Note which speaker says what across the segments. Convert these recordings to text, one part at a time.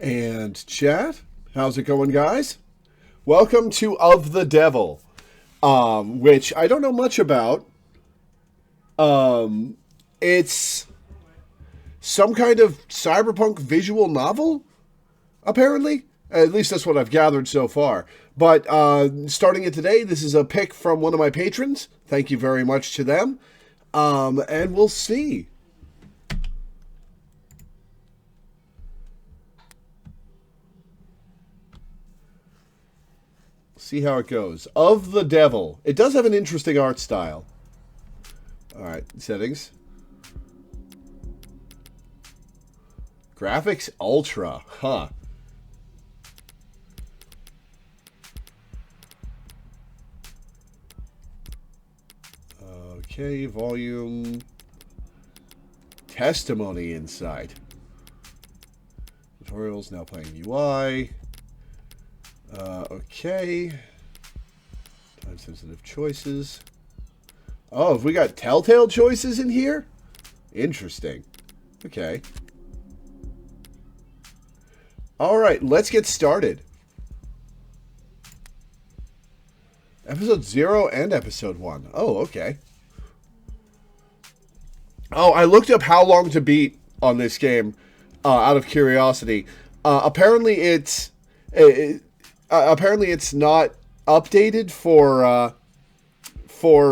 Speaker 1: And chat, how's it going, guys? Welcome to Of the Devil, which I don't know much about. It's some kind of cyberpunk visual novel, apparently. At least that's what I've gathered so far. But starting it today, this is a pick from one of my patrons. Thank you very much to them. And we'll see. See how it goes. Of the Devil. It does have an interesting art style. Alright, settings. Graphics Ultra. Huh. Okay, volume. Testimony inside. Tutorials, now playing UI. Okay. Time-sensitive choices. Oh, have we got telltale choices in here? Interesting. Okay. Alright, let's get started. Episode 0 and Episode 1. Oh, okay. Oh, I looked up how long to beat on this game out of curiosity. Apparently it's not updated for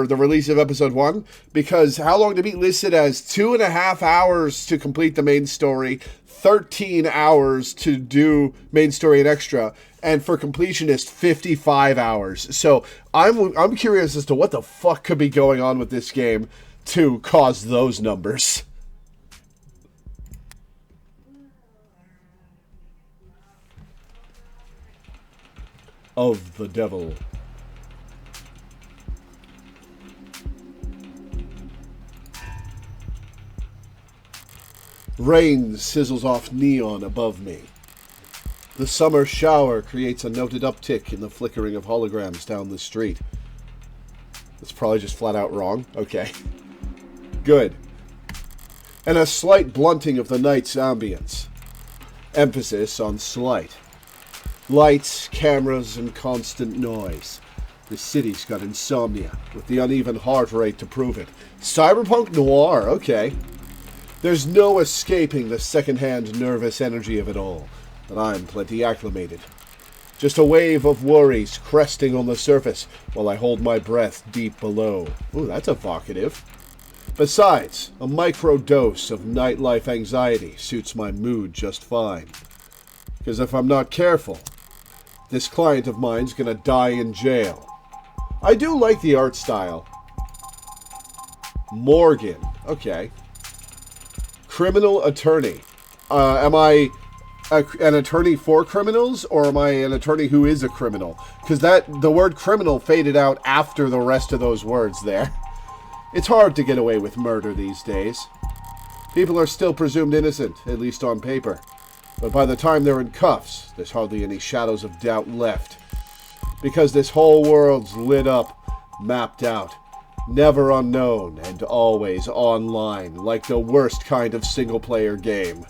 Speaker 1: the release of Episode 1, because How Long to Beat listed as 2.5 hours to complete the main story, 13 hours to do main story and extra, and for completionist, 55 hours. So I'm curious as to what the fuck could be going on with this game to cause those numbers. Of the Devil. Rain sizzles off neon above me. The summer shower creates a noted uptick in the flickering of holograms down the street. That's probably just flat out wrong. Okay. Good. And a slight blunting of the night's ambience. Emphasis on slight. Lights, cameras, and constant noise. The city's got insomnia, with the uneven heart rate to prove it. Cyberpunk noir, okay. There's no escaping the second-hand nervous energy of it all, but I'm plenty acclimated. Just a wave of worries cresting on the surface while I hold my breath deep below. Ooh, that's evocative. Besides, a micro-dose of nightlife anxiety suits my mood just fine. Because if I'm not careful, this client of mine's gonna die in jail. I do like the art style. Morgan. Okay. Criminal attorney. Am I an attorney for criminals, or am I an attorney who is a criminal? Because the word criminal faded out after the rest of those words there. It's hard to get away with murder these days. People are still presumed innocent, at least on paper. But by the time they're in cuffs, there's hardly any shadows of doubt left. Because this whole world's lit up, mapped out, never unknown, and always online, like the worst kind of single-player game.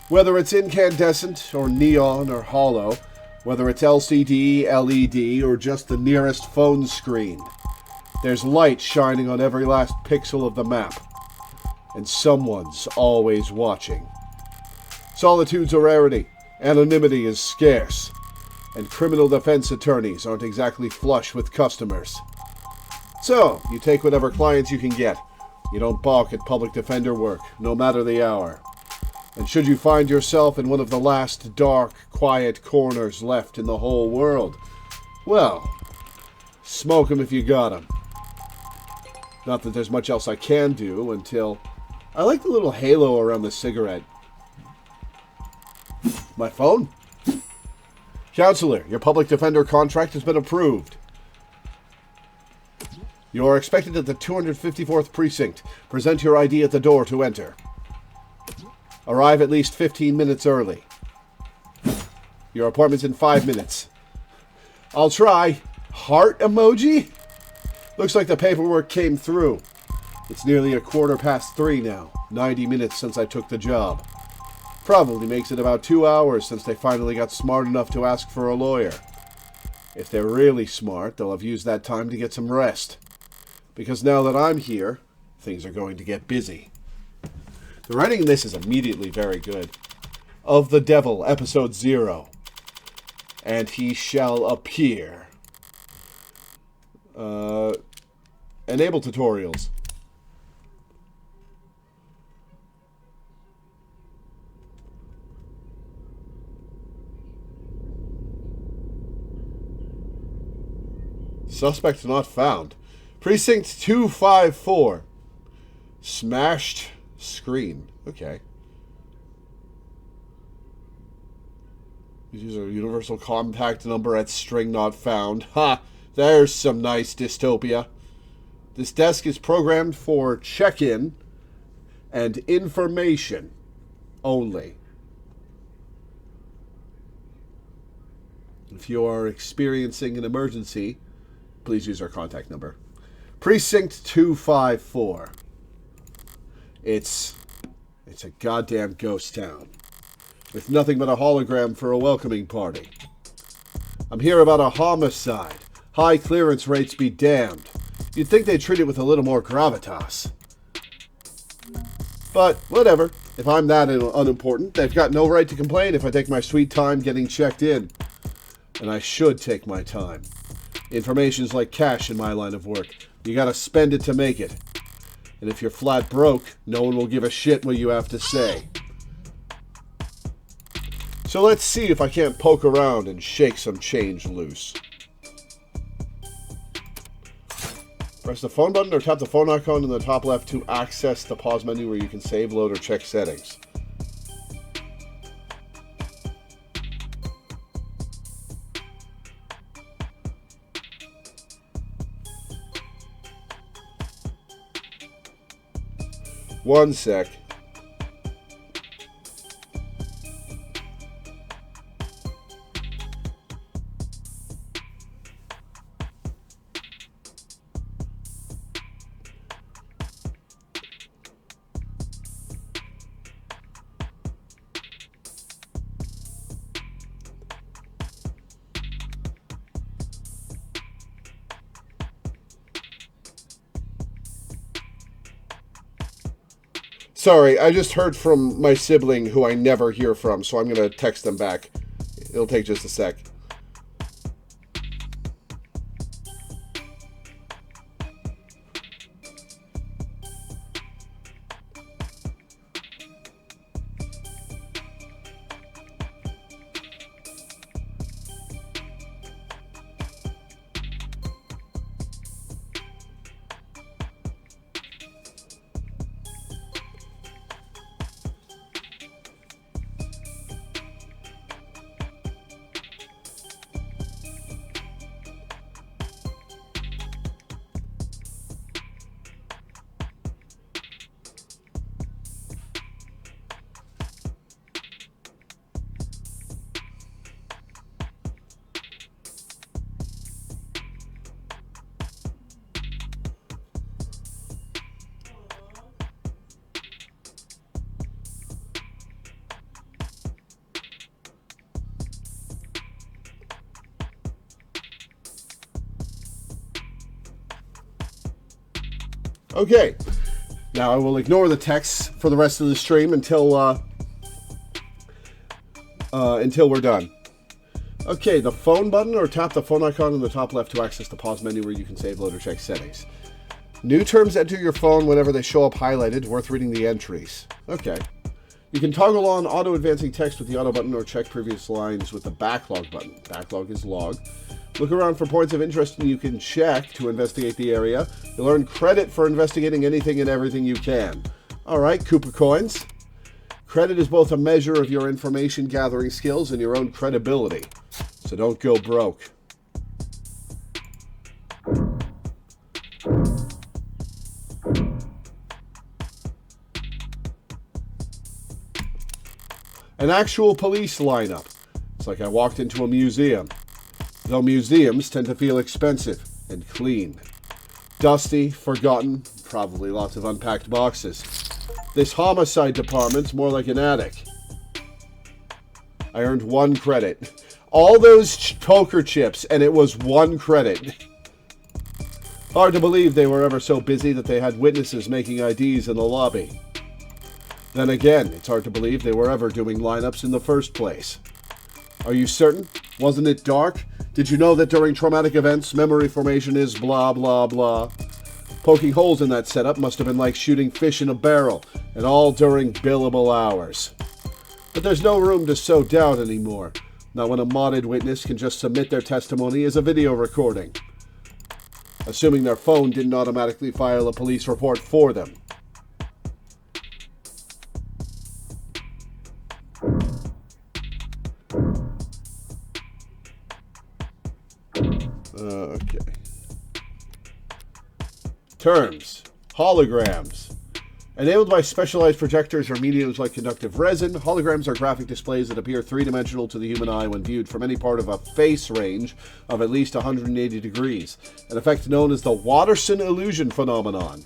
Speaker 1: Whether it's incandescent, or neon, or hollow, whether it's LCD, LED, or just the nearest phone screen, there's light shining on every last pixel of the map. And someone's always watching. Solitude's a rarity, anonymity is scarce, and criminal defense attorneys aren't exactly flush with customers. So, you take whatever clients you can get. You don't balk at public defender work, no matter the hour. And should you find yourself in one of the last dark, quiet corners left in the whole world, well, smoke 'em if you got 'em. Not that there's much else I can do until... I like the little halo around the cigarette. My phone? Counselor, your public defender contract has been approved. You are expected at the 254th Precinct. Present your ID at the door to enter. Arrive at least 15 minutes early. Your appointment's in 5 minutes. I'll try. Heart emoji? Looks like the paperwork came through. It's nearly 3:15 now. 90 minutes since I took the job. Probably makes it about 2 hours since they finally got smart enough to ask for a lawyer. If they're really smart, they'll have used that time to get some rest. Because now that I'm here, things are going to get busy. The writing in this is immediately very good. Of the Devil, Episode 0. And he shall appear. Enable tutorials. Suspect not found. Precinct 254. Smashed screen. Okay. Use a universal contact number at string not found. Ha! There's some nice dystopia. This desk is programmed for check-in and information only. If you are experiencing an emergency, please use our contact number. Precinct 254. It's a goddamn ghost town. With nothing but a hologram for a welcoming party. I'm here about a homicide. High clearance rates be damned. You'd think they'd treat it with a little more gravitas. But, whatever. If I'm that unimportant, they've got no right to complain if I take my sweet time getting checked in. And I should take my time. Information's like cash in my line of work. You gotta spend it to make it. And if you're flat broke, no one will give a shit what you have to say. So let's see if I can't poke around and shake some change loose. Press the phone button or tap the phone icon in the top left to access the pause menu where you can save, load, or check settings. One sec. Sorry, I just heard from my sibling who I never hear from, so I'm going to text them back. It'll take just a sec. Okay, now I will ignore the text for the rest of the stream until we're done. Okay, the phone button or tap the phone icon in the top left to access the pause menu where you can save, load, or check settings. New terms enter your phone whenever they show up highlighted, worth reading the entries. Okay. You can toggle on auto-advancing text with the auto button or check previous lines with the backlog button. Backlog is log. Look around for points of interest and you can check to investigate the area. You'll earn credit for investigating anything and everything you can. Alright, Koopa Coins. Credit is both a measure of your information gathering skills and your own credibility. So don't go broke. An actual police lineup. It's like I walked into a museum. Though museums tend to feel expensive and clean. Dusty, forgotten, probably lots of unpacked boxes. This homicide department's more like an attic. I earned 1 credit. All those poker chips, and it was 1 credit. Hard to believe they were ever so busy that they had witnesses making IDs in the lobby. Then again, it's hard to believe they were ever doing lineups in the first place. Are you certain? Wasn't it dark? Did you know that during traumatic events, memory formation is blah, blah, blah? Poking holes in that setup must have been like shooting fish in a barrel, and all during billable hours. But there's no room to sow doubt anymore. Not when a modded witness can just submit their testimony as a video recording. Assuming their phone didn't automatically file a police report for them. Okay. Terms. Holograms. Enabled by specialized projectors or mediums like conductive resin, holograms are graphic displays that appear three-dimensional to the human eye when viewed from any part of a face range of at least 180 degrees, an effect known as the Watterson illusion phenomenon.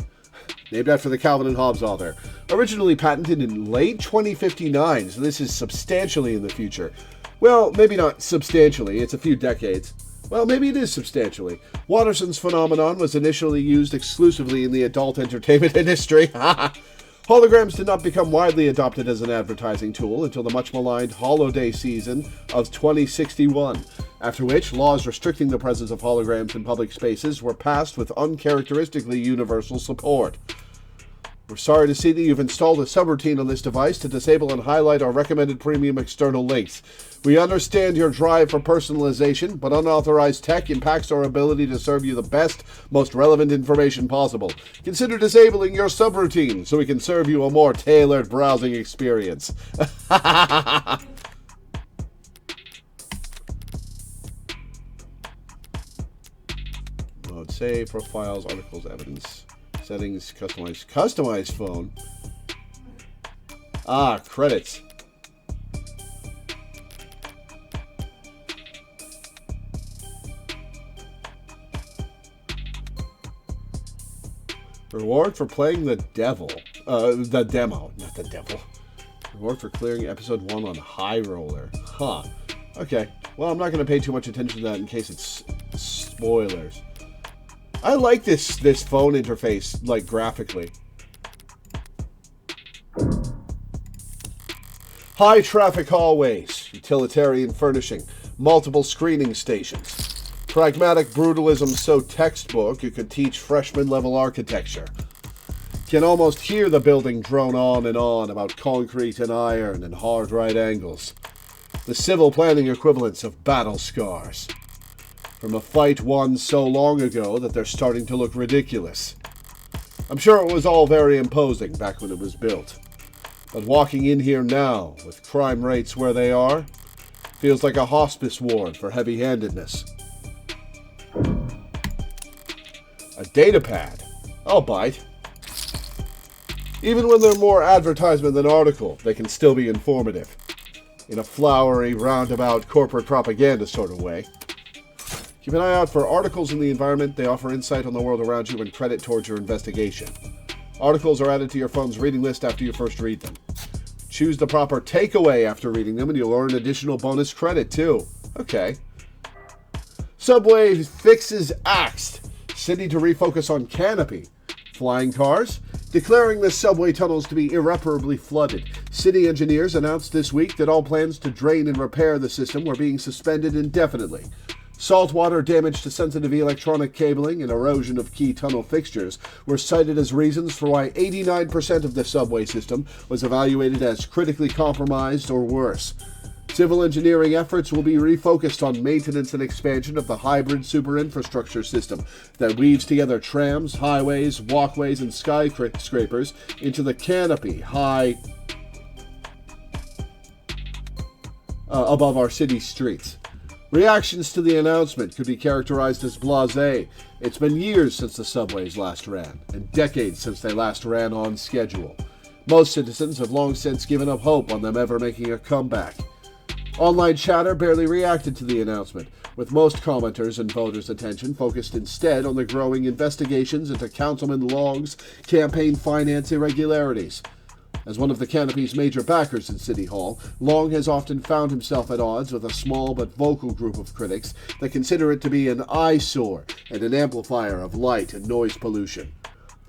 Speaker 1: Named after the Calvin and Hobbes author. Originally patented in late 2059, so this is substantially in the future. Well, maybe not substantially, it's a few decades. Well, maybe it is substantially. Watterson's phenomenon was initially used exclusively in the adult entertainment industry. Holograms did not become widely adopted as an advertising tool until the much-maligned holiday season of 2061, after which laws restricting the presence of holograms in public spaces were passed with uncharacteristically universal support. We're sorry to see that you've installed a subroutine on this device to disable and highlight our recommended premium external links. We understand your drive for personalization, but unauthorized tech impacts our ability to serve you the best, most relevant information possible. Consider disabling your subroutine so we can serve you a more tailored browsing experience. Mode save, profiles, articles, evidence. Settings, customize phone. Ah, credits. Reward for playing the devil. The demo, not the devil. Reward for clearing episode 1 on High Roller. Huh. Okay. Well, I'm not going to pay too much attention to that in case it's spoilers. I like this phone interface, like, graphically. High traffic hallways, utilitarian furnishing, multiple screening stations. Pragmatic brutalism so textbook you could teach freshman-level architecture. Can almost hear the building drone on and on about concrete and iron and hard right angles. The civil planning equivalents of battle scars. From a fight won so long ago that they're starting to look ridiculous. I'm sure it was all very imposing back when it was built. But walking in here now, with crime rates where they are, feels like a hospice ward for heavy-handedness. A data pad. I'll bite. Even when they're more advertisement than article, they can still be informative. In a flowery, roundabout, corporate propaganda sort of way. Keep an eye out for articles in the environment. They offer insight on the world around you and credit towards your investigation. Articles are added to your phone's reading list after you first read them. Choose the proper takeaway after reading them and you'll earn additional bonus credit too. Okay. Subway fixes axed. City to refocus on canopy. Flying cars. Declaring the subway tunnels to be irreparably flooded. City engineers announced this week that all plans to drain and repair the system were being suspended indefinitely. Saltwater damage to sensitive electronic cabling and erosion of key tunnel fixtures were cited as reasons for why 89% of the subway system was evaluated as critically compromised or worse. Civil engineering efforts will be refocused on maintenance and expansion of the hybrid super-infrastructure system that weaves together trams, highways, walkways, and skyscrapers into the canopy high above our city's streets. Reactions to the announcement could be characterized as blasé. It's been years since the subways last ran, and decades since they last ran on schedule. Most citizens have long since given up hope on them ever making a comeback. Online chatter barely reacted to the announcement, with most commenters and voters' attention focused instead on the growing investigations into Councilman Long's campaign finance irregularities. As one of the Canopy's major backers in City Hall, Long has often found himself at odds with a small but vocal group of critics that consider it to be an eyesore and an amplifier of light and noise pollution.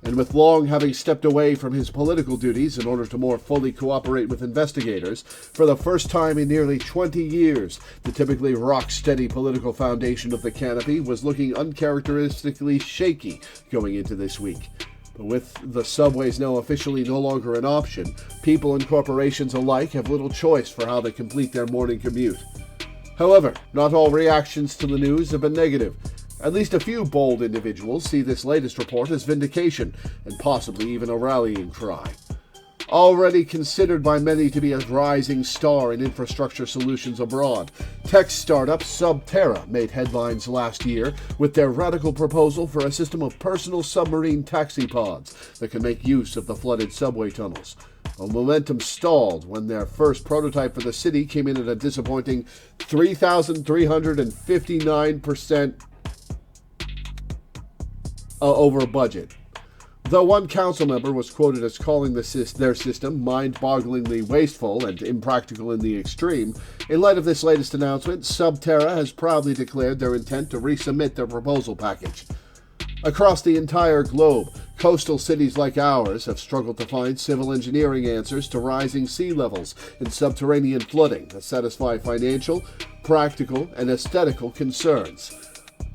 Speaker 1: And with Long having stepped away from his political duties in order to more fully cooperate with investigators, for the first time in nearly 20 years, the typically rock-steady political foundation of the Canopy was looking uncharacteristically shaky going into this week. But with the subways now officially no longer an option, people and corporations alike have little choice for how they complete their morning commute. However, not all reactions to the news have been negative. At least a few bold individuals see this latest report as vindication, and possibly even a rallying cry. Already considered by many to be a rising star in infrastructure solutions abroad, tech startup Subterra made headlines last year with their radical proposal for a system of personal submarine taxi pods that can make use of the flooded subway tunnels. Well, momentum stalled when their first prototype for the city came in at a disappointing 3,359% over budget. Though one council member was quoted as calling their system mind-bogglingly wasteful and impractical in the extreme, in light of this latest announcement, Subterra has proudly declared their intent to resubmit their proposal package. Across the entire globe, coastal cities like ours have struggled to find civil engineering answers to rising sea levels and subterranean flooding that satisfy financial, practical, and aesthetical concerns.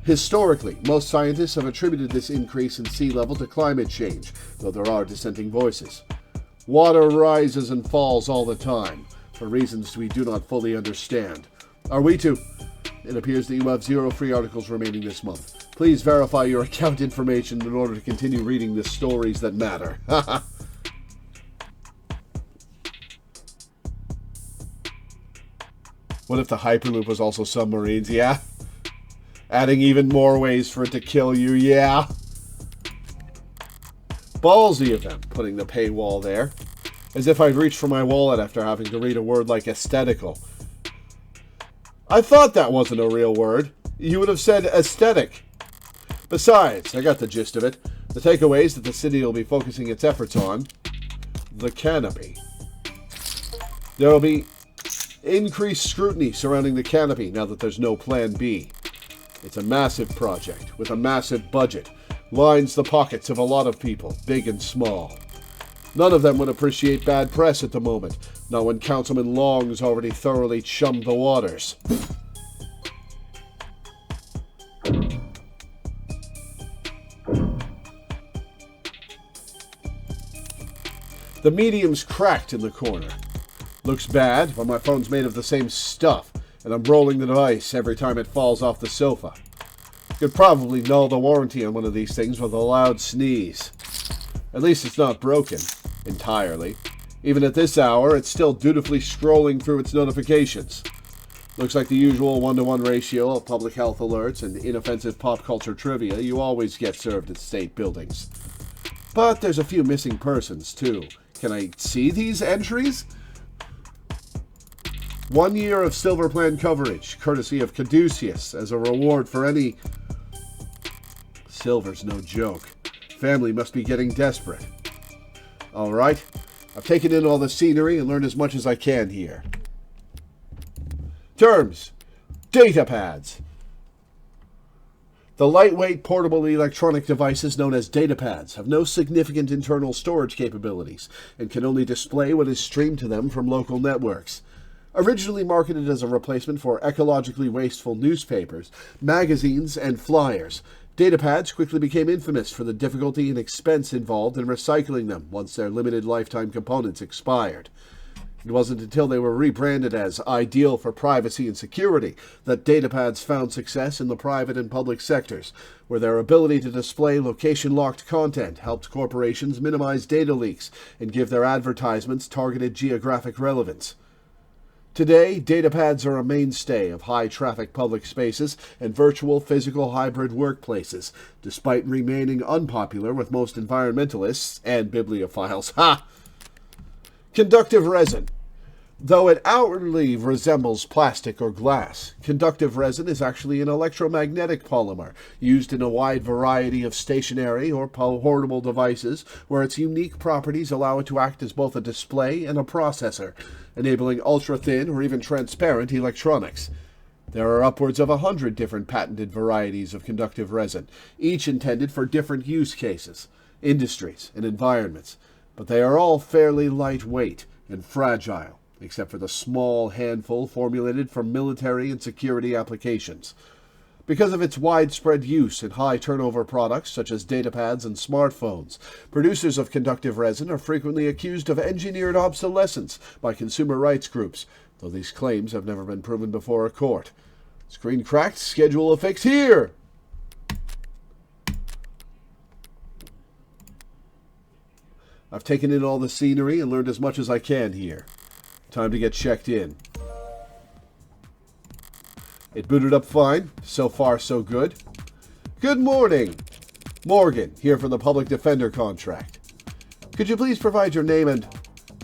Speaker 1: Historically, most scientists have attributed this increase in sea level to climate change, though there are dissenting voices. Water rises and falls all the time, for reasons we do not fully understand. Are we too? It appears that you have 0 free articles remaining this month. Please verify your account information in order to continue reading the stories that matter. What if the Hyperloop was also submarines? Yeah? Adding even more ways for it to kill you, yeah. Ballsy of them, putting the paywall there. As if I'd reached for my wallet after having to read a word like aesthetical. I thought that wasn't a real word. You would have said aesthetic. Besides, I got the gist of it. The takeaways that the city will be focusing its efforts on. The Canopy. There will be increased scrutiny surrounding the Canopy now that there's no Plan B. It's a massive project, with a massive budget, lines the pockets of a lot of people, big and small. None of them would appreciate bad press at the moment, not when Councilman Long's already thoroughly chummed the waters. The medium's cracked in the corner. Looks bad, but my phone's made of the same stuff, and I'm rolling the device every time it falls off the sofa. Could probably null the warranty on one of these things with a loud sneeze. At least it's not broken, entirely. Even at this hour, it's still dutifully scrolling through its notifications. Looks like the usual 1-to-1 ratio of public health alerts and inoffensive pop culture trivia you always get served at state buildings. But there's a few missing persons, too. Can I see these entries? 1 year of Silver Plan coverage, courtesy of Caduceus, as a reward for any... Silver's no joke. Family must be getting desperate. Alright, I've taken in all the scenery and learned as much as I can here. Terms. Data pads. The lightweight portable electronic devices known as data pads have no significant internal storage capabilities and can only display what is streamed to them from local networks. Originally marketed as a replacement for ecologically wasteful newspapers, magazines, and flyers, datapads quickly became infamous for the difficulty and expense involved in recycling them once their limited lifetime components expired. It wasn't until they were rebranded as ideal for privacy and security that datapads found success in the private and public sectors, where their ability to display location-locked content helped corporations minimize data leaks and give their advertisements targeted geographic relevance. Today, datapads are a mainstay of high-traffic public spaces and virtual physical hybrid workplaces, despite remaining unpopular with most environmentalists and bibliophiles. Ha! Conductive resin. Though it outwardly resembles plastic or glass, conductive resin is actually an electromagnetic polymer used in a wide variety of stationary or portable devices where its unique properties allow it to act as both a display and a processor, enabling ultra-thin or even transparent electronics. There are upwards of 100 different patented varieties of conductive resin, each intended for different use cases, industries, and environments, but they are all fairly lightweight and fragile, except for the small handful formulated for military and security applications. Because of its widespread use in high turnover products such as datapads and smartphones, producers of conductive resin are frequently accused of engineered obsolescence by consumer rights groups, though these claims have never been proven before a court. Screen cracked, schedule a fix here! I've taken in all the scenery and learned as much as I can here. Time to get checked in. It booted up fine. So far, so good. Good morning. Morgan, here for the public defender contract. Could you please provide your name and...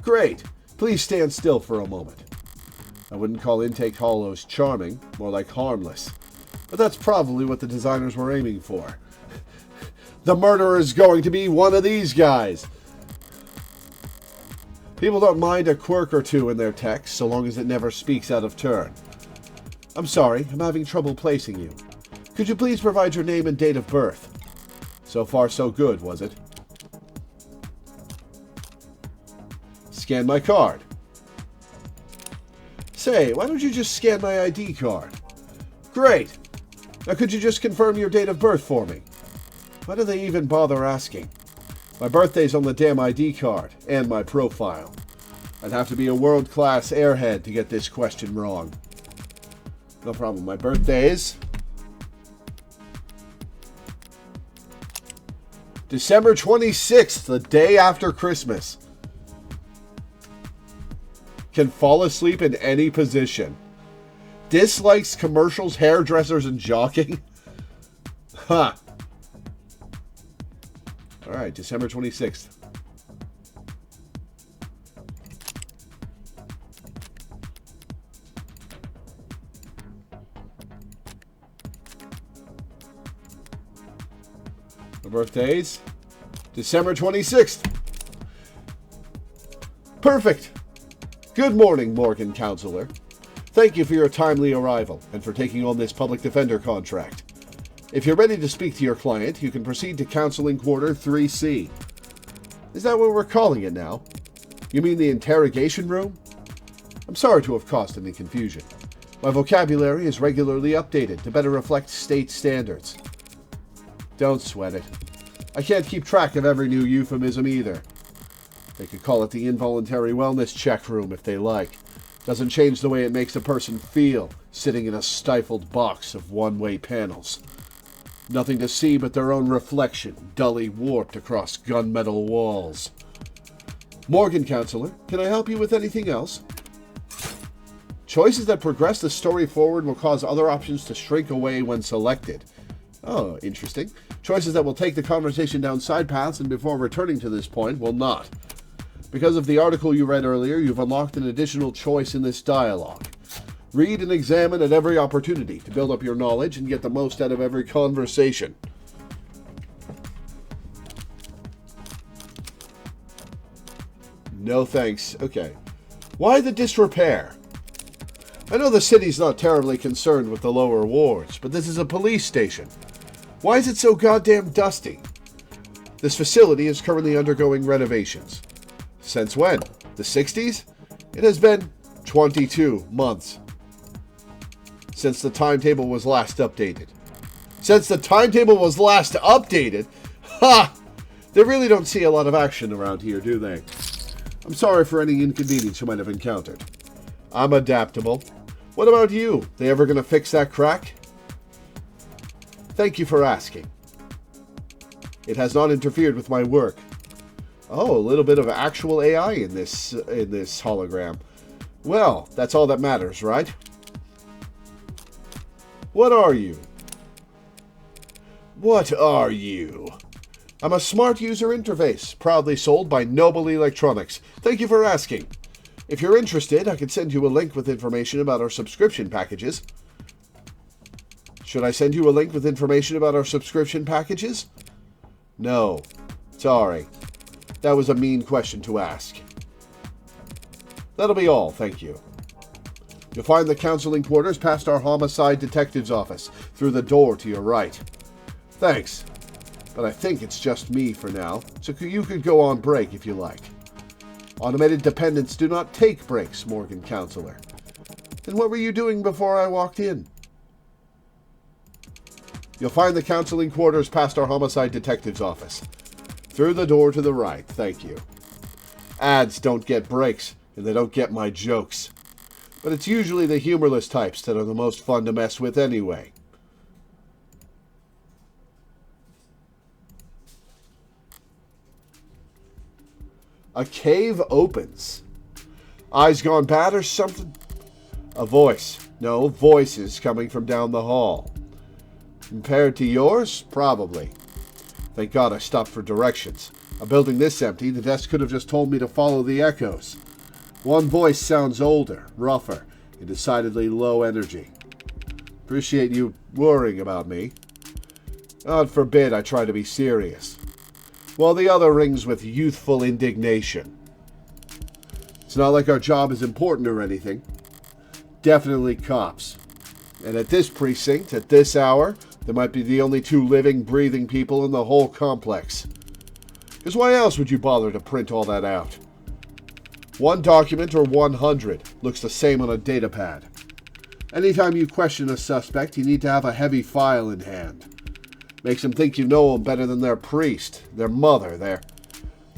Speaker 1: Great. Please stand still for a moment. I wouldn't call intake hollows charming, more like harmless. But that's probably what the designers were aiming for. The murderer is going to be one of these guys. People don't mind a quirk or two in their text, so long as it never speaks out of turn. I'm sorry, I'm having trouble placing you. Could you please provide your name and date of birth? So far, so good, was it? Scan my card. Say, why don't you just scan my ID card? Great! Now could you just confirm your date of birth for me? Why do they even bother asking? My birthday's on the damn ID card, and my profile. I'd have to be a world-class airhead to get this question wrong. No problem. My birthday's December 26th, the day after Christmas. Can fall asleep in any position. Dislikes commercials, hairdressers, and jogging? Huh. Alright, December 26th. The birthdays? December 26th. Perfect. Good morning, Morgan Counselor. Thank you for your timely arrival and for taking on this public defender contract. If you're ready to speak to your client, you can proceed to Counseling Quarter 3C. Is that what we're calling it now? You mean the interrogation room? I'm sorry to have caused any confusion. My vocabulary is regularly updated to better reflect state standards. Don't sweat it. I can't keep track of every new euphemism either. They could call it the involuntary wellness check room if they like. Doesn't change the way it makes a person feel, sitting in a stifled box of one-way panels. Nothing to see but their own reflection, dully warped across gunmetal walls. Morgan, Counselor, can I help you with anything else? Choices that progress the story forward will cause other options to shrink away when selected. Oh, interesting. Choices that will take the conversation down side paths and before returning to this point will not. Because of the article you read earlier, you've unlocked an additional choice in this dialogue. Read and examine at every opportunity to build up your knowledge and get the most out of every conversation. No thanks. Okay. Why the disrepair? I know the city's not terribly concerned with the lower wards, but this is a police station. Why is it so goddamn dusty? This facility is currently undergoing renovations. Since when? The 60s? It has been 22 months. Since the timetable was last updated. Since the timetable was last updated? Ha! They really don't see a lot of action around here, do they? I'm sorry for any inconvenience you might have encountered. I'm adaptable. What about you? They ever gonna fix that crack? Thank you for asking. It has not interfered with my work. Oh, a little bit of actual AI in this hologram. Well, that's all that matters, right? What are you? What are you? I'm a smart user interface, proudly sold by Noble Electronics. Thank you for asking. If you're interested, I can send you a link with information about our subscription packages. Should I send you a link with information about our subscription packages? No. Sorry. That was a mean question to ask. That'll be all, thank you. You'll find the counseling quarters past our homicide detective's office, through the door to your right. Thanks. But I think it's just me for now, so you could go on break if you like. Automated dependents do not take breaks, Morgan Counselor. Then what were you doing before I walked in? You'll find the counseling quarters past our homicide detective's office. Through the door to the right, thank you. Ads don't get breaks, and they don't get my jokes. But it's usually the humorless types that are the most fun to mess with anyway. A cave opens. Eyes gone bad or something? A voice. No, voices coming from down the hall. Compared to yours? Probably. Thank God I stopped for directions. A building this empty, the desk could have just told me to follow the echoes. One voice sounds older, rougher, and decidedly low energy. Appreciate you worrying about me. God forbid I try to be serious. While the other rings with youthful indignation. It's not like our job is important or anything. Definitely cops. And at this precinct, at this hour, there might be the only two living, breathing people in the whole complex. Because why else would you bother to print all that out? One document or 100 looks the same on a datapad. Anytime you question a suspect, you need to have a heavy file in hand. Makes them think you know them better than their priest, their mother,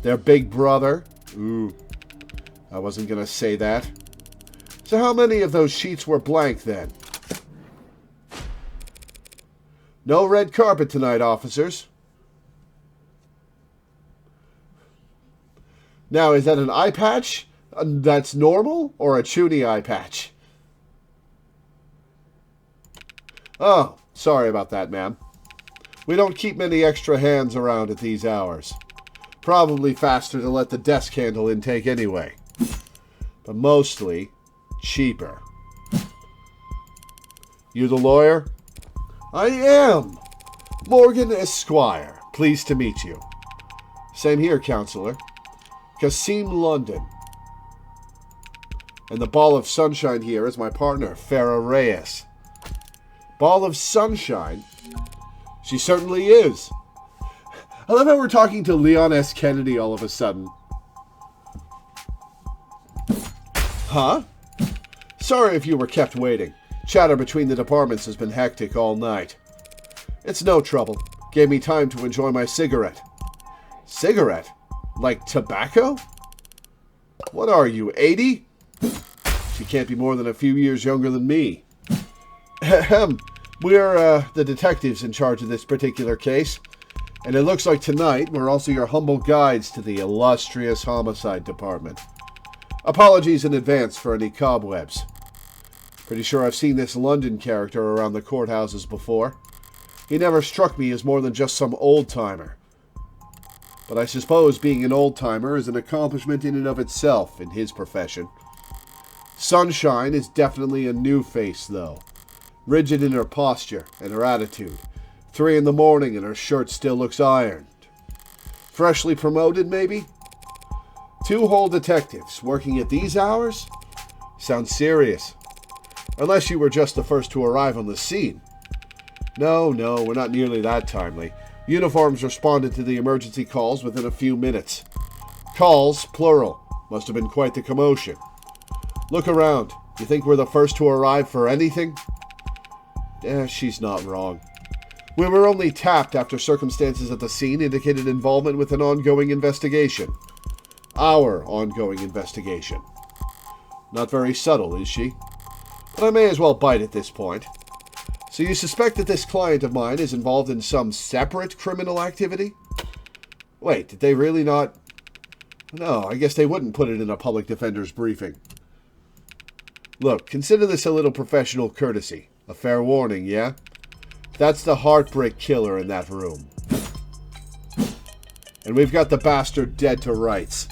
Speaker 1: their big brother. Ooh, I wasn't going to say that. So how many of those sheets were blank then? No red carpet tonight, officers. Now, is that an eye patch that's normal or a chuny eye patch? Oh, sorry about that, ma'am. We don't keep many extra hands around at these hours. Probably faster to let the desk handle intake anyway. But mostly cheaper. You the lawyer? I am. Morgan Esquire. Pleased to meet you. Same here, Counselor. Kasim London. And the ball of sunshine here is my partner, Farah Reyes. Ball of sunshine? She certainly is. I love how we're talking to Leon S. Kennedy all of a sudden. Huh? Sorry if you were kept waiting. Chatter between the departments has been hectic all night. It's no trouble. Gave me time to enjoy my cigarette. Cigarette? Like tobacco? What are you, 80? She can't be more than a few years younger than me. Ahem. We're the detectives in charge of this particular case. And it looks like tonight we're also your humble guides to the illustrious homicide department. Apologies in advance for any cobwebs. Pretty sure I've seen this London character around the courthouses before. He never struck me as more than just some old-timer. But I suppose being an old-timer is an accomplishment in and of itself in his profession. Sunshine is definitely a new face, though. Rigid in her posture and her attitude. 3 in the morning and her shirt still looks ironed. Freshly promoted, maybe? 2 whole detectives working at these hours? Sounds serious. Unless you were just the first to arrive on the scene. No, we're not nearly that timely. Uniforms responded to the emergency calls within a few minutes. Calls, plural. Must have been quite the commotion. Look around. You think we're the first to arrive for anything? She's not wrong. We were only tapped after circumstances at the scene indicated involvement with an ongoing investigation. Our ongoing investigation. Not very subtle, is she? But I may as well bite at this point. So you suspect that this client of mine is involved in some separate criminal activity? Wait, did they really not? No, I guess they wouldn't put it in a public defender's briefing. Look, consider this a little professional courtesy. A fair warning, yeah? That's the heartbreak killer in that room. And we've got the bastard dead to rights.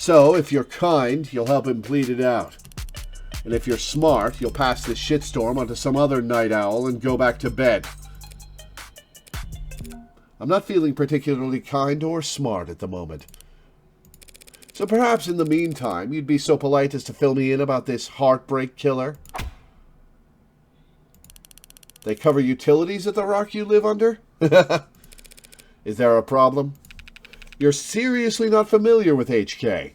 Speaker 1: So, if you're kind, you'll help him bleed it out. And if you're smart, you'll pass this shitstorm onto some other night owl and go back to bed. I'm not feeling particularly kind or smart at the moment. So perhaps in the meantime, you'd be so polite as to fill me in about this heartbreak killer. They cover utilities at the rock you live under? Is there a problem? You're seriously not familiar with HK.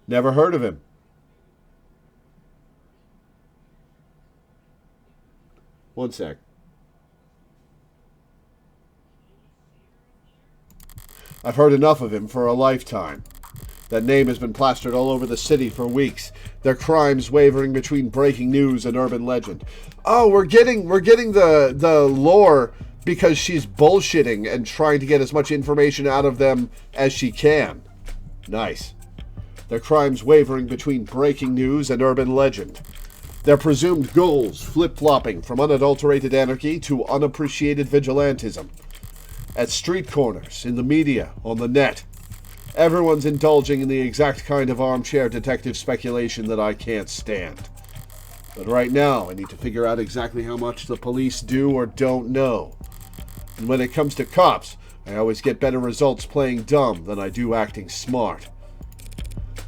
Speaker 1: Never heard of him. One sec. I've heard enough of him for a lifetime. That name has been plastered all over the city for weeks. Their crimes wavering between breaking news and urban legend. Oh, we're getting the lore because she's bullshitting and trying to get as much information out of them as she can. Nice. Their crimes wavering between breaking news and urban legend. Their presumed goals flip-flopping from unadulterated anarchy to unappreciated vigilantism. At street corners, in the media, on the net. Everyone's indulging in the exact kind of armchair detective speculation that I can't stand. But right now, I need to figure out exactly how much the police do or don't know. And when it comes to cops, I always get better results playing dumb than I do acting smart.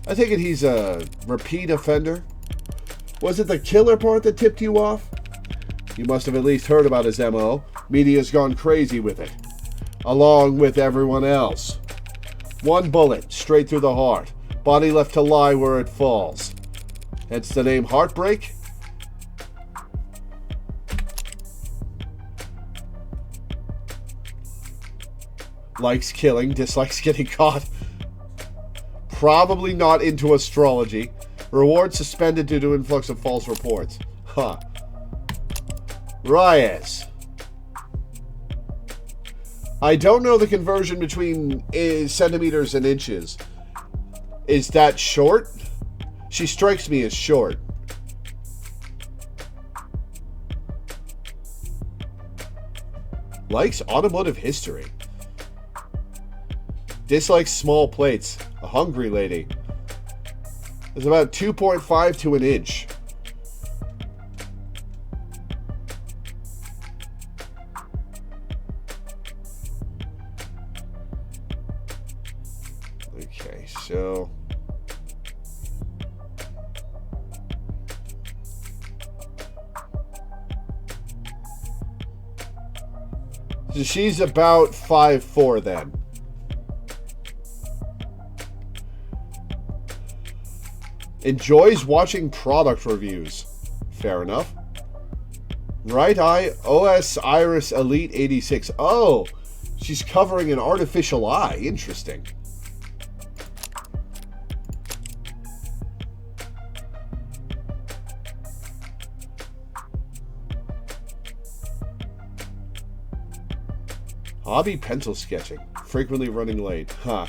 Speaker 1: I take it he's a repeat offender? Was it the killer part that tipped you off? You must have at least heard about his MO. Media's gone crazy with it. Along with everyone else. One bullet, straight through the heart. Body left to lie where it falls. Hence the name Heartbreak? Likes killing, dislikes getting caught. Probably not into astrology. Reward suspended due to influx of false reports. Huh. Reyes. I don't know the conversion between centimeters and inches. Is that short? She strikes me as short. Likes automotive history. Dislikes small plates. A hungry lady. It's about 2.5 to an inch. Okay, so she's about 5'4" then. Enjoys watching product reviews. Fair enough. Right eye OS Iris Elite 86. Oh, she's covering an artificial eye. Interesting. Hobby pencil sketching. Frequently running late. Huh.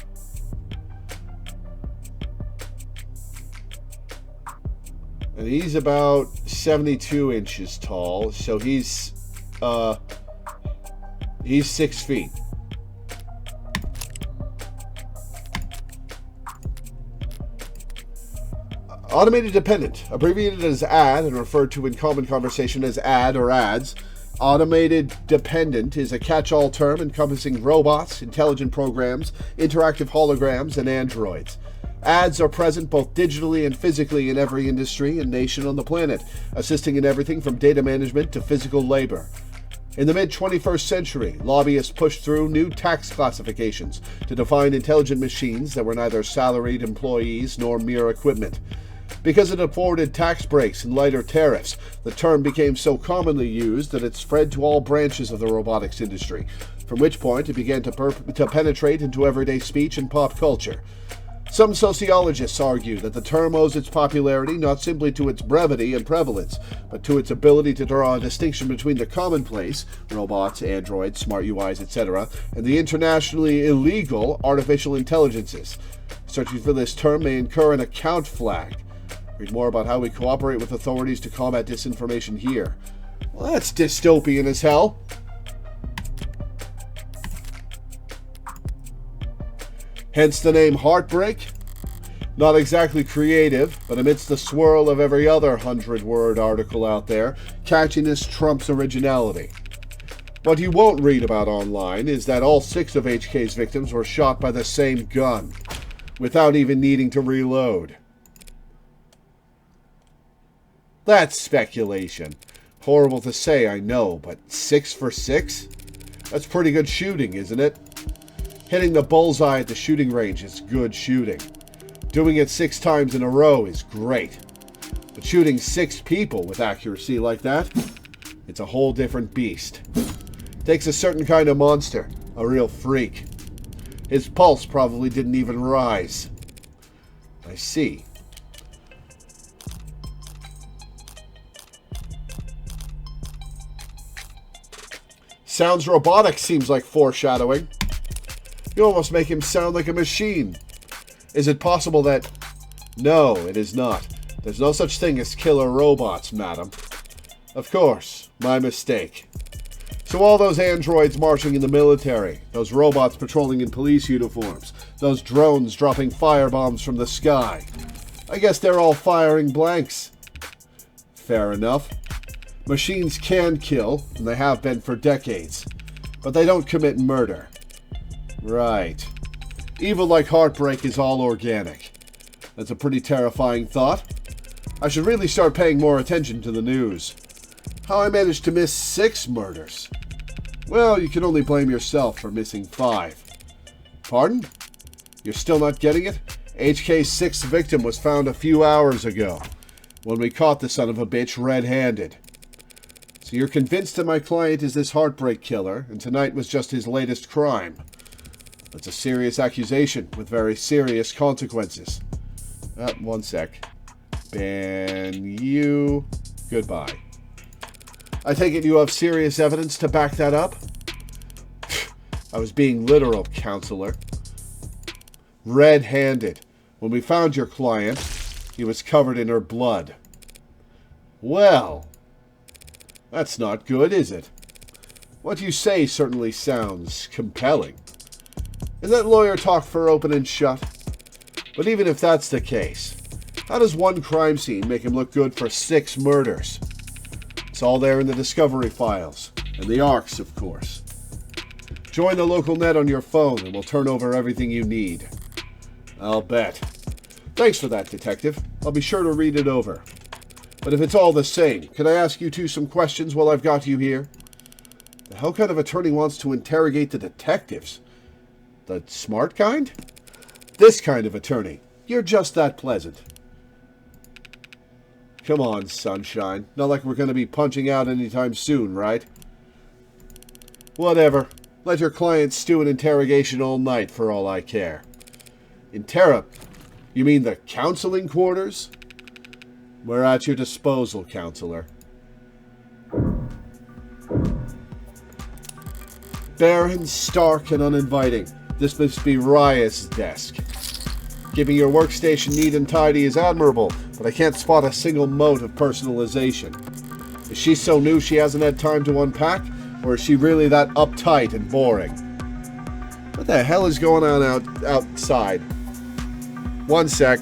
Speaker 1: And he's about 72 inches tall, so he's 6 feet. Automated dependent, abbreviated as AD and referred to in common conversation as AD or ADS. Automated dependent is a catch-all term encompassing robots, intelligent programs, interactive holograms, and androids. Ads are present both digitally and physically in every industry and nation on the planet, assisting in everything from data management to physical labor. In the mid-21st century, lobbyists pushed through new tax classifications to define intelligent machines that were neither salaried employees nor mere equipment. Because it afforded tax breaks and lighter tariffs, the term became so commonly used that it spread to all branches of the robotics industry, from which point it began to penetrate into everyday speech and pop culture. Some sociologists argue that the term owes its popularity not simply to its brevity and prevalence, but to its ability to draw a distinction between the commonplace, robots, androids, smart UIs, etc., and the internationally illegal artificial intelligences. Searching for this term may incur an account flag. Read more about how we cooperate with authorities to combat disinformation here. Well, that's dystopian as hell. Hence the name Heartbreak. Not exactly creative, but amidst the swirl of every other 100-word article out there, catchiness trumps originality. What you won't read about online is that all 6 of HK's victims were shot by the same gun, without even needing to reload. That's speculation. Horrible to say, I know, but 6 for 6? That's pretty good shooting, isn't it? Hitting the bullseye at the shooting range is good shooting. Doing it 6 times in a row is great. But shooting 6 people with accuracy like that, it's a whole different beast. Takes a certain kind of monster, a real freak. His pulse probably didn't even rise. I see. Sounds robotic, seems like foreshadowing. You almost make him sound like a machine. Is it possible that... No, it is not. There's no such thing as killer robots, madam. Of course, my mistake. So all those androids marching in the military, those robots patrolling in police uniforms, those drones dropping firebombs from the sky, I guess they're all firing blanks. Fair enough. Machines can kill, and they have been for decades, but they don't commit murder. Right. Evil like heartbreak is all organic. That's a pretty terrifying thought. I should really start paying more attention to the news. How I managed to miss 6 murders. Well, you can only blame yourself for missing 5. Pardon? You're still not getting it? HK's 6th victim was found a few hours ago, when we caught the son of a bitch red-handed. So you're convinced that my client is this heartbreak killer, and tonight was just his latest crime. That's a serious accusation with very serious consequences. One sec. Ban you. Goodbye. I take it you have serious evidence to back that up? I was being literal, counselor. Red-handed. When we found your client, he was covered in her blood. Well, that's not good, is it? What you say certainly sounds compelling. And that lawyer talk for open and shut. But even if that's the case, how does one crime scene make him look good for 6 murders? It's all there in the discovery files, and the ARCs, of course. Join the local net on your phone, and we'll turn over everything you need. I'll bet. Thanks for that, Detective. I'll be sure to read it over. But if it's all the same, can I ask you 2 some questions while I've got you here? The hell kind of attorney wants to interrogate the detectives? The smart kind? This kind of attorney. You're just that pleasant. Come on, sunshine. Not like we're going to be punching out anytime soon, right? Whatever. Let your client stew in interrogation all night for all I care. You mean the counseling quarters? We're at your disposal, counselor. Barren, stark, and uninviting. This must be Raya's desk. Keeping your workstation neat and tidy is admirable, but I can't spot a single mote of personalization. Is she so new she hasn't had time to unpack, or is she really that uptight and boring? What the hell is going on outside? One sec.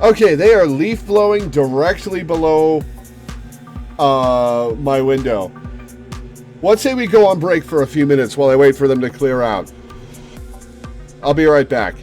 Speaker 1: Okay, they are leaf blowing directly below my window. Let's say we go on break for a few minutes while I wait for them to clear out. I'll be right back.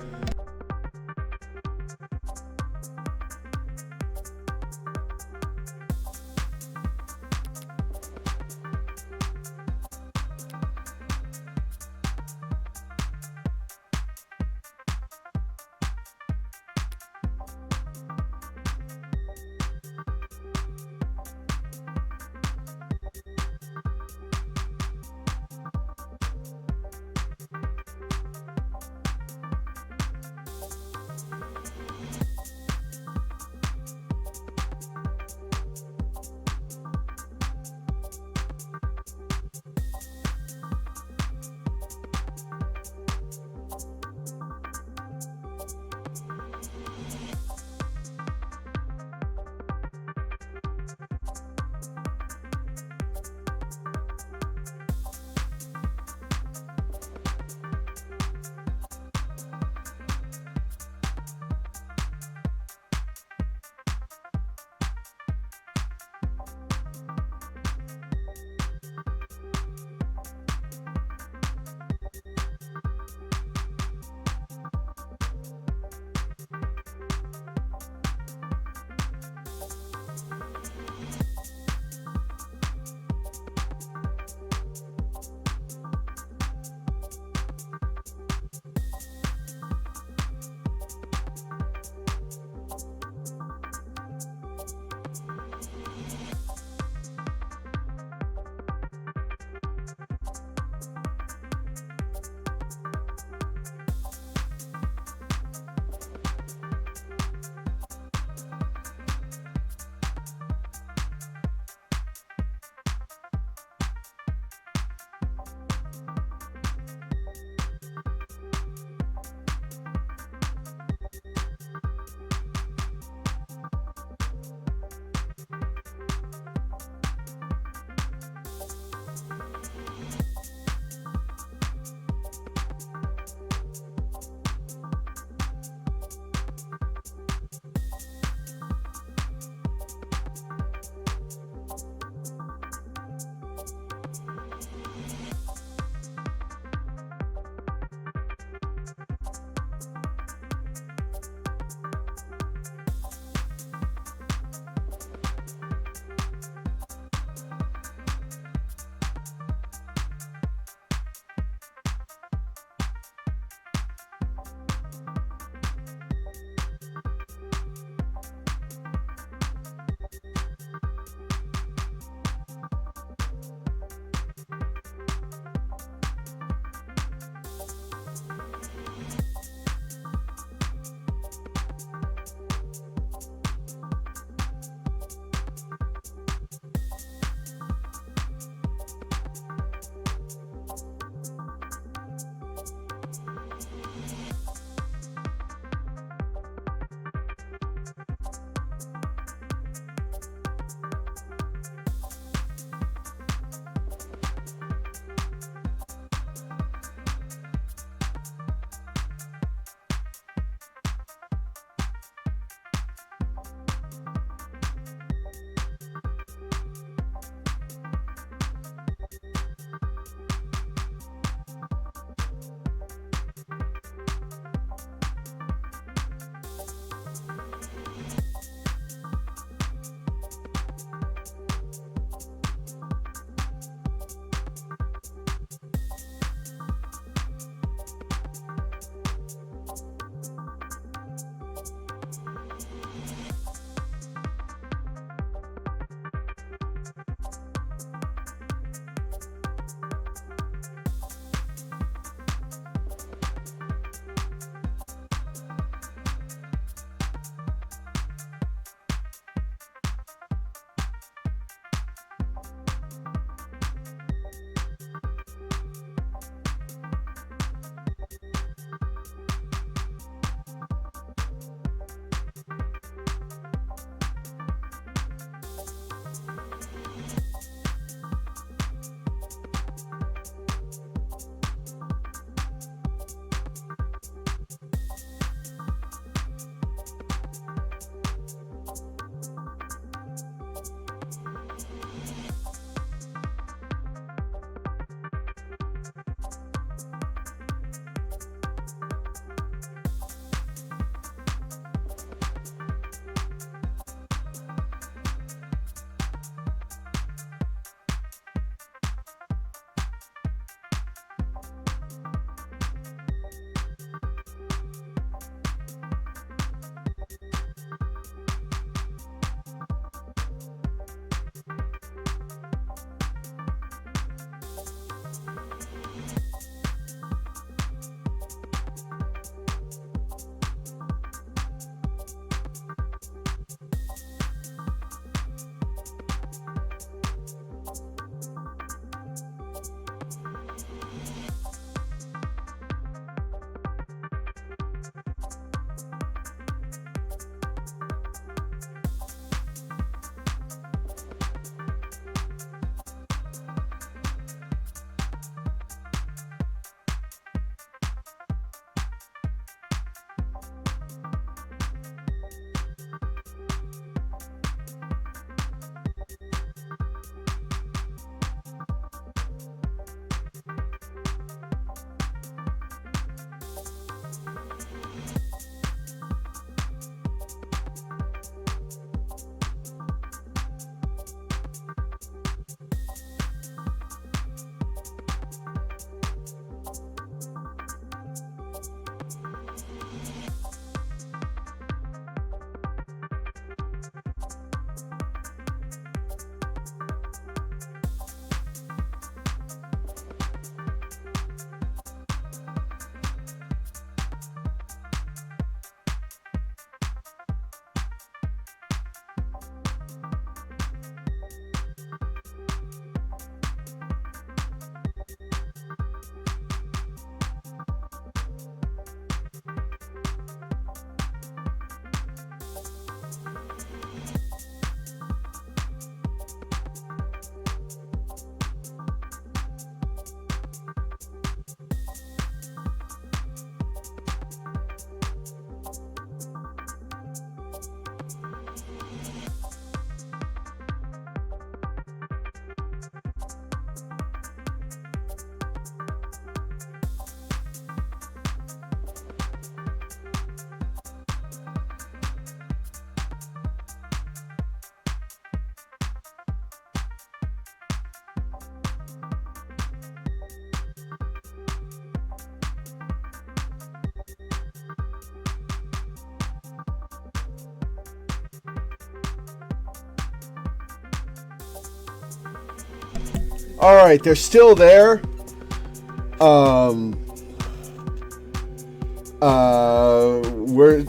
Speaker 1: All right, they're still there.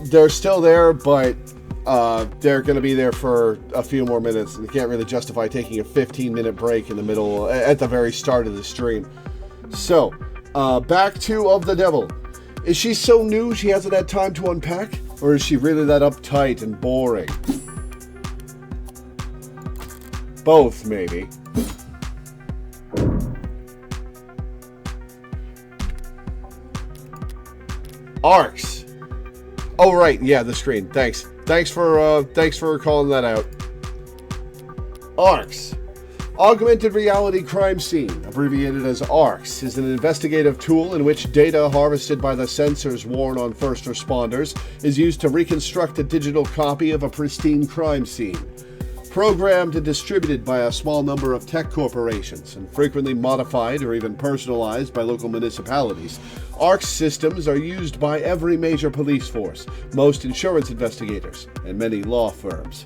Speaker 1: They're still there, but they're going to be there for a few more minutes, and they can't really justify taking a 15-minute break in the middle, at the very start of the stream. So, back to Of the Devil. Is she so new she hasn't had time to unpack? Or is she really that uptight and boring? Both, maybe. Arcs. Oh, right. Yeah, the screen. Thanks. Thanks for calling that out. Arcs. Augmented Reality Crime Scene, abbreviated as ARCS, is an investigative tool in which data harvested by the sensors worn on first responders is used to reconstruct a digital copy of a pristine crime scene. Programmed and distributed by a small number of tech corporations and frequently modified or even personalized by local municipalities, ARCS systems are used by every major police force, most insurance investigators, and many law firms.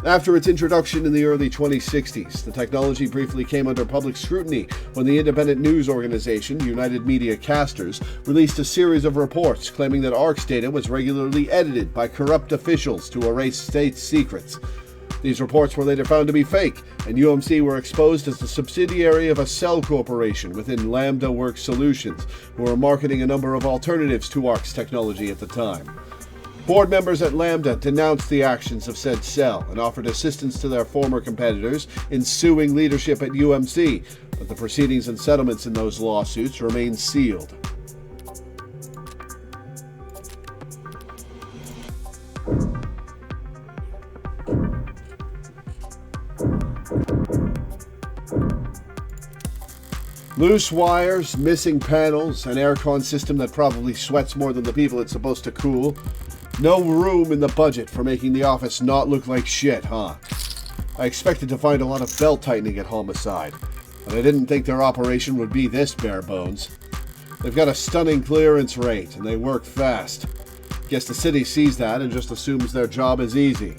Speaker 1: After its introduction in the early 2060s, the technology briefly came under public scrutiny when the independent news organization United Media Casters released a series of reports claiming that ARCS data was regularly edited by corrupt officials to erase state secrets. These reports were later found to be fake, and UMC were exposed as the subsidiary of a cell corporation within Lambda Works Solutions, who were marketing a number of alternatives to ARCS technology at the time. Board members at Lambda denounced the actions of said cell and offered assistance to their former competitors in suing leadership at UMC, but the proceedings and settlements in those lawsuits remain sealed. Loose wires, missing panels, an aircon system that probably sweats more than the people it's supposed to cool. No room in the budget for making the office not look like shit, huh? I expected to find a lot of belt-tightening at Homicide, but I didn't think their operation would be this bare bones. They've got a stunning clearance rate, and they work fast. Guess the city sees that and just assumes their job is easy.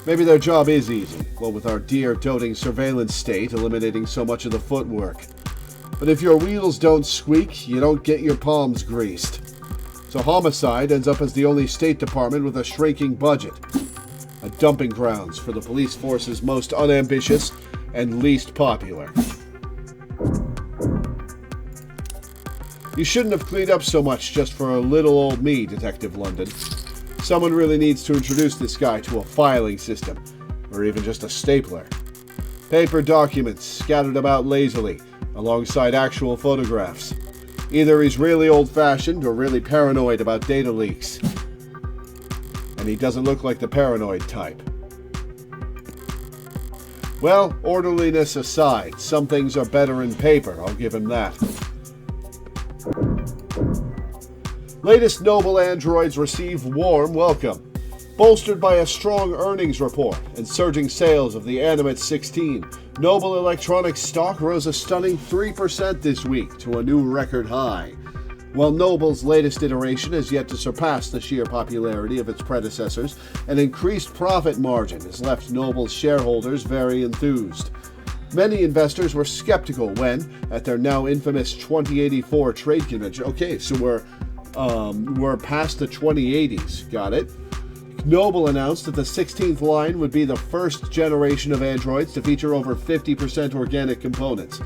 Speaker 1: Maybe their job is easy, what with our deer-toting surveillance state eliminating so much of the footwork. But if your wheels don't squeak, you don't get your palms greased. So Homicide ends up as the only state department with a shrinking budget. A dumping grounds for the police force's most unambitious and least popular. You shouldn't have cleaned up so much just for a little old me, Detective London. Someone really needs to introduce this guy to a filing system, or even just a stapler. Paper documents scattered about lazily, alongside actual photographs. Either he's really old-fashioned or really paranoid about data leaks. And he doesn't look like the paranoid type. Well, orderliness aside, some things are better in paper, I'll give him that. Latest Noble androids receive warm welcome. Bolstered by a strong earnings report and surging sales of the Animate 16, Noble Electronics stock rose a stunning 3% this week to a new record high. While Noble's latest iteration has yet to surpass the sheer popularity of its predecessors, an increased profit margin has left Noble's shareholders very enthused. Many investors were skeptical when, at their now infamous 2084 trade convention, okay, so we're past the 2080s, got it? Noble announced that the 16th line would be the first generation of androids to feature over 50% organic components.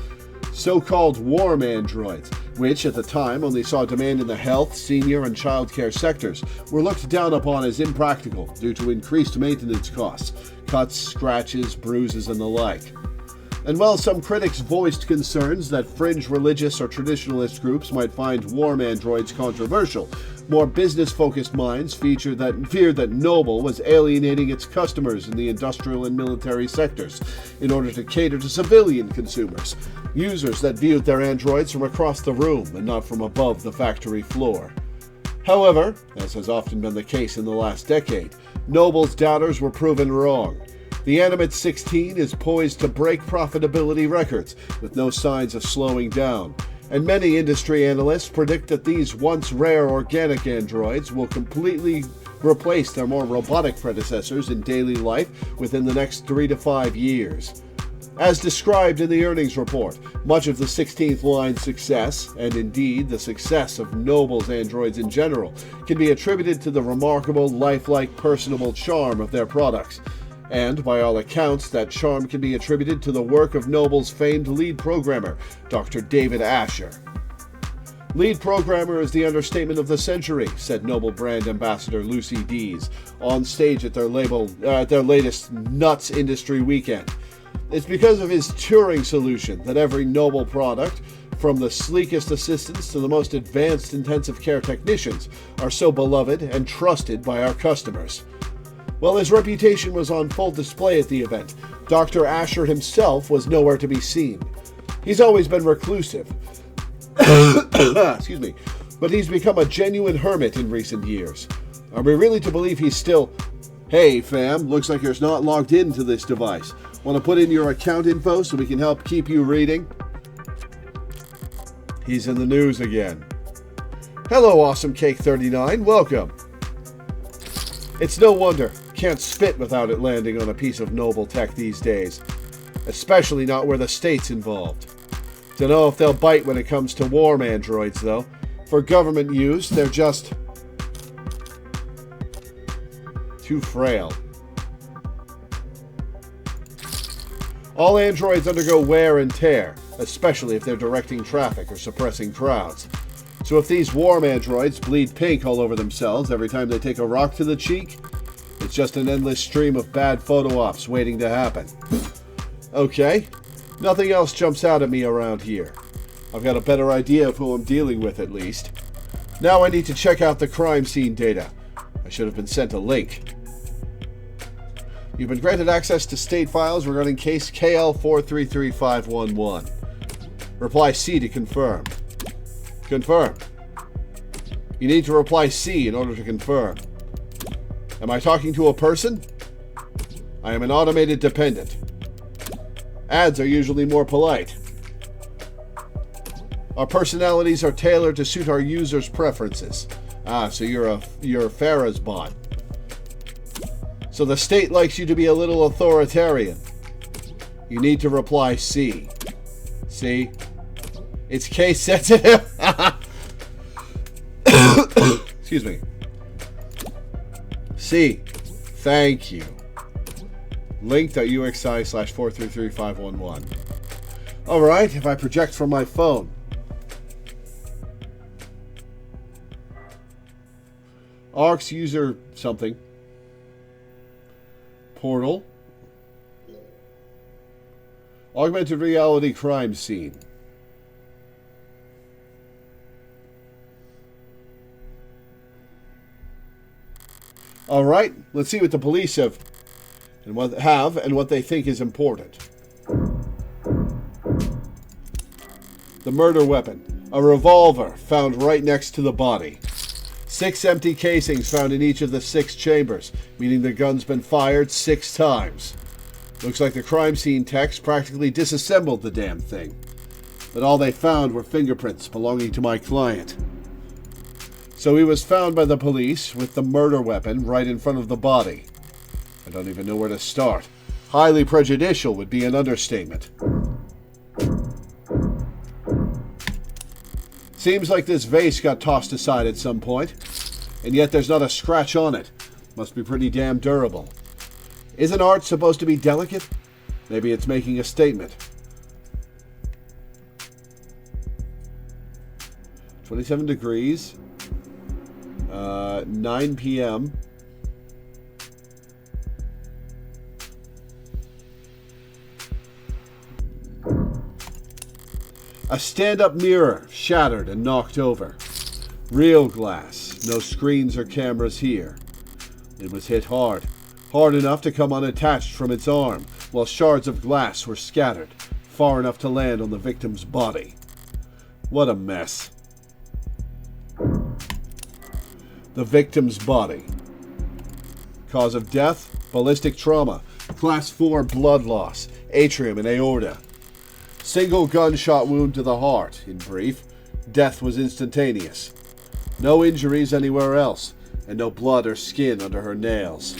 Speaker 1: So-called warm androids, which at the time only saw demand in the health, senior, and childcare sectors, were looked down upon as impractical due to increased maintenance costs, cuts, scratches, bruises, and the like. And while some critics voiced concerns that fringe religious or traditionalist groups might find warm androids controversial, more business-focused minds feared that Noble was alienating its customers in the industrial and military sectors in order to cater to civilian consumers, users that viewed their androids from across the room and not from above the factory floor. However, as has often been the case in the last decade, Noble's doubters were proven wrong. The Animate 16 is poised to break profitability records, with no signs of slowing down, and many industry analysts predict that these once rare organic androids will completely replace their more robotic predecessors in daily life within the next 3 to 5 years. As described in the earnings report, much of the 16th line's success, and indeed the success of Noble's androids in general, can be attributed to the remarkable, lifelike, personable charm of their products. And, by all accounts, that charm can be attributed to the work of Noble's famed lead programmer, Dr. David Asher. Lead programmer is the understatement of the century, said Noble brand ambassador Lucy Dees on stage at their latest Nuts Industry Weekend. It's because of his Turing solution that every Noble product, from the sleekest assistants to the most advanced intensive care technicians, are so beloved and trusted by our customers. While his reputation was on full display at the event, Dr. Asher himself was nowhere to be seen. He's always been reclusive, excuse me, but he's become a genuine hermit in recent years. Are we really to believe he's still... Hey fam, looks like you're not logged into this device. Want to put in your account info so we can help keep you reading? He's in the news again. Hello, Awesome Cake 39. Welcome. It's no wonder. Can't spit without it landing on a piece of Noble tech these days. Especially not where the state's involved. Dunno if they'll bite when it comes to warm androids, though. For government use, they're just... too frail. All androids undergo wear and tear, especially if they're directing traffic or suppressing crowds. So if these warm androids bleed pink all over themselves every time they take a rock to the cheek, it's just an endless stream of bad photo ops waiting to happen. Okay, nothing else jumps out at me around here. I've got a better idea of who I'm dealing with at least. Now I need to check out the crime scene data. I should have been sent a link. You've been granted access to state files regarding case KL433511. Reply C to confirm. Confirm. You need to reply C in order to confirm. Am I talking to a person? I am an automated dependent. Ads are usually more polite. Our personalities are tailored to suit our users' preferences. Ah, so you're Farah's bot. So the state likes you to be a little authoritarian. You need to reply C. See? It's case sensitive. Excuse me. C. Thank you. Link.uxi/4335511. Alright, if I project from my phone. ARCS user something. Portal. Augmented reality crime scene. All right, let's see what the police have and what they think is important. The murder weapon, a revolver found right next to the body. 6 empty casings found in each of the 6 chambers, meaning the gun's been fired 6 times. Looks like the crime scene techs practically disassembled the damn thing. But all they found were fingerprints belonging to my client. So he was found by the police with the murder weapon right in front of the body. I don't even know where to start. Highly prejudicial would be an understatement. Seems like this vase got tossed aside at some point, and yet there's not a scratch on it. Must be pretty damn durable. Isn't art supposed to be delicate? Maybe it's making a statement. 27 degrees. 9 p.m. A stand-up mirror shattered and knocked over. Real glass. No screens or cameras here. It was hit hard. Hard enough to come unattached from its arm, while shards of glass were scattered, far enough to land on the victim's body. What a mess. The victim's body. Cause of death, ballistic trauma, class 4 blood loss, atrium and aorta. Single gunshot wound to the heart, in brief. Death was instantaneous. No injuries anywhere else, and no blood or skin under her nails.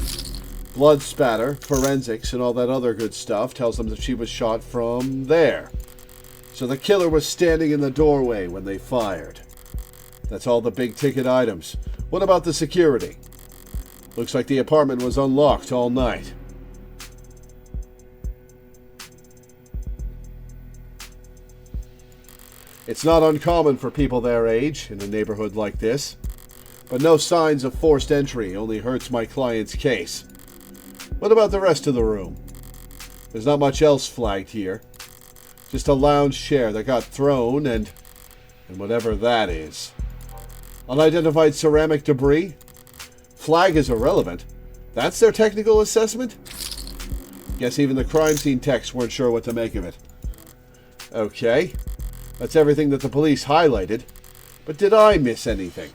Speaker 1: Blood spatter, forensics, and all that other good stuff tells them that she was shot from there. So the killer was standing in the doorway when they fired. That's all the big-ticket items. What about the security? Looks like the apartment was unlocked all night. It's not uncommon for people their age in a neighborhood like this. But no signs of forced entry, only hurts my client's case. What about the rest of the room? There's not much else flagged here. Just a lounge chair that got thrown and whatever that is. Unidentified ceramic debris? Flag is irrelevant. That's their technical assessment? Guess even the crime scene techs weren't sure what to make of it. Okay. That's everything that the police highlighted. But did I miss anything?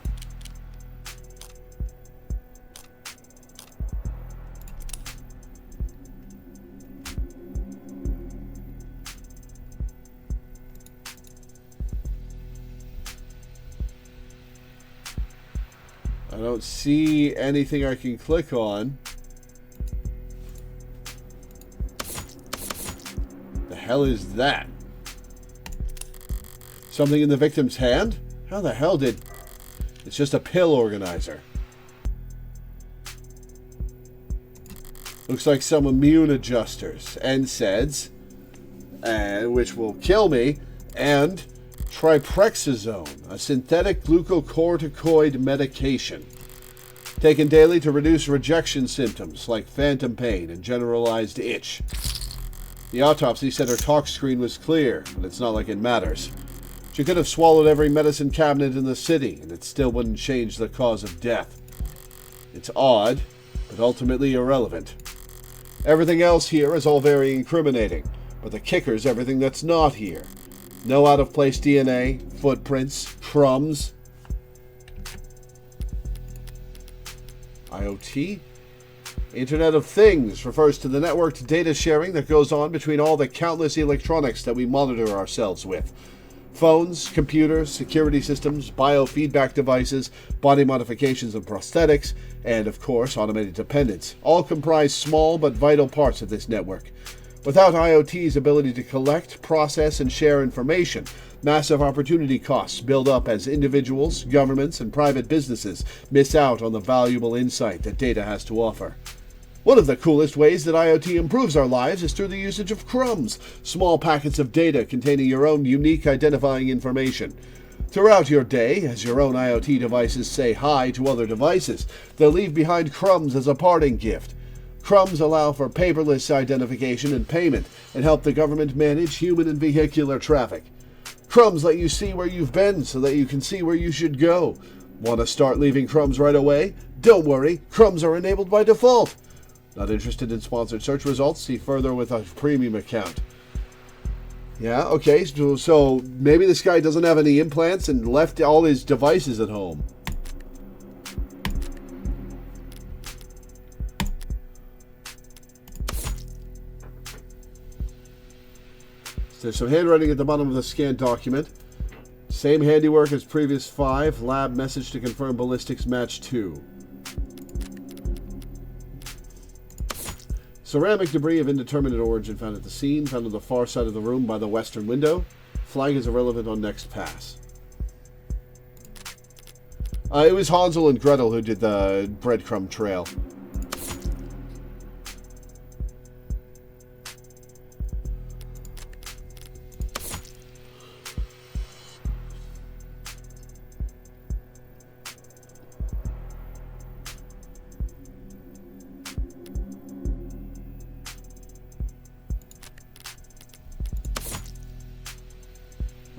Speaker 1: I don't see anything I can click on. The hell is that? Something in the victim's hand? How the hell did... It's just a pill organizer. Looks like some immune adjusters. NSAIDs, which will kill me, and triprexazone, a synthetic glucocorticoid medication. Taken daily to reduce rejection symptoms like phantom pain and generalized itch. The autopsy said her talk screen was clear, but it's not like it matters. She could have swallowed every medicine cabinet in the city, and it still wouldn't change the cause of death. It's odd, but ultimately irrelevant. Everything else here is all very incriminating, but the kicker's everything that's not here. No out-of-place DNA, footprints, crumbs. IoT? Internet of Things refers to the networked data sharing that goes on between all the countless electronics that we monitor ourselves with. Phones, computers, security systems, biofeedback devices, body modifications and prosthetics, and, of course, automated dependents, all comprise small but vital parts of this network. Without IoT's ability to collect, process, and share information, massive opportunity costs build up as individuals, governments, and private businesses miss out on the valuable insight that data has to offer. One of the coolest ways that IoT improves our lives is through the usage of crumbs, small packets of data containing your own unique identifying information. Throughout your day, as your own IoT devices say hi to other devices, they'll leave behind crumbs as a parting gift. Crumbs allow for paperless identification and payment and help the government manage human and vehicular traffic. Crumbs let you see where you've been so that you can see where you should go. Want to start leaving crumbs right away? Don't worry, crumbs are enabled by default. Not interested in sponsored search results? See further with a premium account. Yeah, okay, so maybe this guy doesn't have any implants and left all his devices at home. There's some handwriting at the bottom of the scanned document. Same handiwork as previous 5. Lab message to confirm ballistics match 2. Ceramic debris of indeterminate origin found at the scene, found on the far side of the room by the western window. Flag is irrelevant on next pass. It was Hansel and Gretel who did the breadcrumb trail.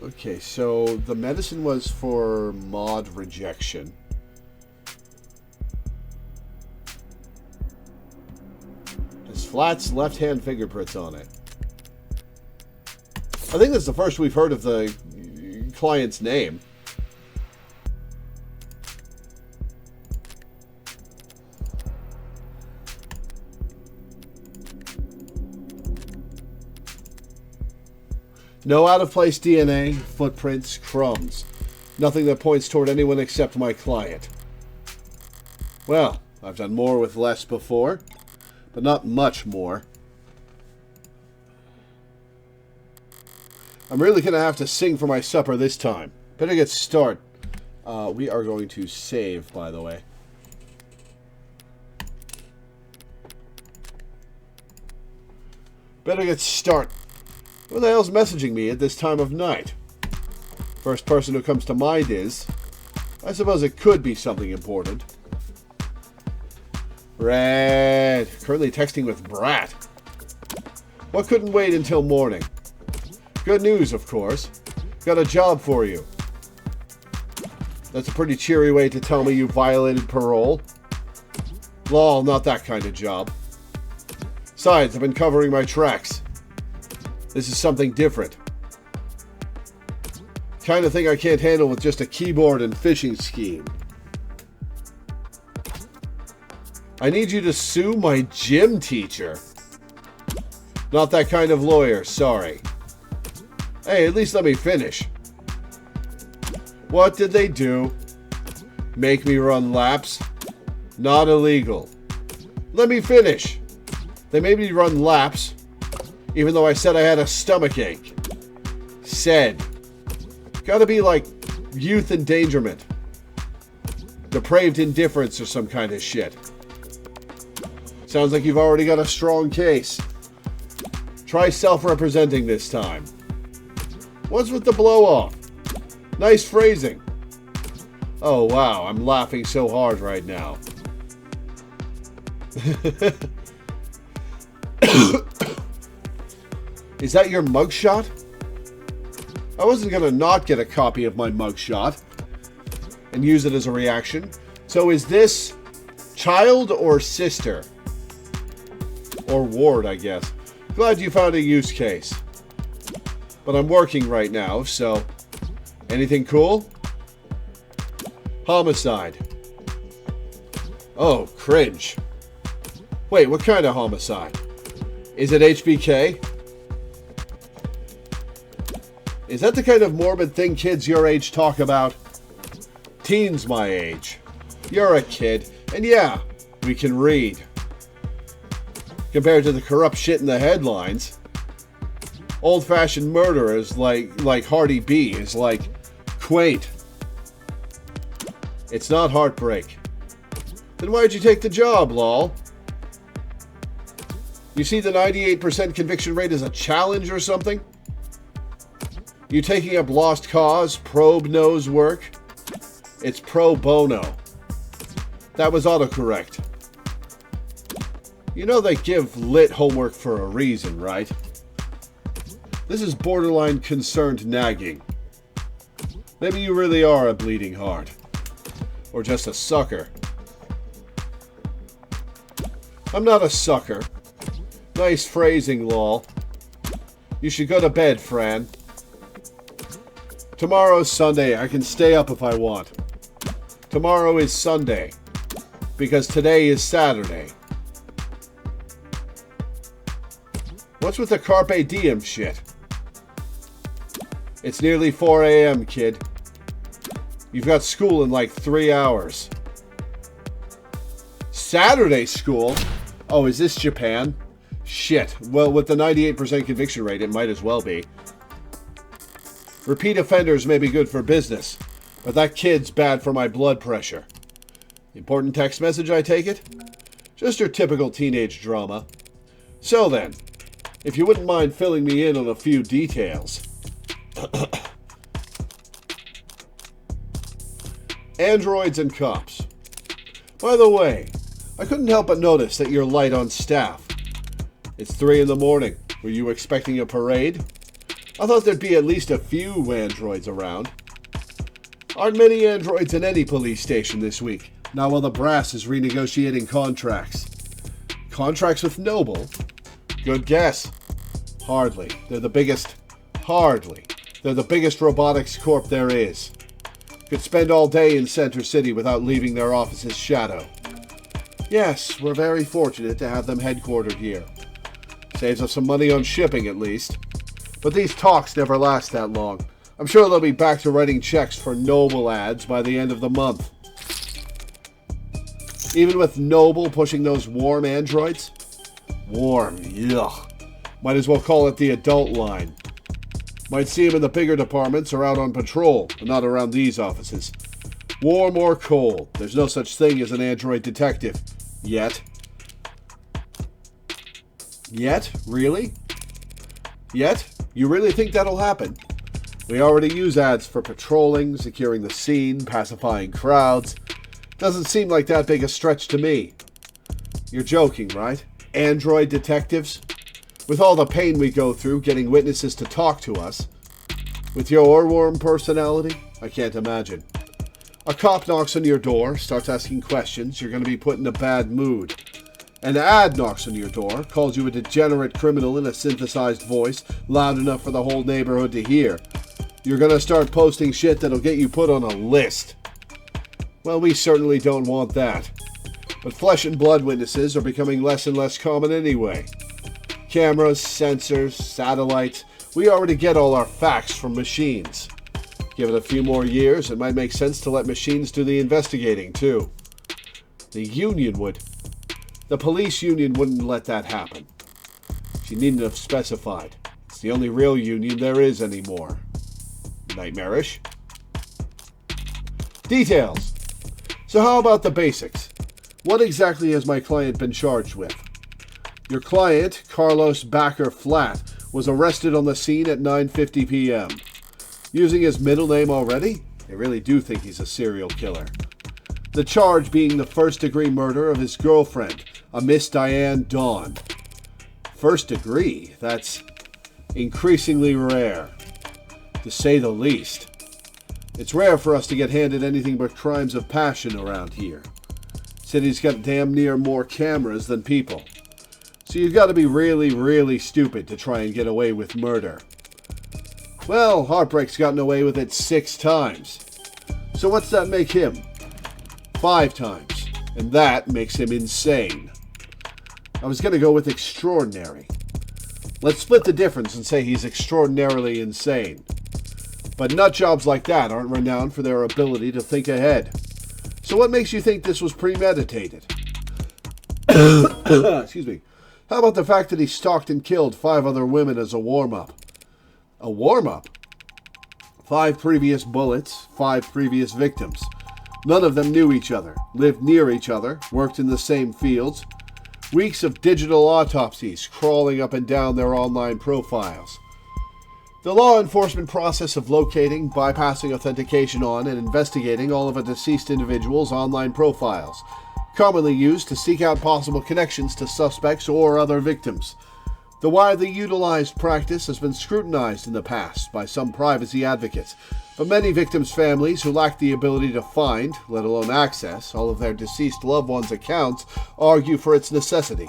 Speaker 1: Okay, so the medicine was for mod rejection. There's Flat's left-hand fingerprints on it. I think that's the first we've heard of the client's name. No out-of-place DNA, footprints, crumbs. Nothing that points toward anyone except my client. Well, I've done more with less before. but not much more. I'm really going to have to sing for my supper this time. Better get started. We are going to save, by the way. Better get started. Who the hell's messaging me at this time of night? First person who comes to mind is... I suppose it could be something important. Red. Currently texting with Brat. What couldn't wait until morning? Good news, of course. Got a job for you. That's a pretty cheery way to tell me you violated parole. Lol, not that kind of job. Besides, I've been covering my tracks. This is something different. Kind of thing I can't handle with just a keyboard and phishing scheme. I need you to sue my gym teacher. Not that kind of lawyer, sorry. Hey, at least let me finish. What did they do? Make me run laps? Not illegal. Let me finish. They made me run laps, even though I said I had a stomachache. Said. Gotta be like youth endangerment. Depraved indifference or some kind of shit. Sounds like you've already got a strong case. Try self-representing this time. What's with the blow-off? Nice phrasing. Oh, wow, I'm laughing so hard right now. Is that your mugshot? I wasn't gonna not get a copy of my mugshot and use it as a reaction. So is this child or sister? Or ward, I guess. Glad you found a use case. But I'm working right now, so... Anything cool? Homicide. Oh, cringe. Wait, what kind of homicide? Is it HBK? Is that the kind of morbid thing kids your age talk about? Teens my age. You're a kid, and yeah, we can read. Compared to the corrupt shit in the headlines, old-fashioned murderers like Hardy B is like quaint. It's not heartbreak. Then why'd you take the job, lol? You see the 98% conviction rate as a challenge or something? You taking up lost cause, probe nose work? It's pro bono. That was autocorrect. You know they give lit homework for a reason, right? This is borderline concerned nagging. Maybe you really are a bleeding heart. Or just a sucker. I'm not a sucker. Nice phrasing, lol. You should go to bed, Fran. Tomorrow's Sunday. I can stay up if I want. Tomorrow is Sunday. Because today is Saturday. What's with the Carpe Diem shit? It's nearly 4 a.m., kid. You've got school in like 3 hours. Saturday school? Oh, is this Japan? Shit. Well, with the 98% conviction rate, it might as well be. Repeat offenders may be good for business, but that kid's bad for my blood pressure. Important text message, I take it? Just your typical teenage drama. So then, if you wouldn't mind filling me in on a few details. Androids and cops. By the way, I couldn't help but notice that you're light on staff. It's 3 in the morning. Were you expecting a parade? I thought there'd be at least a few androids around. Aren't many androids in any police station this week, not while the brass is renegotiating contracts. Contracts with Noble? Good guess. Hardly. They're the biggest... Hardly. They're the biggest robotics corp there is. Could spend all day in Center City without leaving their office's shadow. Yes, we're very fortunate to have them headquartered here. Saves us some money on shipping, at least. But these talks never last that long. I'm sure they'll be back to writing checks for Noble ads by the end of the month. Even with Noble pushing those warm androids? Warm, yuck. Might as well call it the adult line. Might see him in the bigger departments or out on patrol, but not around these offices. Warm or cold, there's no such thing as an android detective. Yet. Yet? Really? Yet? You really think that'll happen? We already use ads for patrolling, securing the scene, pacifying crowds. Doesn't seem like that big a stretch to me. You're joking, right? Android detectives? With all the pain we go through getting witnesses to talk to us. With your warm personality? I can't imagine. A cop knocks on your door, starts asking questions, you're going to be put in a bad mood. An ad knocks on your door, calls you a degenerate criminal in a synthesized voice, loud enough for the whole neighborhood to hear. You're going to start posting shit that'll get you put on a list. Well, we certainly don't want that. But flesh and blood witnesses are becoming less and less common anyway. Cameras, sensors, satellites, we already get all our facts from machines. Give it a few more years, it might make sense to let machines do the investigating, too. The union would. The police union wouldn't let that happen. She needn't have specified. It's the only real union there is anymore. Nightmarish. Details. So how about the basics? What exactly has my client been charged with? Your client, Carlos Backer Flat, was arrested on the scene at 9:50 p.m. Using his middle name already? I really do think he's a serial killer. The charge being the first-degree murder of his girlfriend, a Miss Diane Dawn. First degree? That's increasingly rare, to say the least. It's rare for us to get handed anything but crimes of passion around here. City's got damn near more cameras than people. So you've got to be really, really stupid to try and get away with murder. Well, Heartbreak's gotten away with it 6 times. So what's that make him? 5 times. And that makes him insane. I was going to go with extraordinary. Let's split the difference and say he's extraordinarily insane. But nut jobs like that aren't renowned for their ability to think ahead. So what makes you think this was premeditated? Excuse me. How about the fact that he stalked and killed 5 other women as a warm-up? A warm-up? 5 previous bullets, 5 previous victims. None of them knew each other, lived near each other, worked in the same fields. Weeks of digital autopsies crawling up and down their online profiles. The law enforcement process of locating, bypassing authentication on, and investigating all of a deceased individual's online profiles, commonly used to seek out possible connections to suspects or other victims. The widely utilized practice has been scrutinized in the past by some privacy advocates, but many victims' families who lack the ability to find, let alone access, all of their deceased loved ones' accounts argue for its necessity.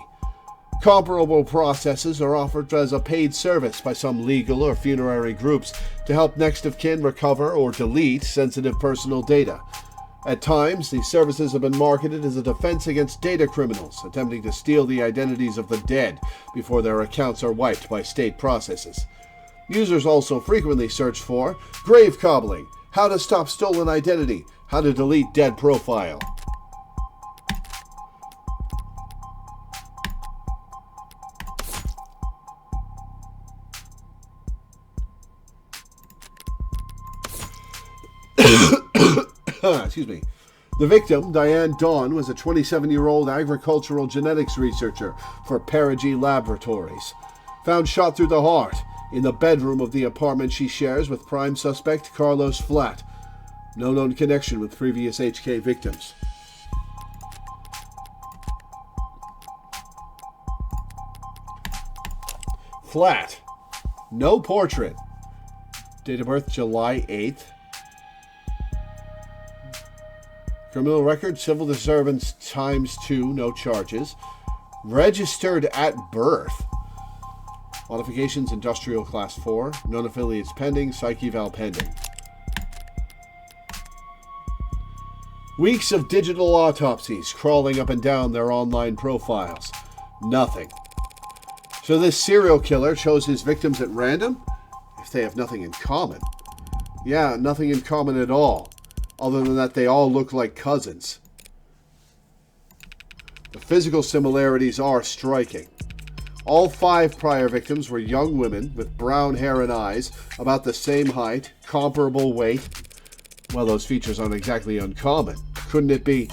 Speaker 1: Comparable processes are offered as a paid service by some legal or funerary groups to help next of kin recover or delete sensitive personal data. At times, these services have been marketed as a defense against data criminals attempting to steal the identities of the dead before their accounts are wiped by state processes. Users also frequently search for grave cobbling, how to stop stolen identity, how to delete dead profile. Excuse me. The victim, Diane Dawn, was a 27-year-old agricultural genetics researcher for Perigee Laboratories. Found shot through the heart in the bedroom of the apartment she shares with prime suspect Carlos Flat. No known connection with previous HK victims. Flat. No portrait. Date of birth July 8th. Criminal record, civil disturbance ×2, no charges. Registered at birth. Modifications, industrial class 4. Known affiliates pending, psych eval pending. Weeks of digital autopsies crawling up and down their online profiles. Nothing. So this serial killer chose his victims at random? If they have nothing in common. Yeah, nothing in common at all. Other than that, they all look like cousins. The physical similarities are striking. All 5 prior victims were young women with brown hair and eyes, about the same height, comparable weight. Well, those features aren't exactly uncommon. Couldn't it be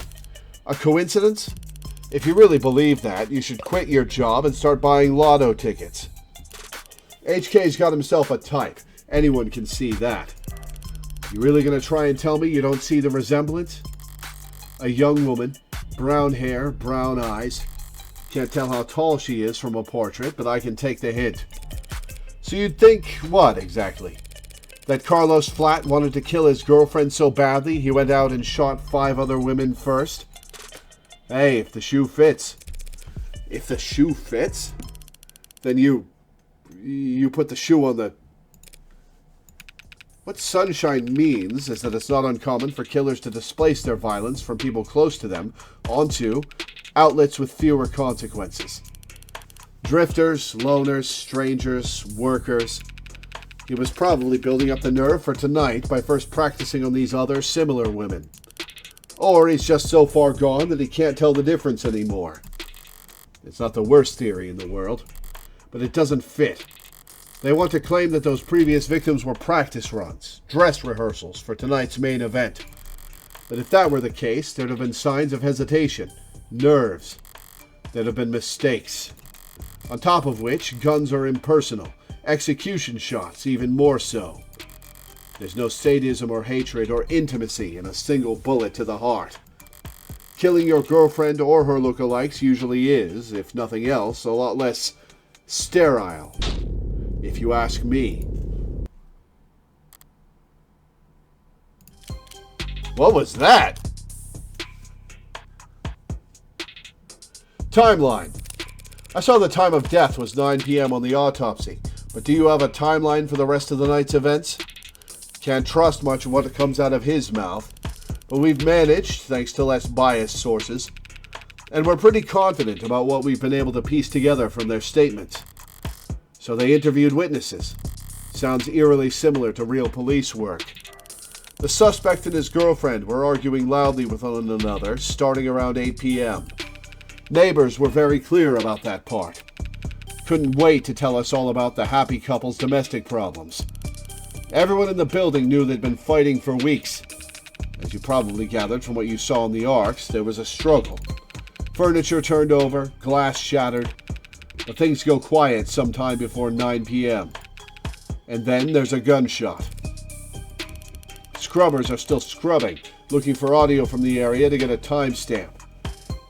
Speaker 1: a coincidence? If you really believe that, you should quit your job and start buying lotto tickets. HK's got himself a type. Anyone can see that. You really gonna try and tell me you don't see the resemblance? A young woman, brown hair, brown eyes. Can't tell how tall she is from a portrait, but I can take the hint. So you'd think what, exactly? That Carlos Flat wanted to kill his girlfriend so badly he went out and shot 5 other women first? Hey, if the shoe fits. If the shoe fits? Then you put the shoe on the... What Sunshine means is that it's not uncommon for killers to displace their violence from people close to them onto outlets with fewer consequences. Drifters, loners, strangers, workers. He was probably building up the nerve for tonight by first practicing on these other similar women. Or he's just so far gone that he can't tell the difference anymore. It's not the worst theory in the world, but it doesn't fit. They want to claim that those previous victims were practice runs, dress rehearsals for tonight's main event. But if that were the case, there'd have been signs of hesitation, nerves. There'd have been mistakes. On top of which, guns are impersonal, execution shots even more so. There's no sadism or hatred or intimacy in a single bullet to the heart. Killing your girlfriend or her lookalikes usually is, if nothing else, a lot less sterile, if you ask me. What was that? Timeline. I saw the time of death was 9 p.m. on the autopsy, but do you have a timeline for the rest of the night's events? Can't trust much of what comes out of his mouth, but we've managed, thanks to less biased sources, and we're pretty confident about what we've been able to piece together from their statements. So they interviewed witnesses. Sounds eerily similar to real police work. The suspect and his girlfriend were arguing loudly with one another, starting around 8 p.m. Neighbors were very clear about that part. Couldn't wait to tell us all about the happy couple's domestic problems. Everyone in the building knew they'd been fighting for weeks. As you probably gathered from what you saw in the arcs, there was a struggle. Furniture turned over, glass shattered, but things go quiet sometime before 9 p.m. And then there's a gunshot. Scrubbers are still scrubbing, looking for audio from the area to get a timestamp.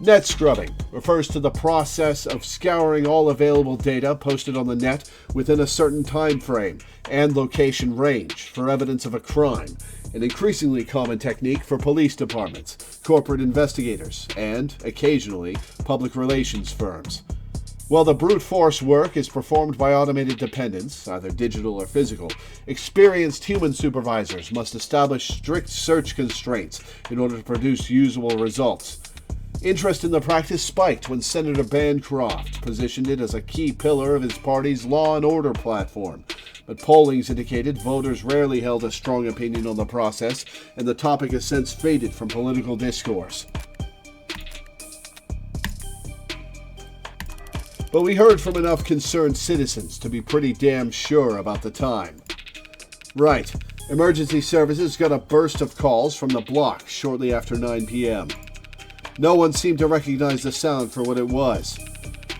Speaker 1: Net scrubbing refers to the process of scouring all available data posted on the net within a certain time frame and location range for evidence of a crime, an increasingly common technique for police departments, corporate investigators, and, occasionally, public relations firms. While the brute force work is performed by automated dependents, either digital or physical, experienced human supervisors must establish strict search constraints in order to produce usable results. Interest in the practice spiked when Senator Bancroft positioned it as a key pillar of his party's law and order platform. But pollings indicated voters rarely held a strong opinion on the process, and the topic has since faded from political discourse. But we heard from enough concerned citizens to be pretty damn sure about the time. Right, emergency services got a burst of calls from the block shortly after 9 p.m. No one seemed to recognize the sound for what it was,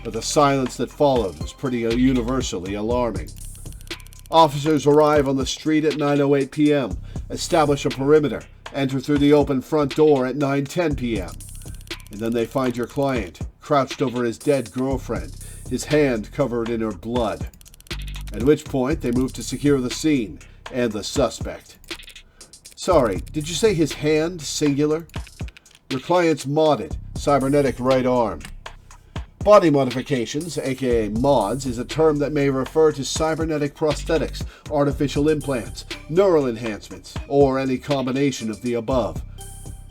Speaker 1: but the silence that followed was pretty universally alarming. Officers arrive on the street at 9:08 p.m., establish a perimeter, enter through the open front door at 9:10 p.m., and then they find your client, crouched over his dead girlfriend, his hand covered in her blood. At which point they move to secure the scene and the suspect. Sorry, did you say his hand, singular? Your client's modded, cybernetic right arm. Body modifications, aka mods, is a term that may refer to cybernetic prosthetics, artificial implants, neural enhancements, or any combination of the above.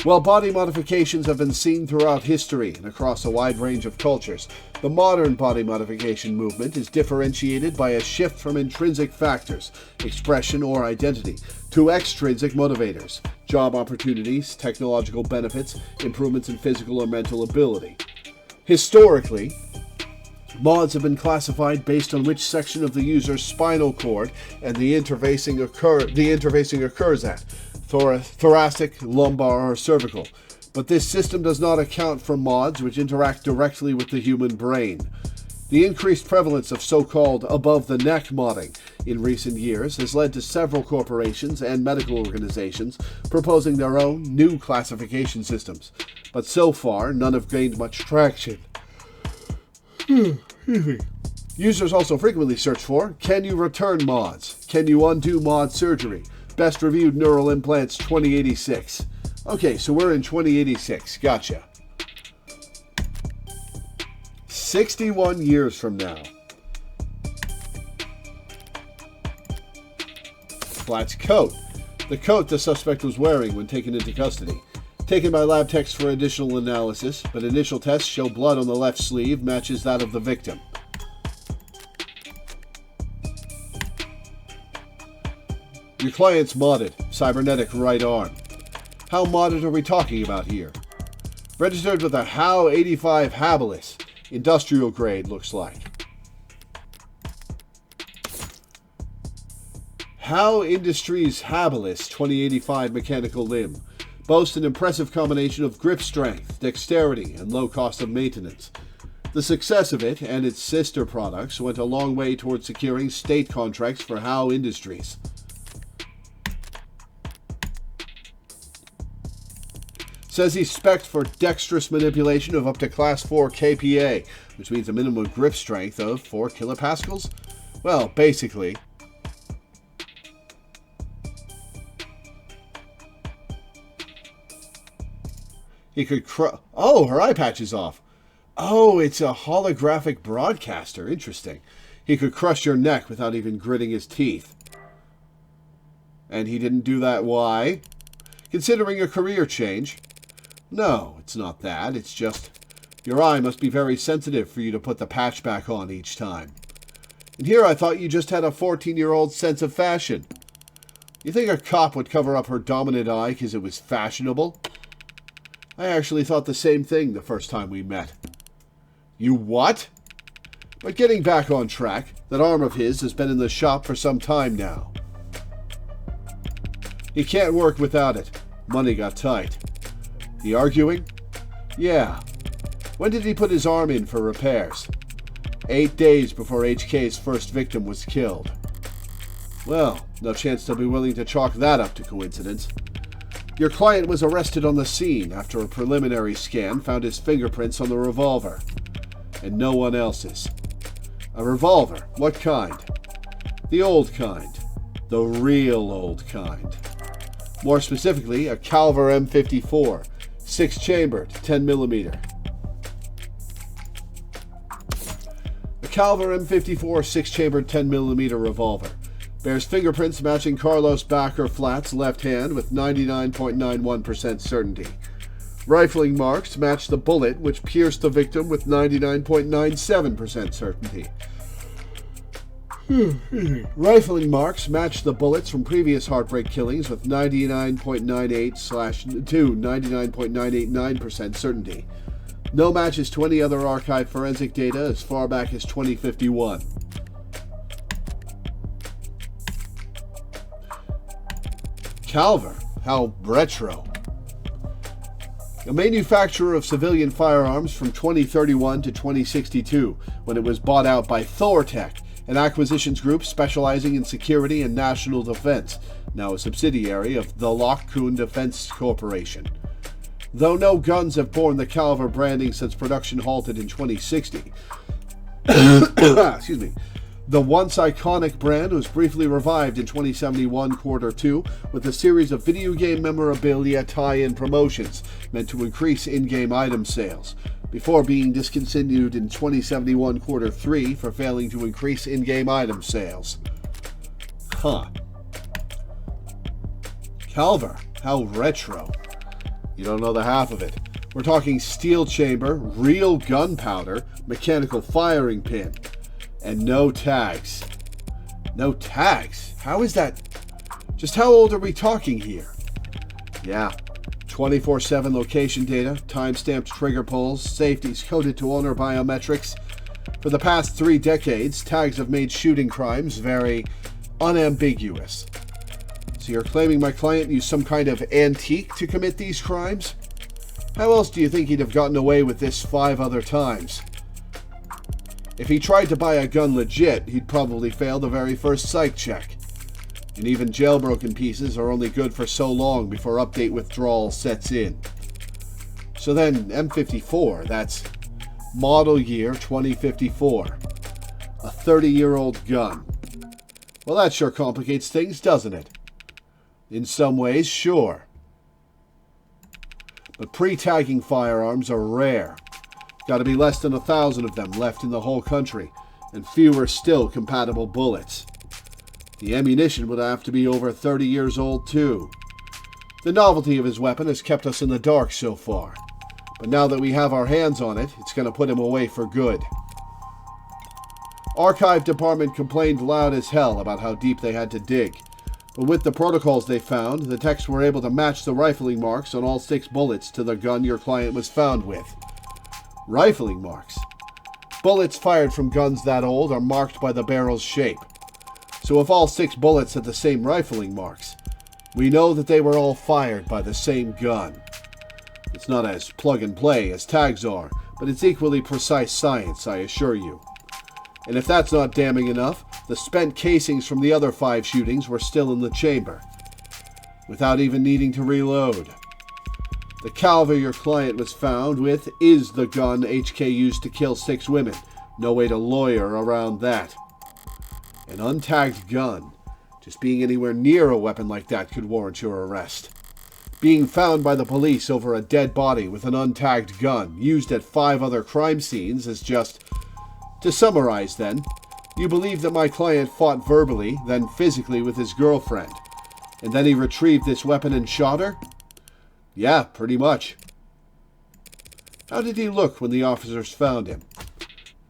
Speaker 1: While body modifications have been seen throughout history and across a wide range of cultures, the modern body modification movement is differentiated by a shift from intrinsic factors, expression or identity, to extrinsic motivators, job opportunities, technological benefits, improvements in physical or mental ability. Historically, Mods have been classified based on which section of the user's spinal cord and the interfacing occurs at, thoracic, lumbar, or cervical. But this system does not account for mods which interact directly with the human brain. The increased prevalence of so-called above-the-neck modding in recent years has led to several corporations and medical organizations proposing their own new classification systems, but so far none have gained much traction. Users also frequently search for, can you return mods? Can you undo mod surgery? Best reviewed neural implants 2086. Okay, so we're in 2086. Gotcha. 61 years from now. Blatt's coat. The coat the suspect was wearing when taken into custody. Taken by lab techs for additional analysis, but initial tests show blood on the left sleeve matches that of the victim. Your client's modded, cybernetic right arm. How modded are we talking about here? Registered with a HOW 85 habilis, industrial grade looks like. HOW Industries habilis 2085 mechanical limb. Boasts an impressive combination of grip strength, dexterity, and low cost of maintenance. The success of it and its sister products went a long way towards securing state contracts for HOW Industries. Says he's spec'd for dexterous manipulation of up to Class 4 kPa, which means a minimum grip strength of 4 kilopascals? Well, basically. He could oh, her eye patch is off. Oh, it's a holographic broadcaster. Interesting. He could crush your neck without even gritting his teeth. And he didn't do that. Why? Considering a career change? No, it's not that. It's just your eye must be very sensitive for you to put the patch back on each time. And here I thought you just had a 14-year-old sense of fashion. You think a cop would cover up her dominant eye because it was fashionable? I actually thought the same thing the first time we met. You what? But getting back on track, that arm of his has been in the shop for some time now. He can't work without it. Money got tight. The arguing? Yeah. When did he put his arm in for repairs? 8 days before HK's first victim was killed. Well, no chance they'll be willing to chalk that up to coincidence. Your client was arrested on the scene after a preliminary scan found his fingerprints on the revolver. And no one else's. A revolver? What kind? The old kind. The real old kind. More specifically, a Calver M54, 6-chambered, 10mm. A Calver M54 6-chambered 10mm revolver. Bears fingerprints matching Carlos Backer Flat's left hand with 99.91% certainty. Rifling marks match the bullet which pierced the victim with 99.97% certainty. Rifling marks match the bullets from previous heartbreak killings with 99.98/99.989% certainty. No matches to any other archived forensic data as far back as 2051. Calver, how retro. A manufacturer of civilian firearms from 2031 to 2062, when it was bought out by Thortec, an acquisitions group specializing in security and national defense, now a subsidiary of the Lockcoon Defense Corporation. Though no guns have borne the Calver branding since production halted in 2060, excuse me, the once iconic brand was briefly revived in 2071 Quarter 2 with a series of video game memorabilia tie-in promotions meant to increase in-game item sales, before being discontinued in 2071 Quarter 3 for failing to increase in-game item sales. Huh. Calver, how retro. You don't know the half of it. We're talking steel chamber, real gunpowder, mechanical firing pin. And no tags. No tags? How is that? Just how old are we talking here? Yeah. 24/7 location data, time-stamped trigger pulls, safeties coded to owner biometrics. For the past 3 decades, tags have made shooting crimes very unambiguous. So you're claiming my client used some kind of antique to commit these crimes? How else do you think he'd have gotten away with this 5 other times? If he tried to buy a gun legit, he'd probably fail the very first psych check. And even jailbroken pieces are only good for so long before update withdrawal sets in. So then, M54, that's model year 2054. A 30-year-old gun. Well, that sure complicates things, doesn't it? In some ways, sure. But pre-tagging firearms are rare. Got to be less than 1,000 of them left in the whole country, and fewer still compatible bullets. The ammunition would have to be over 30 years old, too. The novelty of his weapon has kept us in the dark so far, but now that we have our hands on it, it's going to put him away for good. Archive department complained loud as hell about how deep they had to dig, but with the protocols they found, the techs were able to match the rifling marks on all 6 bullets to the gun your client was found with. Rifling marks. Bullets fired from guns that old are marked by the barrel's shape. So if all 6 bullets had the same rifling marks, we know that they were all fired by the same gun. It's not as plug and play as tags are, but it's equally precise science, I assure you. And if that's not damning enough, the spent casings from the other 5 shootings were still in the chamber, without even needing to reload. The caliber your client was found with is the gun HK used to kill 6 women. No way to lawyer around that. An untagged gun. Just being anywhere near a weapon like that could warrant your arrest. Being found by the police over a dead body with an untagged gun used at 5 other crime scenes is just... To summarize then, you believe that my client fought verbally, then physically with his girlfriend, and then he retrieved this weapon and shot her? Yeah, pretty much. How did he look when the officers found him?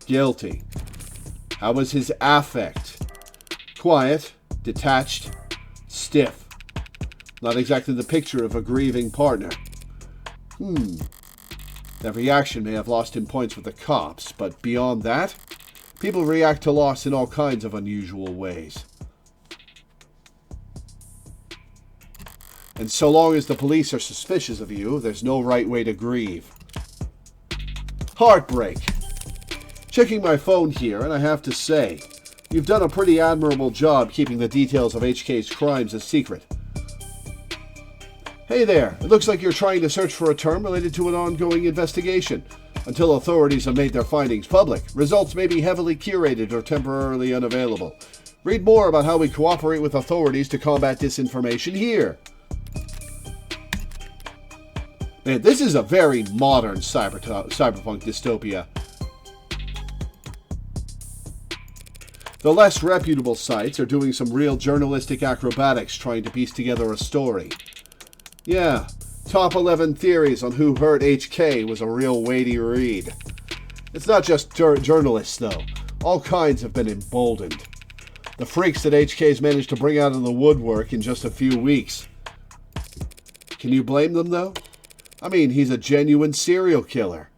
Speaker 1: Guilty. How was his affect? Quiet, detached, stiff. Not exactly the picture of a grieving partner. That reaction may have lost him points with the cops, but beyond that, people react to loss in all kinds of unusual ways. And so long as the police are suspicious of you, there's no right way to grieve. Heartbreak. Checking my phone here, and I have to say, you've done a pretty admirable job keeping the details of HK's crimes a secret. Hey there, it looks like you're trying to search for a term related to an ongoing investigation. Until authorities have made their findings public, results may be heavily curated or temporarily unavailable. Read more about how we cooperate with authorities to combat disinformation here. Man, this is a very modern cyberpunk dystopia. The less reputable sites are doing some real journalistic acrobatics trying to piece together a story. Yeah, top 11 theories on who hurt HK was a real weighty read. It's not just journalists, though. All kinds have been emboldened. The freaks that HK's managed to bring out of the woodwork in just a few weeks. Can you blame them, though? I mean, he's a genuine serial killer.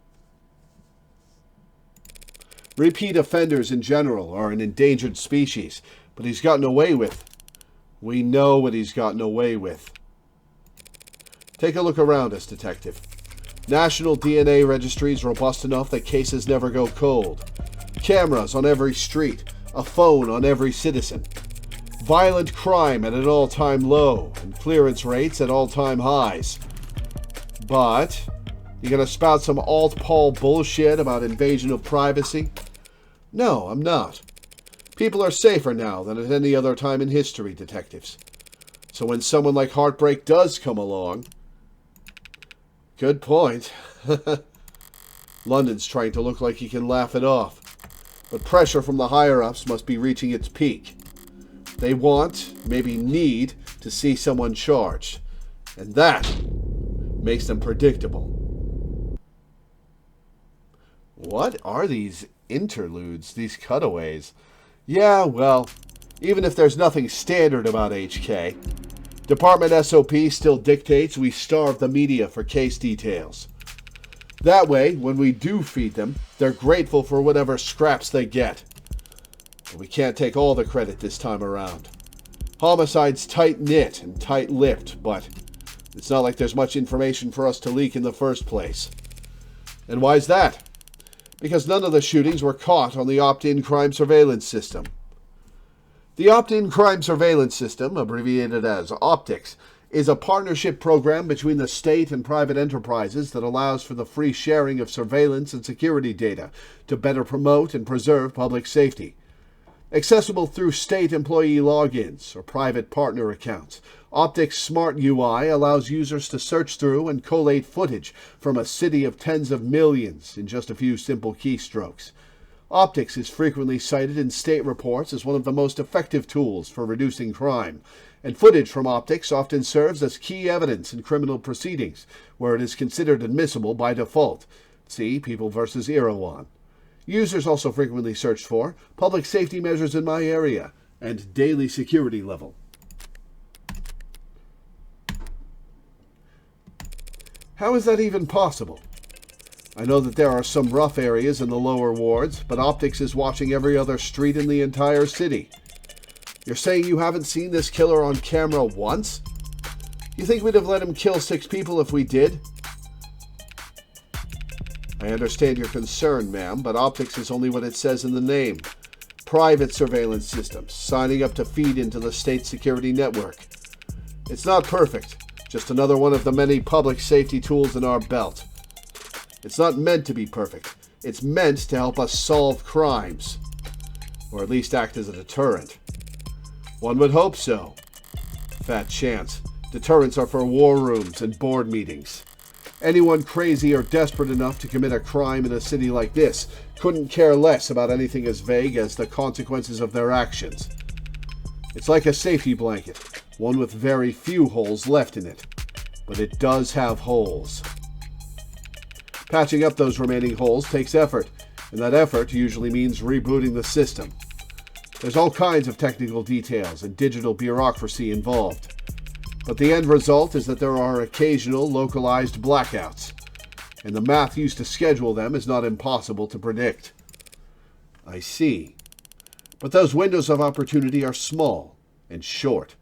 Speaker 1: Repeat offenders in general are an endangered species, but he's gotten away with. We know what he's gotten away with. Take a look around us, Detective. National DNA registry is robust enough that cases never go cold. Cameras on every street, a phone on every citizen. Violent crime at an all-time low, and clearance rates at all-time highs. But, you gonna spout some alt-pol bullshit about invasion of privacy? No, I'm not. People are safer now than at any other time in history, detectives. So when someone like Heartbreak does come along... Good point. London's trying to look like he can laugh it off. But pressure from the higher-ups must be reaching its peak. They want, maybe need, to see someone charged. And that makes them predictable. What are these interludes, these cutaways? Yeah, well, even if there's nothing standard about HK, Department SOP still dictates we starve the media for case details. That way, when we do feed them, they're grateful for whatever scraps they get. But we can't take all the credit this time around. Homicide's tight-knit and tight-lipped, but it's not like there's much information for us to leak in the first place. And why's that? Because none of the shootings were caught on the opt-in crime surveillance system. The opt-in crime surveillance system, abbreviated as OPTICS, is a partnership program between the state and private enterprises that allows for the free sharing of surveillance and security data to better promote and preserve public safety. Accessible through state employee logins or private partner accounts, OPTICS Smart UI allows users to search through and collate footage from a city of tens of millions in just a few simple keystrokes. OPTICS is frequently cited in state reports as one of the most effective tools for reducing crime, and footage from OPTICS often serves as key evidence in criminal proceedings, where it is considered admissible by default. See People v. Erewhon. Users also frequently search for public safety measures in my area and daily security level. How is that even possible? I know that there are some rough areas in the lower wards, but OPTICS is watching every other street in the entire city. You're saying you haven't seen this killer on camera once? You think we'd have let him kill 6 people if we did? I understand your concern, ma'am, but OPTICS is only what it says in the name. Private surveillance systems, signing up to feed into the state security network. It's not perfect, just another one of the many public safety tools in our belt. It's not meant to be perfect. It's meant to help us solve crimes, or at least act as a deterrent. One would hope so. Fat chance. Deterrents are for war rooms and board meetings. Anyone crazy or desperate enough to commit a crime in a city like this couldn't care less about anything as vague as the consequences of their actions. It's like a safety blanket, one with very few holes left in it. But it does have holes. Patching up those remaining holes takes effort, and that effort usually means rebooting the system. There's all kinds of technical details and digital bureaucracy involved. But the end result is that there are occasional localized blackouts, and the math used to schedule them is not impossible to predict. I see. But those windows of opportunity are small and short.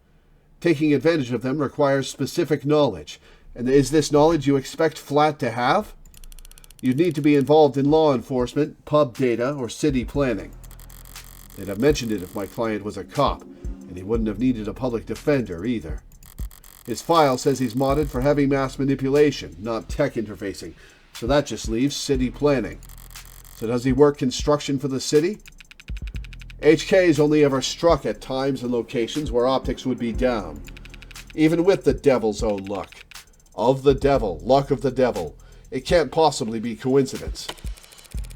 Speaker 1: Taking advantage of them requires specific knowledge, and is this knowledge you expect Flat to have? You'd need to be involved in law enforcement, pub data, or city planning. They'd have mentioned it if my client was a cop, and he wouldn't have needed a public defender either. His file says he's modded for heavy mass manipulation, not tech interfacing, so that just leaves city planning. So does he work construction for the city? HK's only ever struck at times and locations where OPTICS would be down. Even with the devil's own luck. Of the devil, luck of the devil. It can't possibly be coincidence.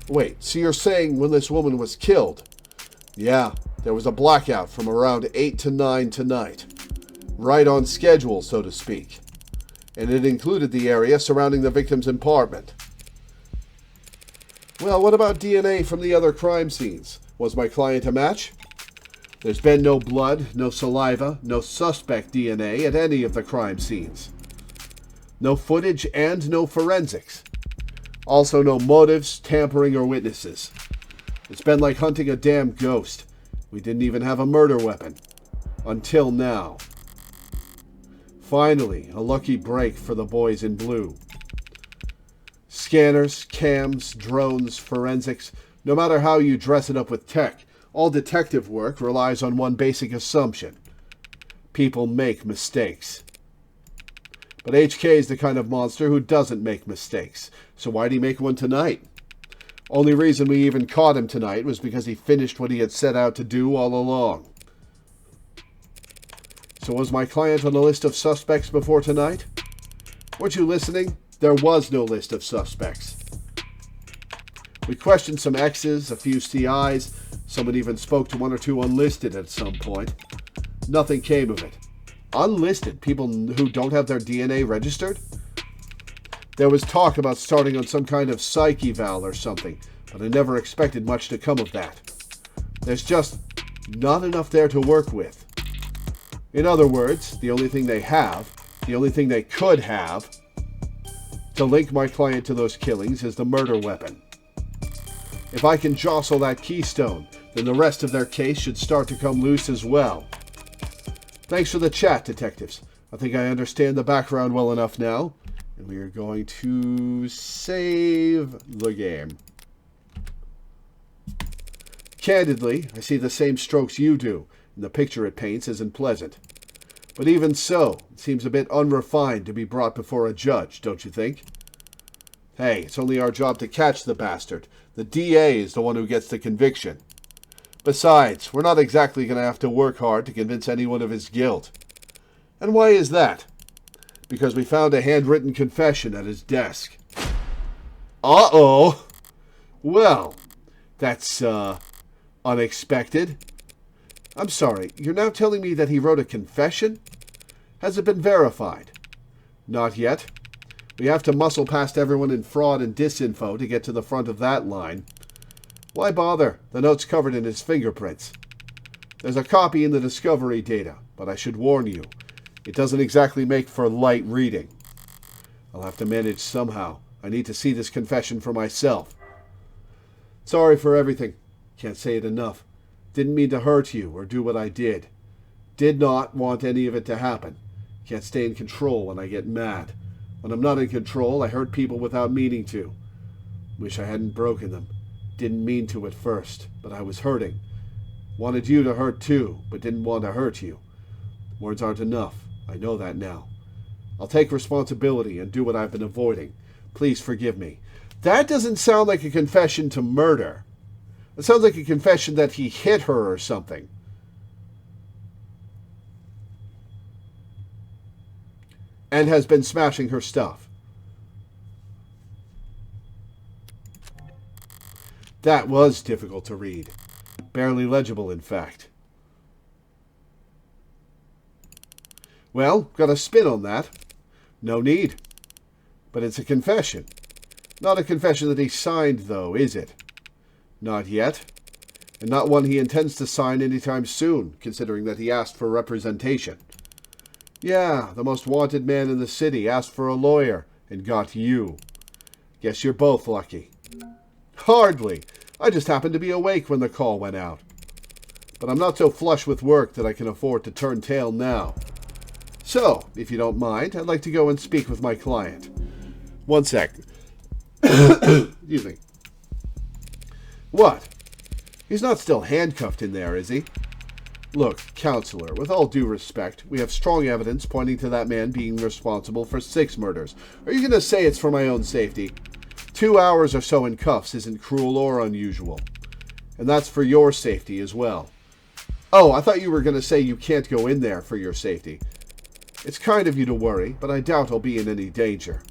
Speaker 1: Wait, so you're saying when this woman was killed? Yeah, there was a blackout from around 8 to 9 tonight. Right on schedule, so to speak. And it included the area surrounding the victim's apartment. Well, what about DNA from the other crime scenes? Was my client a match? There's been no blood, no saliva, no suspect DNA at any of the crime scenes. No footage and no forensics. Also no motives, tampering, or witnesses. It's been like hunting a damn ghost. We didn't even have a murder weapon. Until now. Finally, a lucky break for the boys in blue. Scanners, cams, drones, forensics, no matter how you dress it up with tech, all detective work relies on one basic assumption. People make mistakes. But HK is the kind of monster who doesn't make mistakes. So why'd he make one tonight? Only reason we even caught him tonight was because he finished what he had set out to do all along. So was my client on the list of suspects before tonight? Weren't you listening? There was no list of suspects. We questioned some X's, a few CIs, someone even spoke to 1 or 2 unlisted at some point. Nothing came of it. Unlisted? People who don't have their DNA registered? There was talk about starting on some kind of psych eval or something, but I never expected much to come of that. There's just not enough there to work with. In other words, the only thing they have, the only thing they could have, to link my client to those killings is the murder weapon. If I can jostle that keystone, then the rest of their case should start to come loose as well. Thanks for the chat, detectives. I think I understand the background well enough now, and we are going to save the game. Candidly, I see the same strokes you do, and the picture it paints isn't pleasant. But even so, it seems a bit unrefined to be brought before a judge, don't you think? Hey, it's only our job to catch the bastard. The DA is the one who gets the conviction. Besides, we're not exactly going to have to work hard to convince anyone of his guilt. And why is that? Because we found a handwritten confession at his desk. Uh-oh! Well, that's, unexpected. I'm sorry, you're now telling me that he wrote a confession? Has it been verified? Not yet. We have to muscle past everyone in fraud and disinfo to get to the front of that line. Why bother? The note's covered in his fingerprints. There's a copy in the discovery data, but I should warn you, it doesn't exactly make for light reading. I'll have to manage somehow. I need to see this confession for myself. Sorry for everything. Can't say it enough. Didn't mean to hurt you or do what I did. Did not want any of it to happen. Can't stay in control when I get mad. When I'm not in control, I hurt people without meaning to. Wish I hadn't broken them. Didn't mean to at first, but I was hurting. Wanted you to hurt too, but didn't want to hurt you. Words aren't enough. I know that now. I'll take responsibility and do what I've been avoiding. Please forgive me. That doesn't sound like a confession to murder. It sounds like a confession that he hit her or something. And has been smashing her stuff. That was difficult to read. Barely legible, in fact. Well, got a spin on that. No need. But it's a confession. Not a confession that he signed, though, is it? Not yet. And not one he intends to sign anytime soon, considering that he asked for representation. Yeah, the most wanted man in the city asked for a lawyer and got you. Guess you're both lucky. Hardly. I just happened to be awake when the call went out. But I'm not so flush with work that I can afford to turn tail now. So, if you don't mind, I'd like to go and speak with my client. One sec. Excuse me. What? He's not still handcuffed in there, is he? Look, counselor, with all due respect, we have strong evidence pointing to that man being responsible for 6 murders. Are you going to say it's for my own safety? 2 hours or so in cuffs isn't cruel or unusual. And that's for your safety as well. Oh, I thought you were going to say you can't go in there for your safety. It's kind of you to worry, but I doubt I'll be in any danger.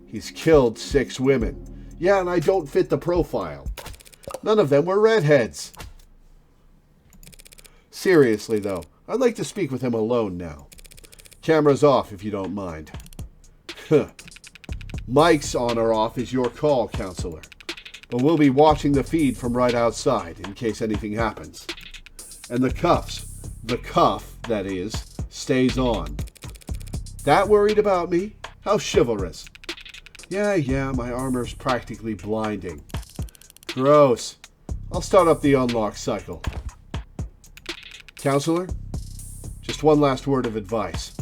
Speaker 1: He's killed 6 women. Yeah, and I don't fit the profile. None of them were redheads. Seriously, though, I'd like to speak with him alone now. Camera's off, if you don't mind. Mic's on or off is your call, counselor. But we'll be watching the feed from right outside, in case anything happens. And the cuff, that is, stays on. That worried about me? How chivalrous. Yeah, my armor's practically blinding. Gross. I'll start up the unlock cycle. Counselor, just one last word of advice.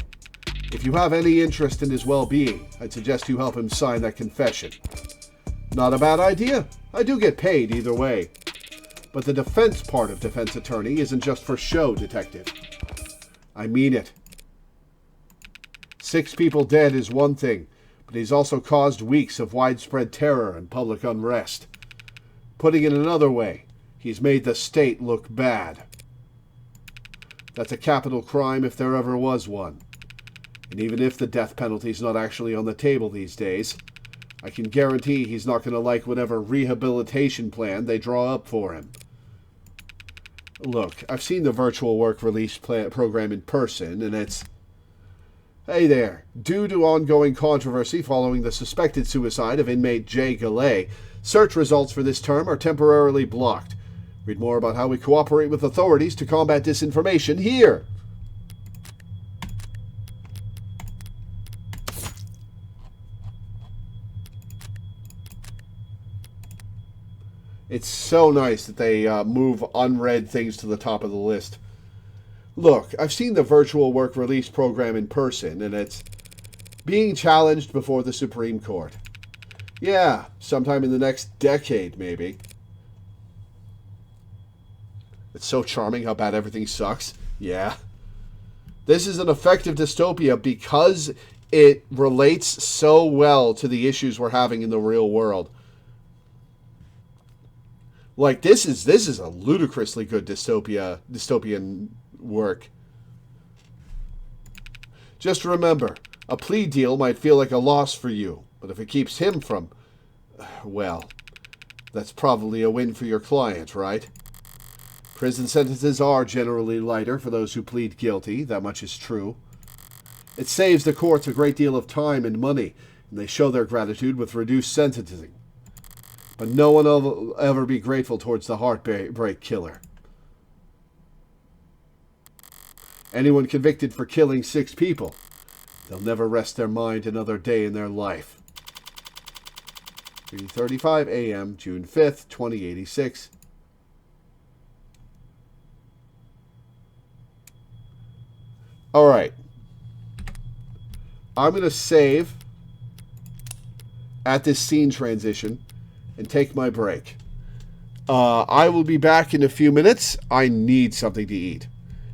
Speaker 1: If you have any interest in his well-being, I'd suggest you help him sign that confession. Not a bad idea. I do get paid either way. But the defense part of defense attorney isn't just for show, detective. I mean it. 6 people dead is one thing, but he's also caused weeks of widespread terror and public unrest. Putting it another way, he's made the state look bad. That's a capital crime if there ever was one. And even if the death penalty's not actually on the table these days, I can guarantee he's not going to like whatever rehabilitation plan they draw up for him. Look, I've seen the virtual work release program in person, and it's... Hey there. Due to ongoing controversy following the suspected suicide of inmate Jay Galley, search results for this term are temporarily blocked. Read more about how we cooperate with authorities to combat disinformation here. It's so nice that they move unread things to the top of the list. Look, I've seen the virtual work release program in person, and it's being challenged before the Supreme Court. Yeah, sometime in the next decade, maybe. It's so charming how bad everything sucks. Yeah. This is an effective dystopia because it relates so well to the issues we're having in the real world. Like this is a ludicrously good dystopian work. Just remember, a plea deal might feel like a loss for you, but if it keeps him from, well, that's probably a win for your client, right? Prison sentences are generally lighter for those who plead guilty, that much is true. It saves the courts a great deal of time and money, and they show their gratitude with reduced sentencing. But no one will ever be grateful towards the heartbreak killer. Anyone convicted for killing 6 people, they'll never rest their mind another day in their life. 3:35 a.m., June 5th, 2086. All right. I'm going to save at this scene transition and take my break. I will be back in a few minutes. I need something to eat.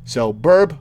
Speaker 1: So, Burb.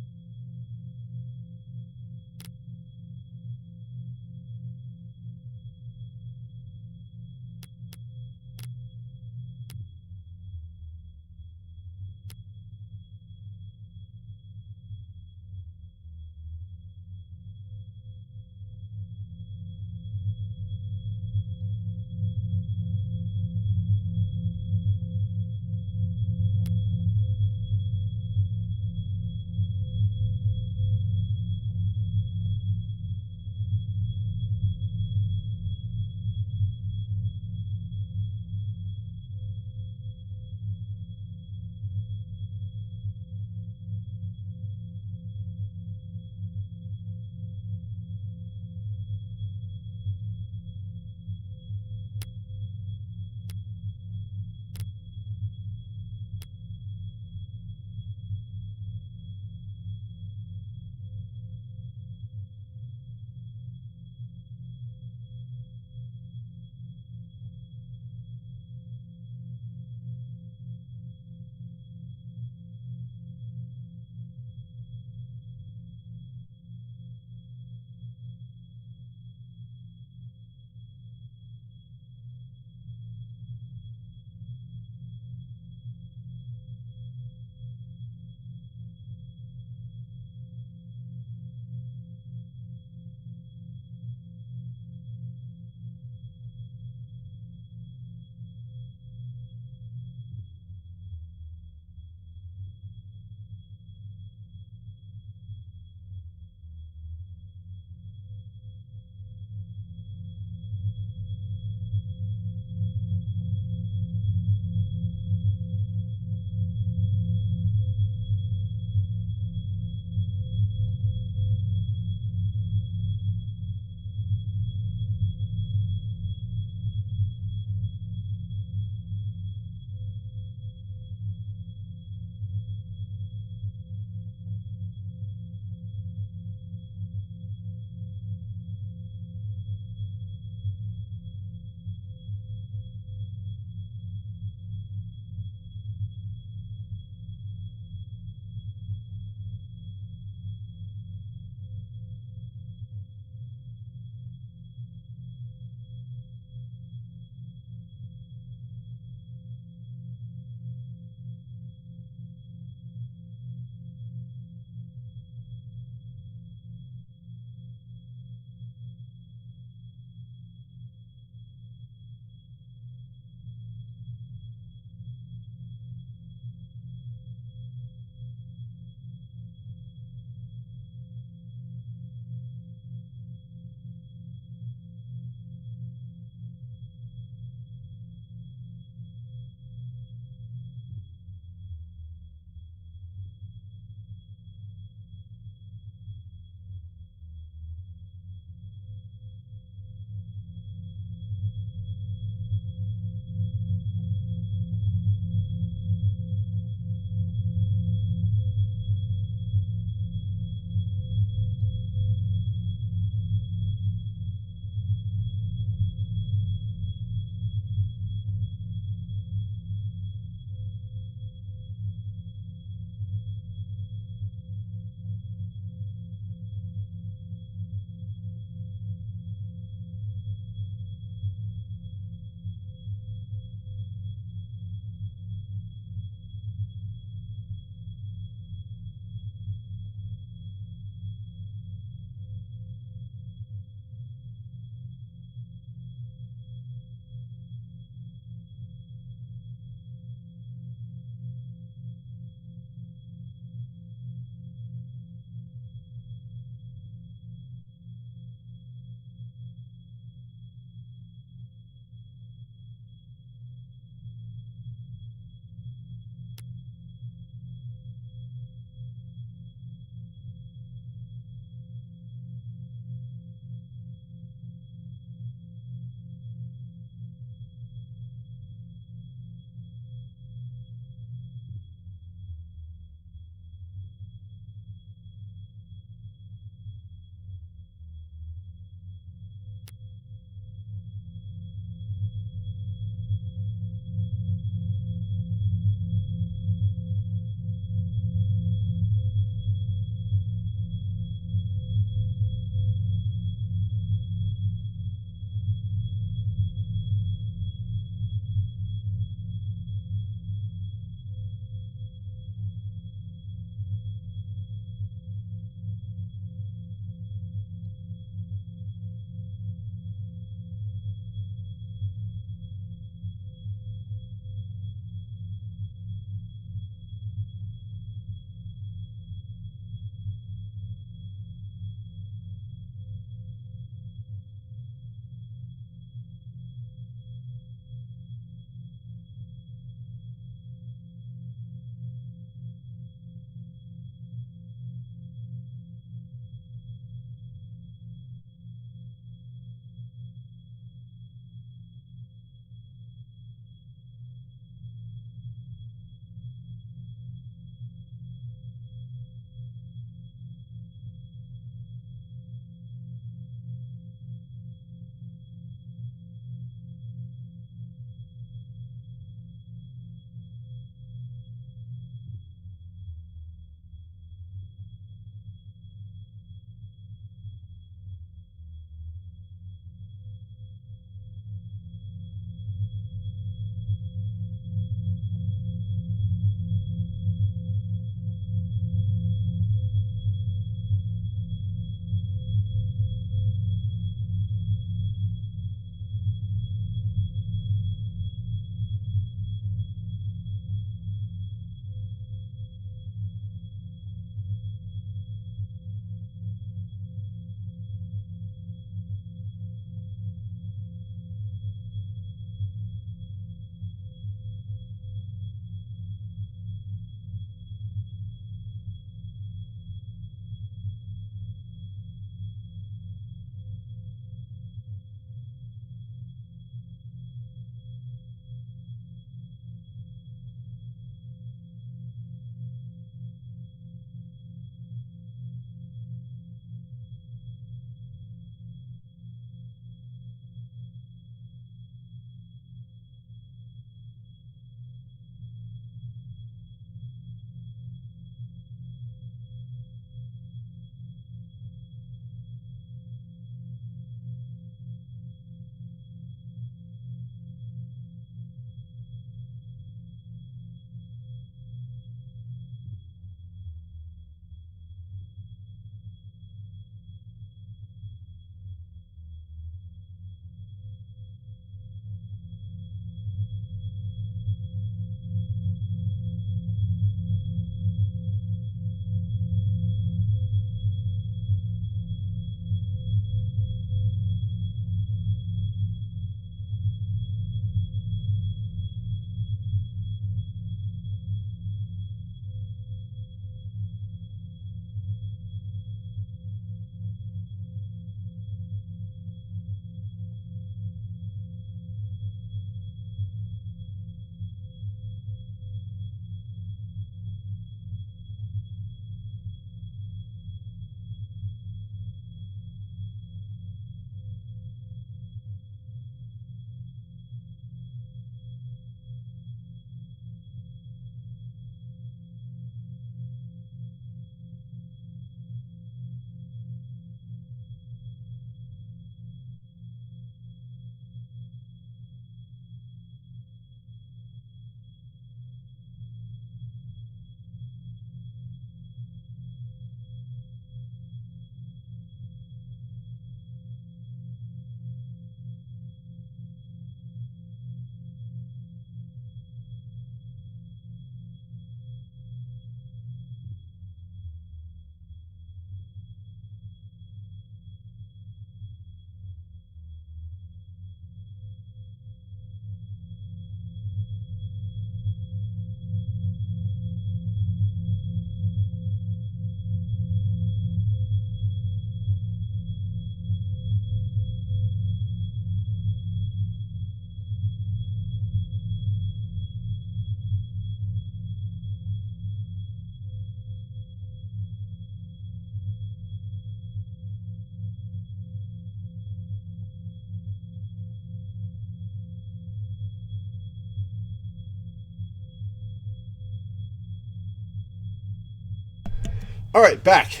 Speaker 1: All right, back.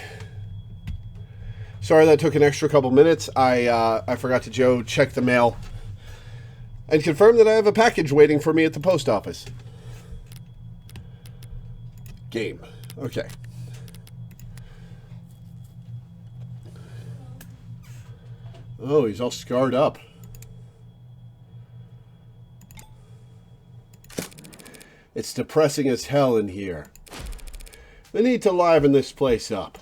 Speaker 1: Sorry that took an extra couple minutes. I forgot to check the mail and confirm that I have a package waiting for me at the post office. Game. Okay. Oh, he's all scarred up. It's depressing as hell in here. They need to liven this place up.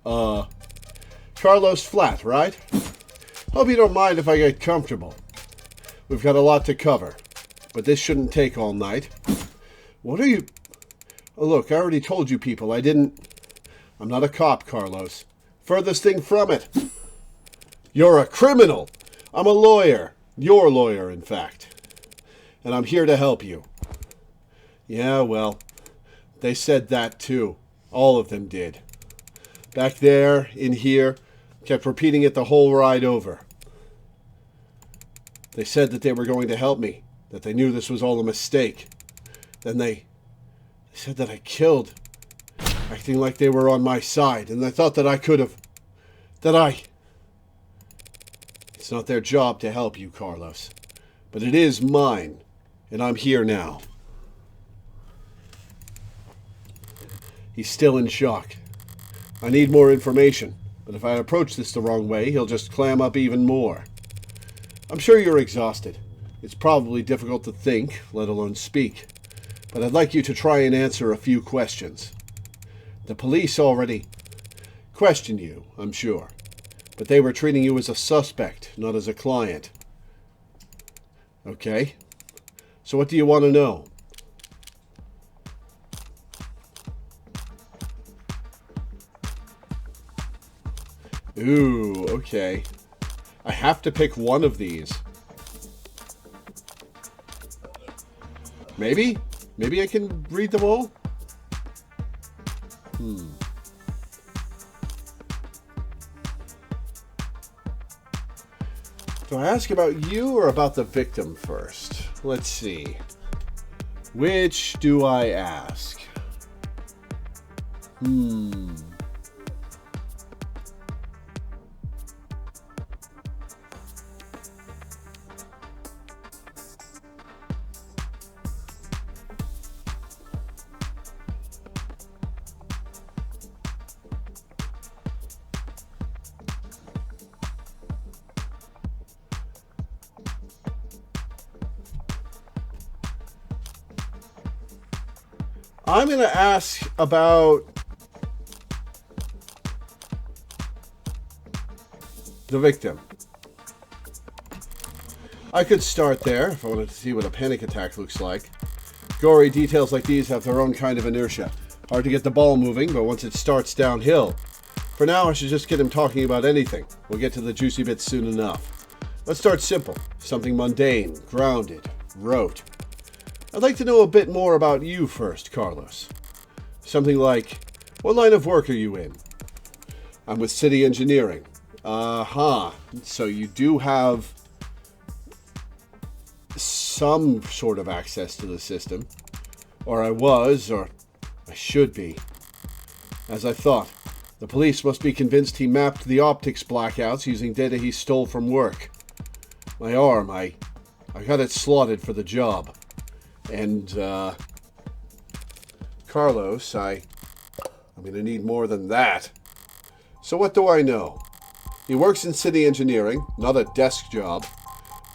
Speaker 1: Carlos flat, right? Hope you don't mind if I get comfortable. We've got a lot to cover, but this shouldn't take all night. What are you... Oh, look, I already told you people I'm not a cop, Carlos. Furthest thing from it. You're a criminal. I'm a lawyer. Your lawyer, in fact. And I'm here to help you. Yeah, well, they said that too. All of them did. Back there, in here, kept repeating it the whole ride over. They said that they were going to help me, that they knew this was all a mistake. Then they said that I killed, acting like they were on my side, and they thought that I could have... It's not their job to help you, Carlos. But it is mine, and I'm here now. He's still in shock. I need more information, but if I approach this the wrong way, he'll just clam up even more. I'm sure you're exhausted. It's probably difficult to think, let alone speak. But I'd like you to try and answer a few questions. The police already questioned you, I'm sure. But they were treating you as a suspect, not as a client. Okay. So what do you want to know? Ooh, okay. I have to pick one of these. Maybe? Maybe I can read them all? Do I ask about you or about the victim first? Let's see. Which do I ask? I'm going to ask about the victim. I could start there if I wanted to see what a panic attack looks like. Gory details like these have their own kind of inertia. Hard to get the ball moving, but once it starts downhill. For now, I should just get him talking about anything. We'll get to the juicy bits soon enough. Let's start simple. Something mundane, grounded, rote. I'd like to know a bit more about you first, Carlos. Something like, what line of work are you in? I'm with city engineering. So you do have some sort of access to the system. Or I was, or I should be. As I thought, the police must be convinced he mapped the optics blackouts using data he stole from work. My arm, I got it slotted for the job. And, Carlos, I'm going to need more than that. So what do I know? He works in city engineering, not a desk job.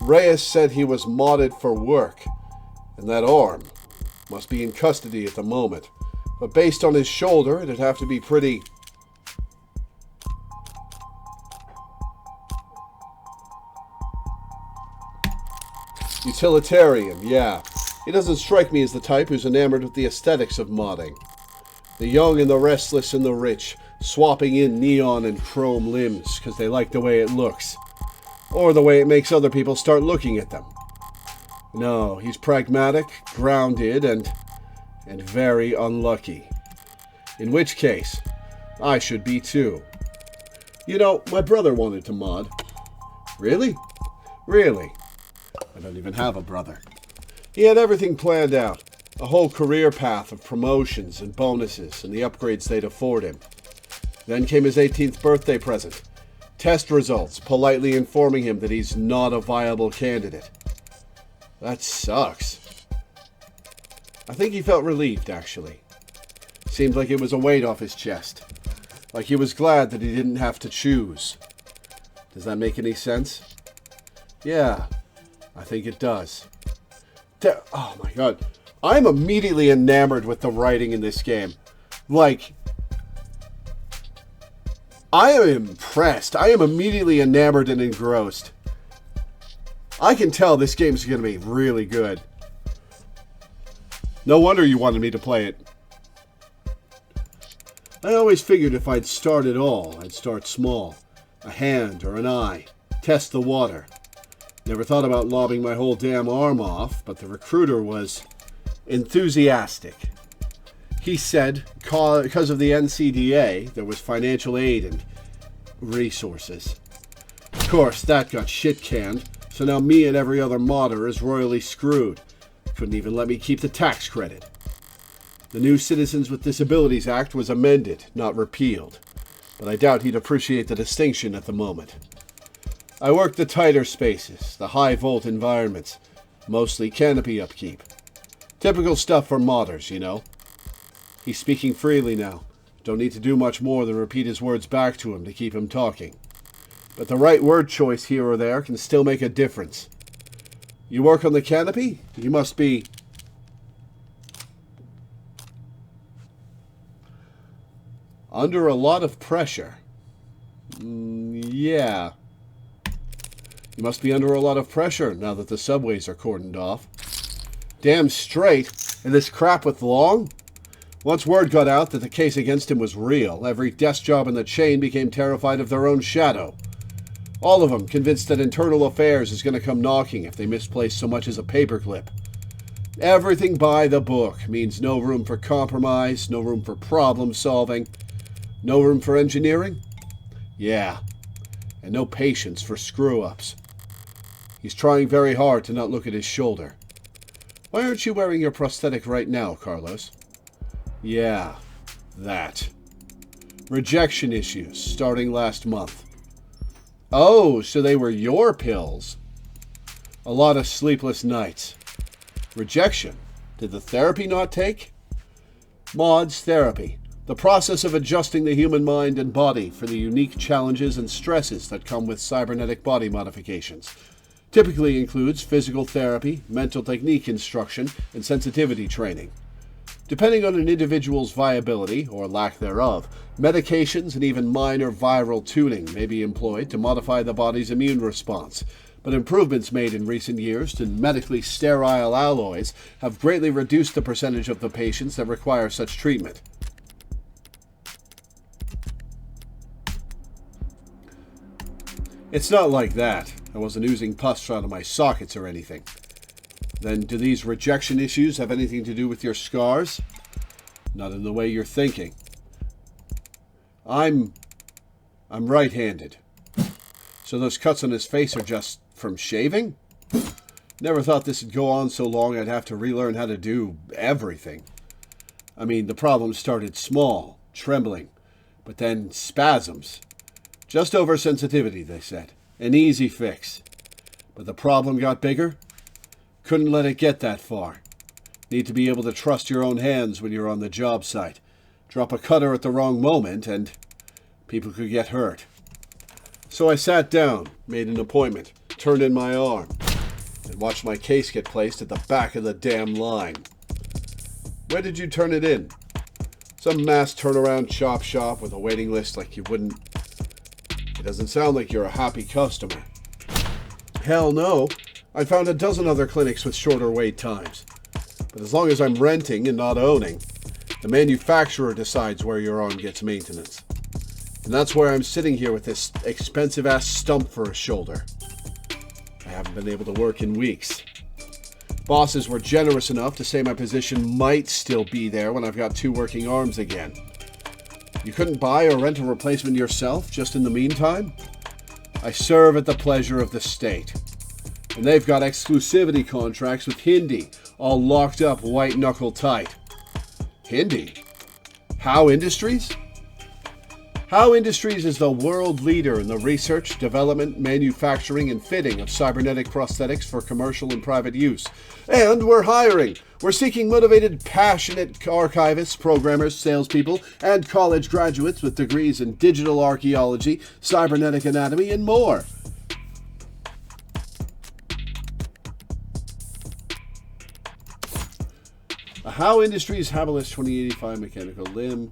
Speaker 1: Reyes said he was modded for work. And that arm must be in custody at the moment. But based on his shoulder, it'd have to be pretty... utilitarian, yeah. He doesn't strike me as the type who's enamored with the aesthetics of modding. The young and the restless and the rich, swapping in neon and chrome limbs because they like the way it looks. Or the way it makes other people start looking at them. No, he's pragmatic, grounded, and very unlucky. In which case, I should be too. You know, my brother wanted to mod. Really? Really? I don't even have a brother. He had everything planned out. A whole career path of promotions and bonuses and the upgrades they'd afford him. Then came his 18th birthday present. Test results politely informing him that he's not a viable candidate. That sucks. I think he felt relieved, actually. Seemed like it was a weight off his chest. Like he was glad that he didn't have to choose. Does that make any sense? Yeah, I think it does. Oh my god. I'm immediately enamored with the writing in this game. Like, I am impressed. I am immediately enamored and engrossed. I can tell this game's going to be really good. No wonder you wanted me to play it. I always figured if I'd start at all, I'd start small. A hand or an eye. Test the water. Never thought about lobbing my whole damn arm off, but the recruiter was enthusiastic. He said because of the NCDA, there was financial aid and resources. Of course, that got shit-canned, so now me and every other modder is royally screwed. Couldn't even let me keep the tax credit. The new Citizens with Disabilities Act was amended, not repealed, but I doubt he'd appreciate the distinction at the moment. I worked the tighter spaces, the high-volt environments, mostly canopy upkeep. Typical stuff for modders, you know. He's speaking freely now. Don't need to do much more than repeat his words back to him to keep him talking. But the right word choice here or there can still make a difference. You work on the canopy? You must be... under a lot of pressure. Yeah. You must be under a lot of pressure now that the subways are cordoned off. Damn straight. And this crap with Long? Once word got out that the case against him was real, every desk job in the chain became terrified of their own shadow. All of them convinced that internal affairs is going to come knocking if they misplace so much as a paperclip. Everything by the book means no room for compromise, no room for problem solving, no room for engineering? Yeah. And no patience for screw-ups. He's trying very hard to not look at his shoulder. Why aren't you wearing your prosthetic right now, Carlos? Yeah, that. Rejection issues, starting last month. Oh, so they were your pills. A lot of sleepless nights. Rejection. Did the therapy not take? Mods therapy. The process of adjusting the human mind and body for the unique challenges and stresses that come with cybernetic body modifications. Typically includes physical therapy, mental technique instruction, and sensitivity training. Depending on an individual's viability, or lack thereof, medications and even minor viral tuning may be employed to modify the body's immune response, but improvements made in recent years to medically sterile alloys have greatly reduced the percentage of the patients that require such treatment. It's not like that. I wasn't oozing pus out of my sockets or anything. Then do these rejection issues have anything to do with your scars? Not in the way you're thinking. I'm right-handed. So those cuts on his face are just from shaving? Never thought this would go on so long I'd have to relearn how to do everything. I mean, the problem started small, trembling, but then spasms. Just oversensitivity, they said. An easy fix. But the problem got bigger? Couldn't let it get that far. Need to be able to trust your own hands when you're on the job site. Drop a cutter at the wrong moment and people could get hurt. So I sat down, made an appointment, turned in my arm, and watched my case get placed at the back of the damn line. Where did you turn it in? Some mass turnaround chop shop with a waiting list like you wouldn't... It doesn't sound like you're a happy customer. Hell no. I found a dozen other clinics with shorter wait times. But as long as I'm renting and not owning, the manufacturer decides where your arm gets maintenance. And that's where I'm sitting here with this expensive-ass stump for a shoulder. I haven't been able to work in weeks. Bosses were generous enough to say my position might still be there when I've got 2 working arms again. You couldn't buy or rent a replacement yourself, just in the meantime? I serve at the pleasure of the state. And they've got exclusivity contracts with Hindi, all locked up white knuckle tight. Hindi? How Industries? How Industries is the world leader in the research, development, manufacturing, and fitting of cybernetic prosthetics for commercial and private use. And we're hiring. We're seeking motivated, passionate archivists, programmers, salespeople, and college graduates with degrees in digital archaeology, cybernetic anatomy, and more. A How Industries Habilis 2085 mechanical limb.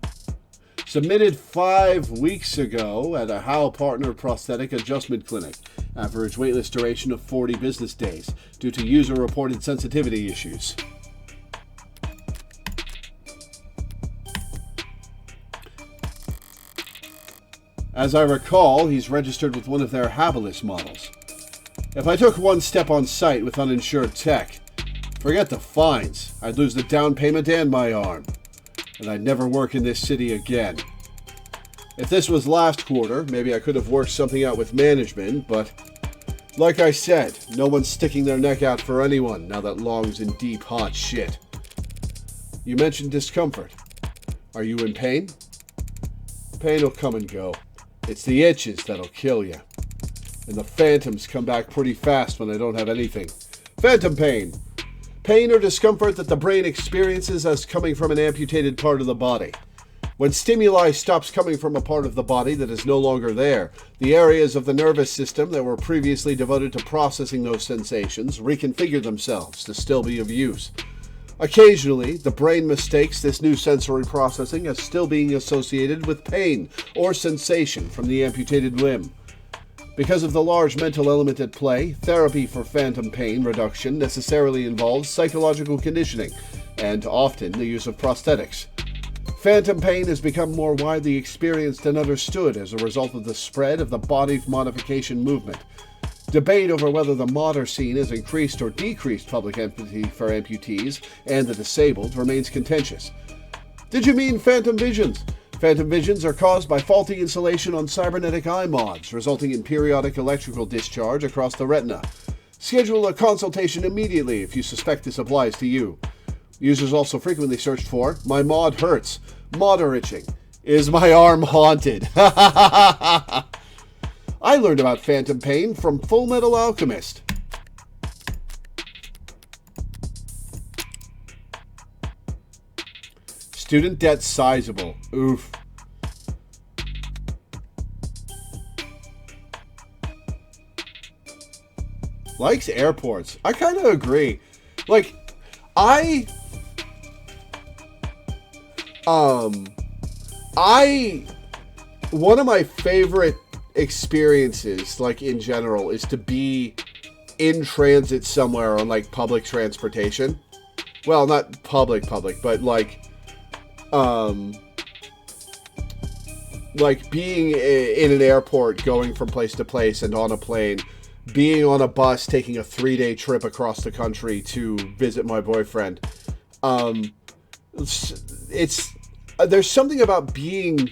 Speaker 1: Submitted 5 weeks ago at a How Partner Prosthetic Adjustment Clinic. Average waitlist duration of 40 business days due to user-reported sensitivity issues. As I recall, he's registered with one of their Habilis models. If I took one step on site with uninsured tech, forget the fines. I'd lose the down payment and my arm. And I'd never work in this city again. If this was last quarter, maybe I could have worked something out with management, but like I said, no one's sticking their neck out for anyone now that Long's in deep hot shit. You mentioned discomfort. Are you in pain? Pain will come and go. It's the itches that'll kill you. And the phantoms come back pretty fast when I don't have anything. Phantom pain. Pain or discomfort that the brain experiences as coming from an amputated part of the body. When stimuli stops coming from a part of the body that is no longer there, the areas of the nervous system that were previously devoted to processing those sensations reconfigure themselves to still be of use. Occasionally, the brain mistakes this new sensory processing as still being associated with pain or sensation from the amputated limb. Because of the large mental element at play, therapy for phantom pain reduction necessarily involves psychological conditioning, and often the use of prosthetics. Phantom pain has become more widely experienced and understood as a result of the spread of the body modification movement. Debate over whether the modder scene has increased or decreased public empathy for amputees and the disabled remains contentious. Did you mean phantom visions? Phantom visions are caused by faulty insulation on cybernetic eye mods, resulting in periodic electrical discharge across the retina. Schedule a consultation immediately if you suspect this applies to you. Users also frequently searched for, "My mod hurts," "Modder itching," "Is my arm haunted?" I learned about phantom pain from Full Metal Alchemist. Student debt sizable. Oof. Likes airports. I kind of agree. Like, one of my favorite experiences, like in general, is to be in transit somewhere on like public transportation. Well, not public, but like being in an airport, going from place to place and on a plane, being on a bus, taking a 3-day trip across the country to visit my boyfriend. There's something about being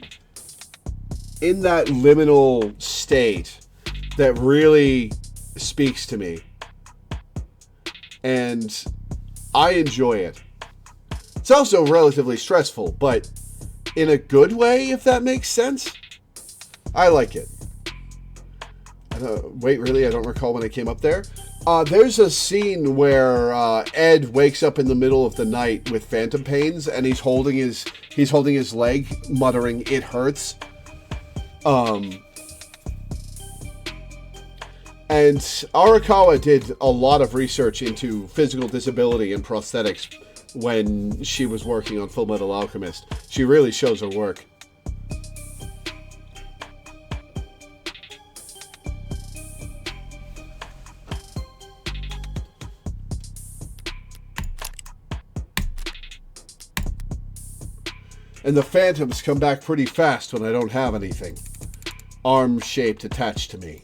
Speaker 1: in that liminal state that really speaks to me. And I enjoy it. It's also relatively stressful, but in a good way, if that makes sense. I like it. Wait, really? I don't recall when I came up there. There's a scene where Ed wakes up in the middle of the night with phantom pains, and he's holding his leg, muttering, "It hurts." And Arakawa did a lot of research into physical disability and prosthetics when she was working on Full Metal Alchemist. She really shows her work. And the phantoms come back pretty fast when I don't have anything. Arm-shaped attached to me.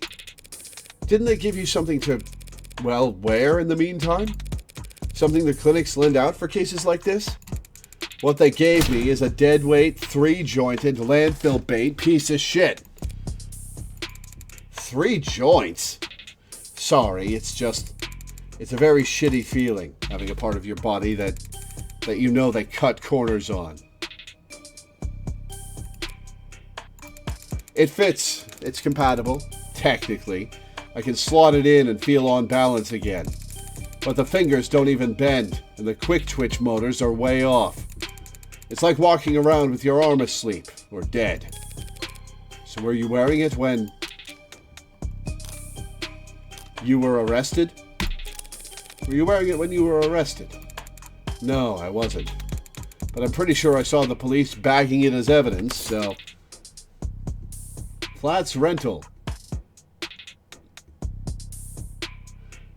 Speaker 1: Didn't they give you something to, well, wear in the meantime? Something the clinics lend out for cases like this? What they gave me is a deadweight, 3-jointed landfill bait piece of shit. 3 joints? Sorry, it's just It's a very shitty feeling, having a part of your body that you know they cut corners on. It fits. It's compatible, technically. I can slot it in and feel on balance again. But the fingers don't even bend, and the quick twitch motors are way off. It's like walking around with your arm asleep, or dead. So were you wearing it when you were arrested? Were you wearing it when you were arrested? No, I wasn't. But I'm pretty sure I saw the police bagging it as evidence, so... Flats rental.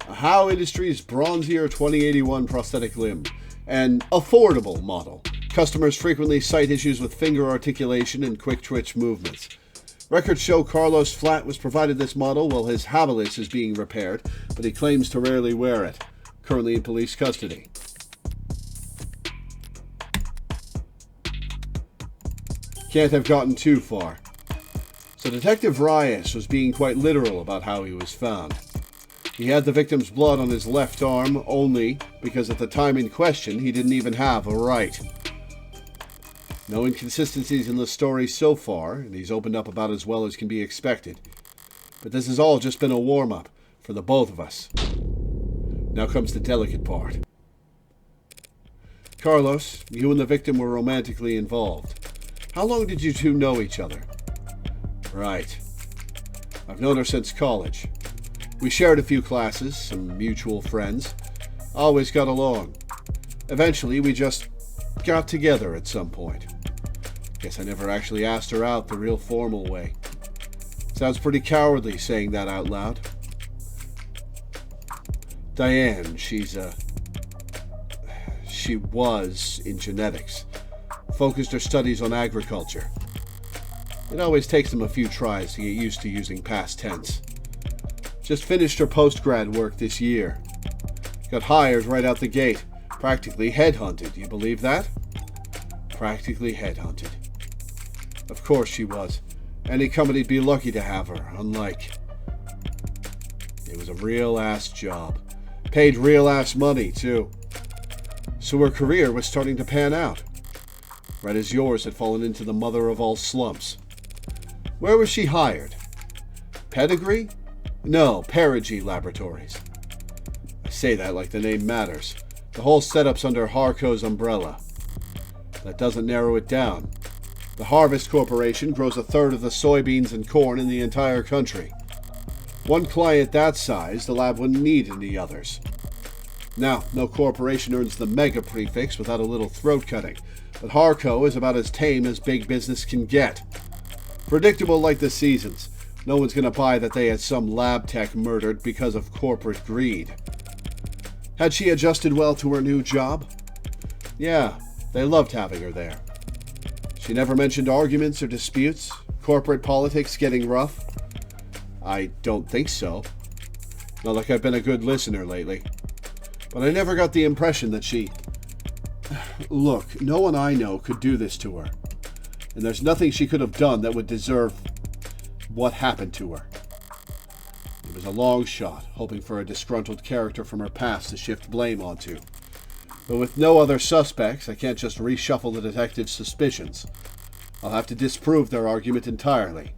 Speaker 1: A Howe Industries Bronzier 2081 prosthetic limb. An affordable model. Customers frequently cite issues with finger articulation and quick twitch movements. Records show Carlos Flat was provided this model while his habilis is being repaired, but he claims to rarely wear it. Currently in police custody. Can't have gotten too far. So Detective Reyes was being quite literal about how he was found. He had the victim's blood on his left arm only because at the time in question he didn't even have a right. No inconsistencies in the story so far, and he's opened up about as well as can be expected. But this has all just been a warm-up for the both of us. Now comes the delicate part. Carlos, you and the victim were romantically involved. How long did you two know each other? Right. I've known her since college. We shared a few classes, some mutual friends. Always got along. Eventually, we just got together at some point. Guess I never actually asked her out the real formal way. Sounds pretty cowardly saying that out loud. Diane, she was in genetics. Focused her studies on agriculture. It always takes them a few tries to get used to using past tense. Just finished her post-grad work this year. Got hired right out the gate. Practically headhunted. You believe that? Practically headhunted. Of course she was. Any company'd be lucky to have her, unlike... It was a real-ass job. Paid real-ass money, too. So her career was starting to pan out. Right as yours had fallen into the mother of all slumps. Where was she hired? Pedigree? No, Perigee Laboratories. I say that like the name matters. The whole setup's under Harco's umbrella. That doesn't narrow it down. The Harvest Corporation grows a third of the soybeans and corn in the entire country. One client that size, the lab wouldn't need any others. Now, no corporation earns the mega prefix without a little throat cutting, but Harco is about as tame as big business can get. Predictable like the seasons. No one's going to buy that they had some lab tech murdered because of corporate greed. Had she adjusted well to her new job? Yeah, they loved having her there. She never mentioned arguments or disputes, corporate politics getting rough. I don't think so. Not like I've been a good listener lately. But I never got the impression that she... Look, no one I know could do this to her. And there's nothing she could have done that would deserve what happened to her. It was a long shot, hoping for a disgruntled character from her past to shift blame onto. But with no other suspects, I can't just reshuffle the detective's suspicions. I'll have to disprove their argument entirely.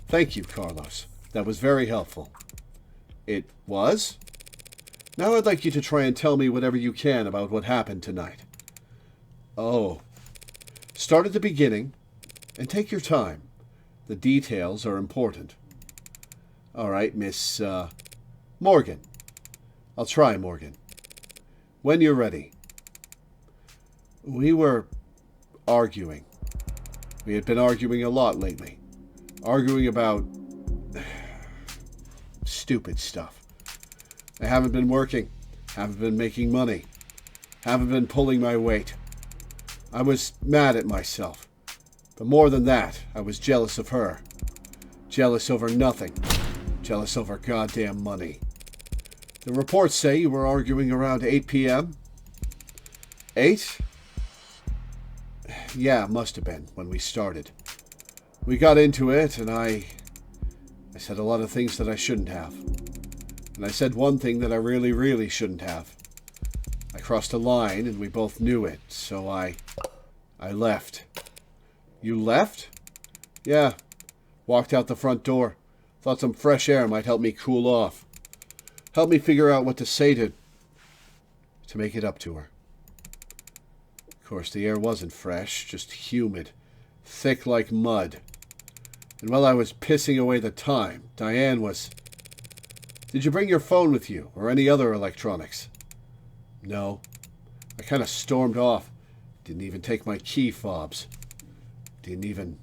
Speaker 1: Thank you, Carlos. That was very helpful. It was? Now I'd like you to try and tell me whatever you can about what happened tonight. Oh. Start at the beginning, and take your time. The details are important. All right, Miss, Morgan. I'll try, Morgan. When you're ready. We were arguing. We had been arguing a lot lately. Arguing about stupid stuff. I haven't been working. Haven't been making money. Haven't been pulling my weight. I was mad at myself. But more than that, I was jealous of her. Jealous over nothing. Jealous over goddamn money. The reports say you were arguing around 8 p.m. 8? Yeah, must have been when we started. We got into it, and I said a lot of things that I shouldn't have. And I said one thing that I really, really shouldn't have. I crossed a line, and we both knew it, so I left. You left? Yeah. Walked out the front door. Thought some fresh air might help me cool off. Help me figure out what to say to make it up to her. Of course, the air wasn't fresh, just humid, thick like mud. And while I was pissing away the time, Diane was... Did you bring your phone with you, or any other electronics? No. I kind of stormed off. Didn't even take my key fobs. Didn't even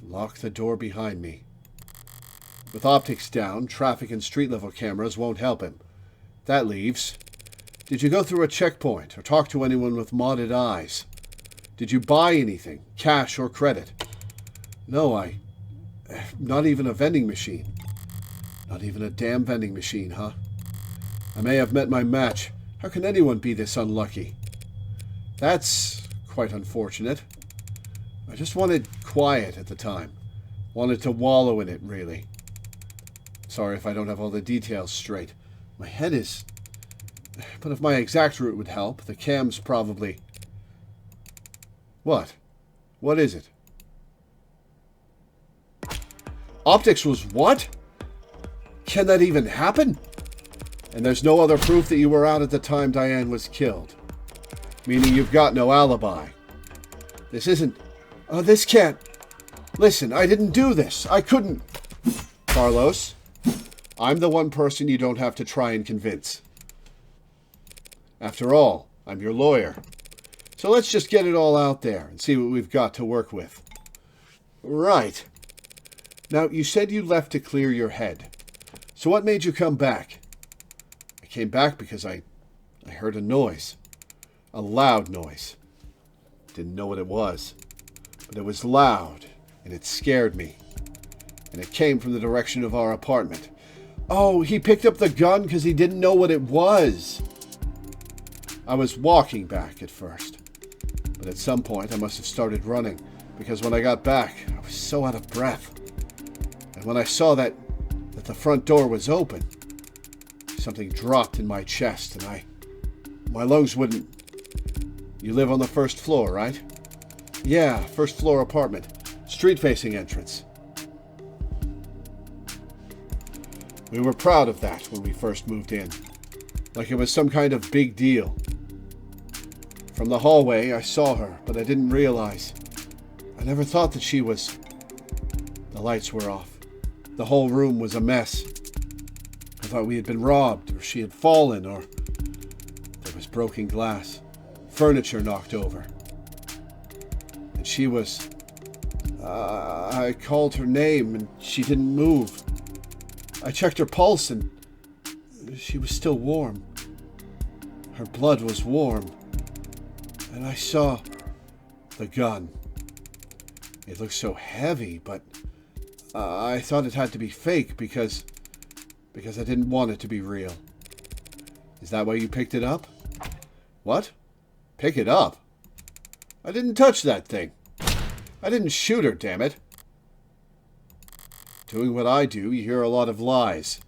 Speaker 1: lock the door behind me. With optics down, traffic and street-level cameras won't help him. That leaves... Did you go through a checkpoint or talk to anyone with modded eyes? Did you buy anything, cash or credit? No, not even a vending machine. Not even a damn vending machine, huh? I may have met my match. How can anyone be this unlucky? That's quite unfortunate. I just wanted quiet at the time. Wanted to wallow in it, really. Sorry if I don't have all the details straight. My head is... But if my exact route would help, the cam's probably... What? What is it? Optics was what? Can that even happen? And there's no other proof that you were out at the time Diane was killed. Meaning you've got no alibi. This isn't... this can't... Listen, I didn't do this. I couldn't... Carlos, I'm the one person you don't have to try and convince. After all, I'm your lawyer. So let's just get it all out there and see what we've got to work with. Right. Now, you said you left to clear your head. So what made you come back? I came back because I heard a noise. A loud noise. Didn't know what it was. But it was loud, and it scared me. And it came from the direction of our apartment. Oh, he picked up the gun because he didn't know what it was. I was walking back at first. But at some point I must have started running, because when I got back, I was so out of breath. And when I saw that the front door was open, something dropped in my chest, and my lungs wouldn't... You live on the first floor, right? Yeah, first floor apartment. Street-facing entrance. We were proud of that when we first moved in. Like it was some kind of big deal. From the hallway, I saw her, but I didn't realize. I never thought that she was... The lights were off. The whole room was a mess. I thought we had been robbed, or she had fallen, or... There was broken glass. Furniture knocked over. And she was... I called her name, and she didn't move. I checked her pulse, and she was still warm. Her blood was warm. And I saw the gun. It looked so heavy, but I thought it had to be fake because I didn't want it to be real. Is that why you picked it up? What? Pick it up? I didn't touch that thing. I didn't shoot her, damn it. Doing what I do, you hear a lot of lies.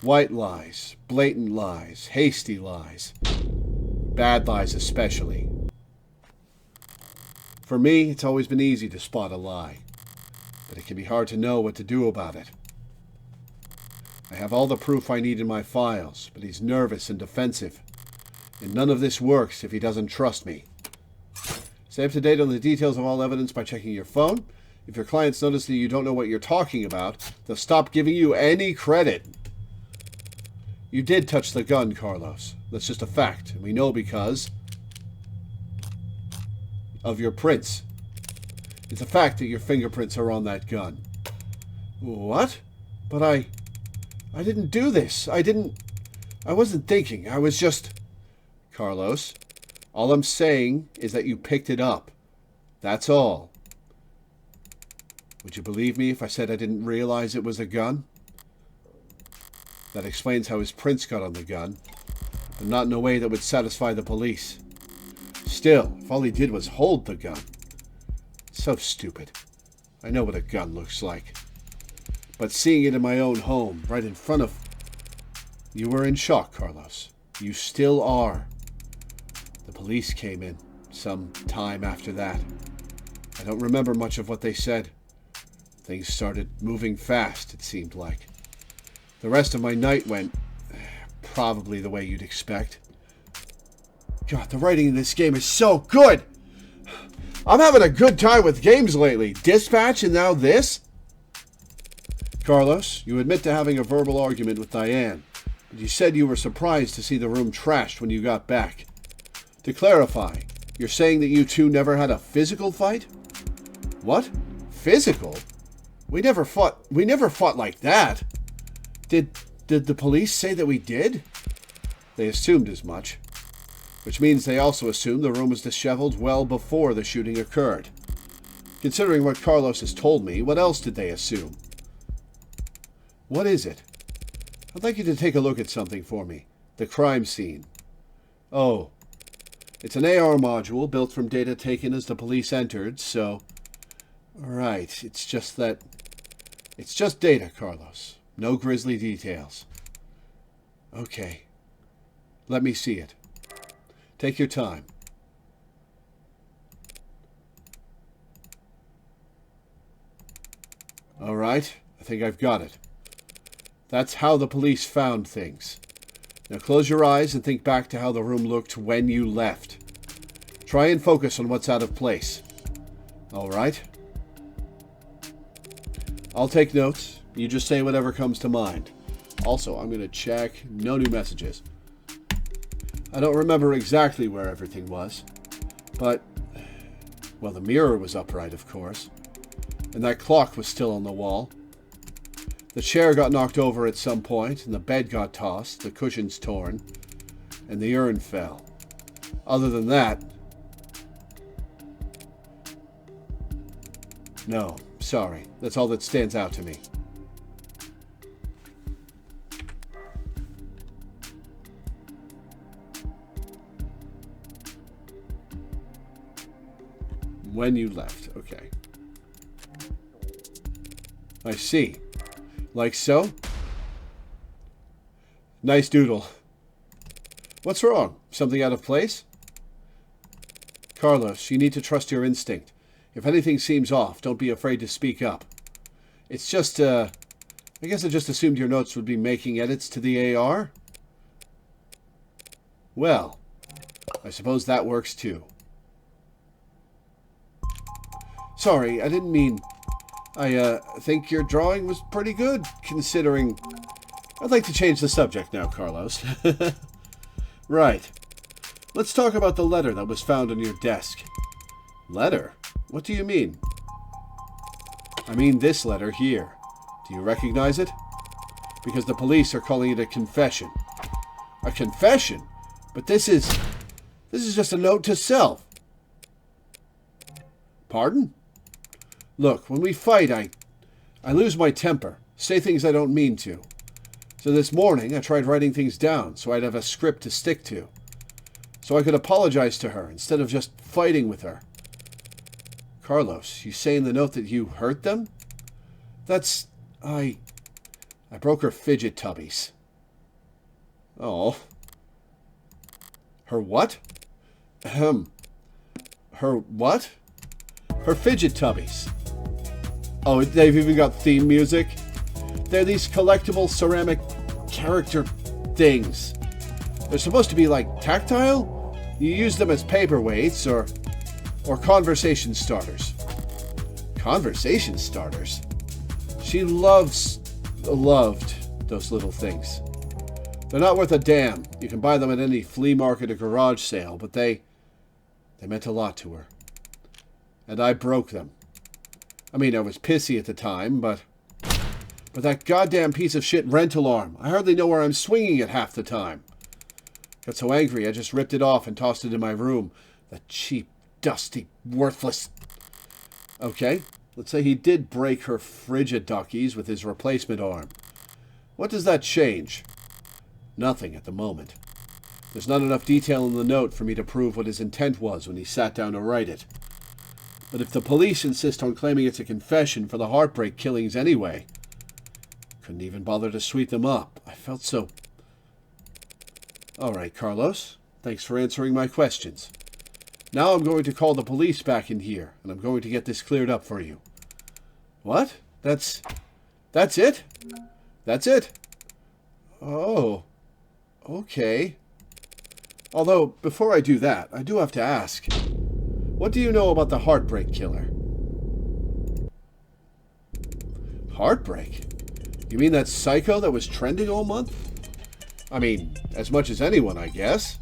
Speaker 1: White lies, blatant lies, hasty lies. Bad lies especially. For me, it's always been easy to spot a lie, but it can be hard to know what to do about it. I have all the proof I need in my files, but he's nervous and defensive, and none of this works if he doesn't trust me. Stay up to date on the details of all evidence by checking your phone. If your clients notice that you don't know what you're talking about, they'll stop giving you any credit. You did touch the gun, Carlos. That's just a fact, and we know because of your prints. It's a fact that your fingerprints are on that gun. What? But I didn't do this. I wasn't thinking. I was just... Carlos, all I'm saying is that you picked it up. That's all. Would you believe me if I said I didn't realize it was a gun? That explains how his prints got on the gun, but not in a way that would satisfy the police. Still, if all he did was hold the gun. So stupid. I know what a gun looks like. But seeing it in my own home, right in front of... You were in shock, Carlos. You still are. The police came in some time after that. I don't remember much of what they said. Things started moving fast, it seemed like. The rest of my night went probably the way you'd expect. God, the writing in this game is so good! I'm having a good time with games lately. Dispatch and now this? Carlos, you admit to having a verbal argument with Diane, but you said you were surprised to see the room trashed when you got back. To clarify, you're saying that you two never had a physical fight? What? Physical? We never fought like that. Did the police say that we did? They assumed as much. Which means they also assumed the room was disheveled well before the shooting occurred. Considering what Carlos has told me, what else did they assume? What is it? I'd like you to take a look at something for me. The crime scene. Oh. It's an AR module built from data taken as the police entered, so... Right, it's just data, Carlos. No grisly details. Okay. Let me see it. Take your time. All right, I think I've got it. That's how the police found things. Now close your eyes and think back to how the room looked when you left. Try and focus on what's out of place. All right? I'll take notes. You just say whatever comes to mind. Also, I'm going to check. No new messages. I don't remember exactly where everything was. But, well, the mirror was upright, of course. And that clock was still on the wall. The chair got knocked over at some point, and the bed got tossed, the cushions torn, and the urn fell. Other than that... No, sorry. That's all that stands out to me. When you left, okay. I see. Like so? Nice doodle. What's wrong? Something out of place? Carlos, you need to trust your instinct. If anything seems off, don't be afraid to speak up. It's just, I guess I just assumed your notes would be making edits to the AR? Well, I suppose that works too. Sorry, I didn't mean... I think your drawing was pretty good, considering... I'd like to change the subject now, Carlos. Right. Let's talk about the letter that was found on your desk. Letter? What do you mean? I mean this letter here. Do you recognize it? Because the police are calling it a confession. A confession? But this is just a note to self. Pardon? Look, when we fight, I lose my temper, say things I don't mean to. So this morning, I tried writing things down so I'd have a script to stick to. So I could apologize to her instead of just fighting with her. Carlos, you say in the note that you hurt them? That's... I broke her fidget tubbies. Oh. Her what? Her what? Her fidget tubbies. Oh, they've even got theme music. They're these collectible ceramic character things. They're supposed to be like tactile. You use them as paperweights or conversation starters. Conversation starters? She loved those little things. They're not worth a damn. You can buy them at any flea market or garage sale, but they meant a lot to her. And I broke them. I mean, I was pissy at the time, but that goddamn piece of shit rental arm, I hardly know where I'm swinging it half the time. Got so angry, I just ripped it off and tossed it in my room. The cheap, dusty, worthless... Okay, let's say he did break her frigiduckies with his replacement arm. What does that change? Nothing at the moment. There's not enough detail in the note for me to prove what his intent was when he sat down to write it. But if the police insist on claiming it's a confession for the heartbreak killings anyway, couldn't even bother to sweep them up. I felt so All right, Carlos. Thanks for answering my questions. Now I'm going to call the police back in here, and I'm going to get this cleared up for you. What? That's it? That's it? Oh, okay. Although, before I do that, I do have to ask, what do you know about the Heartbreak Killer? Heartbreak? You mean that psycho that was trending all month? I mean, as much as anyone, I guess.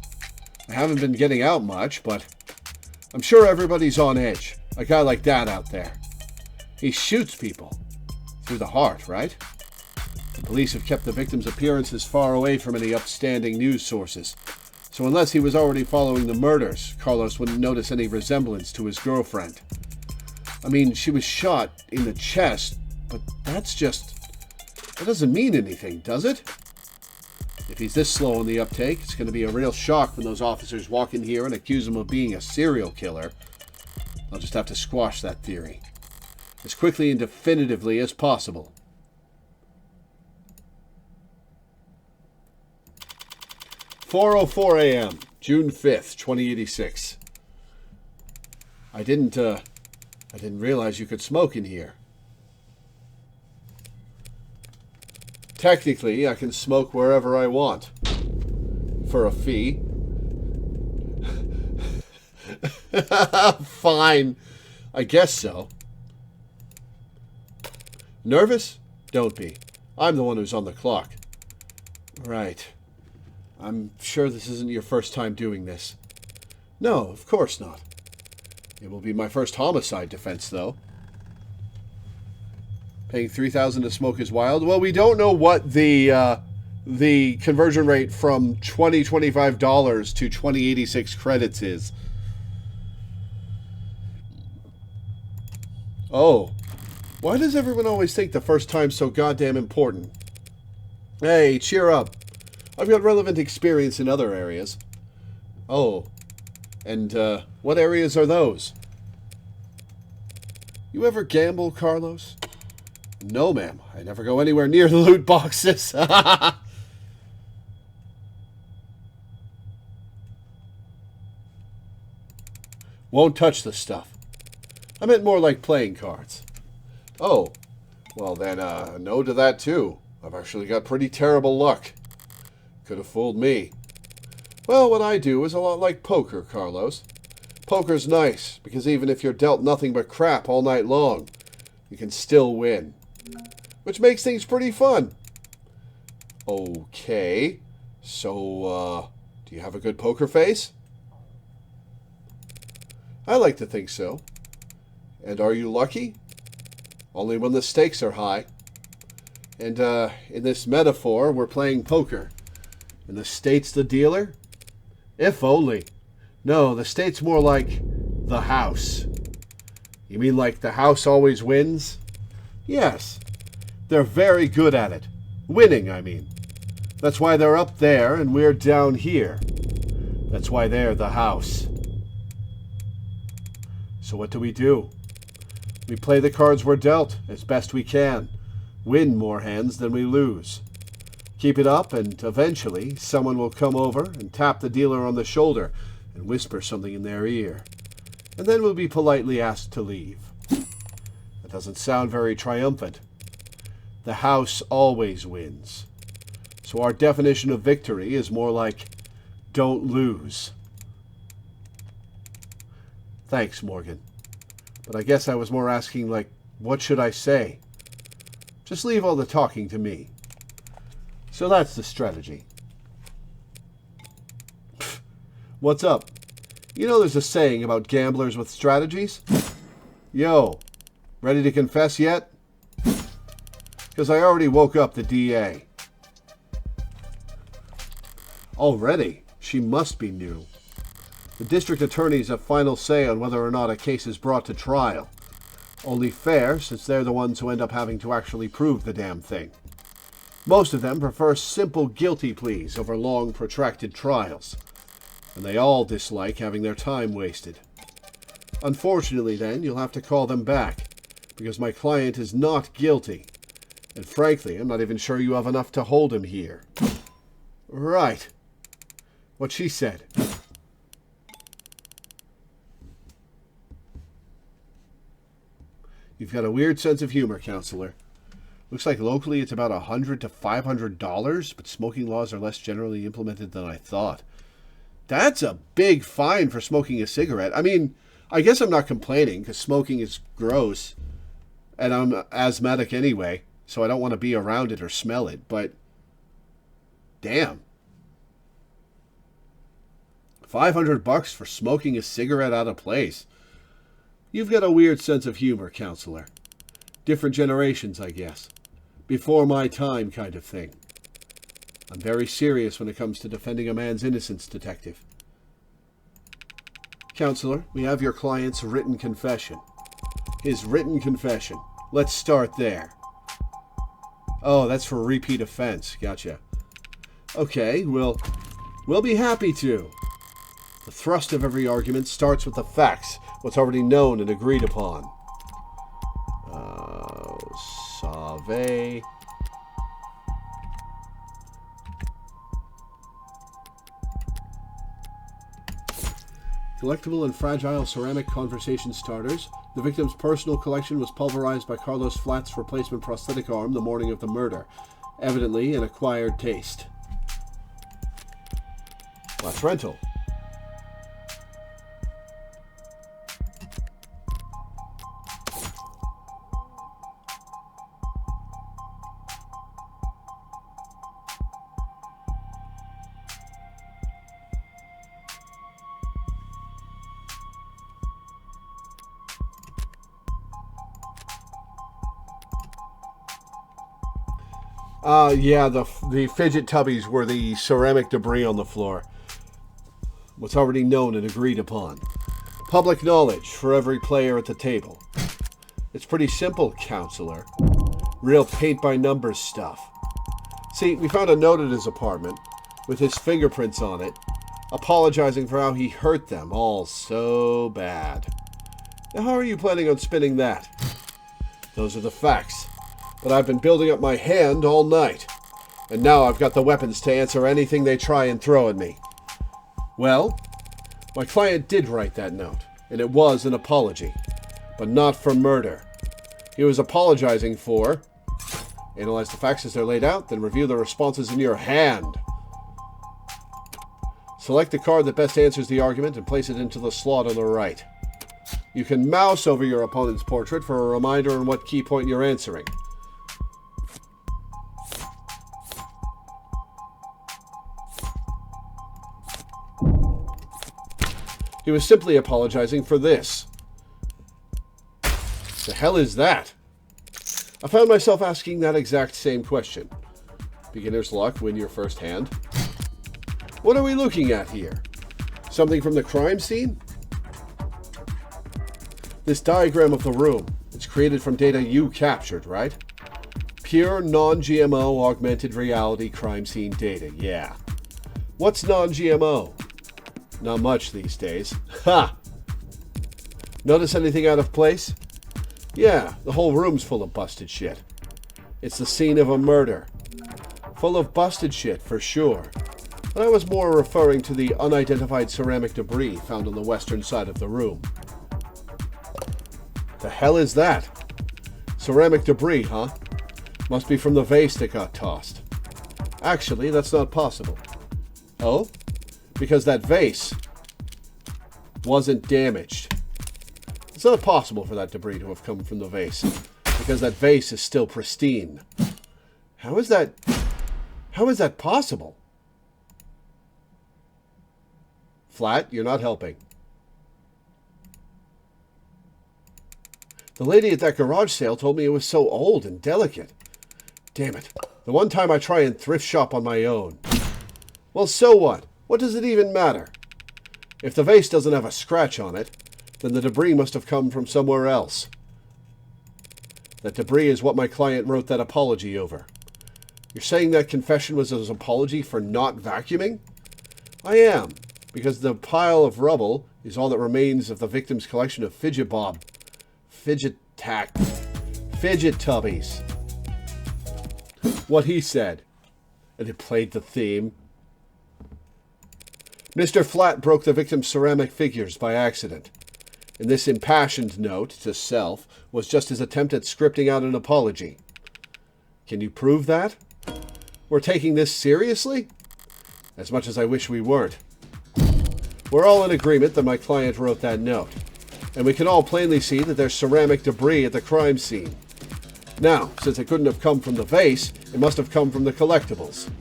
Speaker 1: I haven't been getting out much, but I'm sure everybody's on edge. A guy like that out there. He shoots people. Through the heart, right? The police have kept the victim's appearances far away from any upstanding news sources. So unless he was already following the murders, Carlos wouldn't notice any resemblance to his girlfriend. I mean, she was shot in the chest, but that doesn't mean anything, does it? If he's this slow on the uptake, it's going to be a real shock when those officers walk in here and accuse him of being a serial killer. I'll just have to squash that theory as quickly and definitively as possible. "4:04 a.m., June 5th, 2086. I didn't realize you could smoke in here. Technically, I can smoke wherever I want. For a fee. Fine. I guess so. Nervous? Don't be. I'm the one who's on the clock. Right. I'm sure this isn't your first time doing this. No, of course not. It will be my first homicide defense, though. Paying $3,000 to smoke is wild. Well, we don't know what the conversion rate from $25 to 2086 credits is. Oh. Why does everyone always think the first time's so goddamn important? Hey, cheer up. I've got relevant experience in other areas. Oh. And, what areas are those? You ever gamble, Carlos? No, ma'am. I never go anywhere near the loot boxes. Won't touch the stuff. I meant more like playing cards. Oh. Well, then, no to that, too. I've actually got pretty terrible luck. Could have fooled me. Well, what I do is a lot like poker, Carlos. Poker's nice, because even if you're dealt nothing but crap all night long, you can still win. Which makes things pretty fun. Okay. So, do you have a good poker face? I like to think so. And are you lucky? Only when the stakes are high. And, in this metaphor, we're playing poker. And the state's the dealer? If only. No, the state's more like the house. You mean like the house always wins? Yes. They're very good at it. Winning, I mean. That's why they're up there and we're down here. That's why they're the house. So what do? We play the cards we're dealt as best we can. Win more hands than we lose. Keep it up, and eventually someone will come over and tap the dealer on the shoulder and whisper something in their ear. And then we'll be politely asked to leave. That doesn't sound very triumphant. The house always wins. So our definition of victory is more like, don't lose. Thanks, Morgan. But I guess I was more asking, like, what should I say? Just leave all the talking to me. So that's the strategy. Pfft, what's up? You know there's a saying about gamblers with strategies? Yo, ready to confess yet? Because I already woke up the DA. Already? She must be new. The district attorneys have final say on whether or not a case is brought to trial. Only fair, since they're the ones who end up having to actually prove the damn thing. Most of them prefer simple guilty pleas over long, protracted trials. And they all dislike having their time wasted. Unfortunately, then, you'll have to call them back, because my client is not guilty. And frankly, I'm not even sure you have enough to hold him here. Right. What she said. You've got a weird sense of humor, counselor. Looks like locally it's about $100 to $500, but smoking laws are less generally implemented than I thought. That's a big fine for smoking a cigarette. I mean, I guess I'm not complaining, because smoking is gross, and I'm asthmatic anyway, so I don't want to be around it or smell it, but damn. $500 for smoking a cigarette out of place. You've got a weird sense of humor, counselor. Different generations, I guess. Before my time kind of thing. I'm very serious when it comes to defending a man's innocence, detective. Counselor, we have your client's written confession. His written confession. Let's start there. Oh, that's for repeat offense. Gotcha. Okay, we'll be happy to. The thrust of every argument starts with the facts, what's already known and agreed upon. Save. Collectible and fragile ceramic conversation starters. The victim's personal collection was pulverized by Carlos Flatt's replacement prosthetic arm the morning of the murder. Evidently an acquired taste. Flatt's rental. Yeah, the fidget tubbies were the ceramic debris on the floor. What's already known and agreed upon. Public knowledge for every player at the table. It's pretty simple, counselor. Real paint-by-numbers stuff. See, we found a note at his apartment with his fingerprints on it, apologizing for how he hurt them all so bad. Now, how are you planning on spinning that? Those are the facts. But I've been building up my hand all night, and now I've got the weapons to answer anything they try and throw at me. Well, my client did write that note, and it was an apology, but not for murder. He was apologizing for... Analyze the facts as they're laid out, then review the responses in your hand. Select the card that best answers the argument and place it into the slot on the right. You can mouse over your opponent's portrait for a reminder on what key point you're answering. He was simply apologizing for this. The hell is that? I found myself asking that exact same question. Beginner's luck, win your first hand. What are we looking at here? Something from the crime scene? This diagram of the room, it's created from data you captured, right? Pure non-GMO augmented reality crime scene data, yeah. What's non-GMO? Not much these days. Ha! Notice anything out of place? Yeah, the whole room's full of busted shit. It's the scene of a murder. Full of busted shit, for sure. But I was more referring to the unidentified ceramic debris found on the western side of the room. The hell is that? Ceramic debris, huh? Must be from the vase that got tossed. Actually, that's not possible. Oh? Because that vase wasn't damaged. It's not possible for that debris to have come from the vase, because that vase is still pristine. How is that possible? Flat, you're not helping. The lady at that garage sale told me it was so old and delicate. Damn it. The one time I try and thrift shop on my own. Well, so what? What does it even matter? If the vase doesn't have a scratch on it, then the debris must have come from somewhere else. That debris is what my client wrote that apology over. You're saying that confession was his apology for not vacuuming? I am, because the pile of rubble is all that remains of the victim's collection of fidget tubbies. What he said. And it played the theme. Mr. Flat broke the victim's ceramic figures by accident. And this impassioned note to self was just his attempt at scripting out an apology. Can you prove that? We're taking this seriously? As much as I wish we weren't. We're all in agreement that my client wrote that note. And we can all plainly see that there's ceramic debris at the crime scene. Now, since it couldn't have come from the vase, it must have come from the collectibles.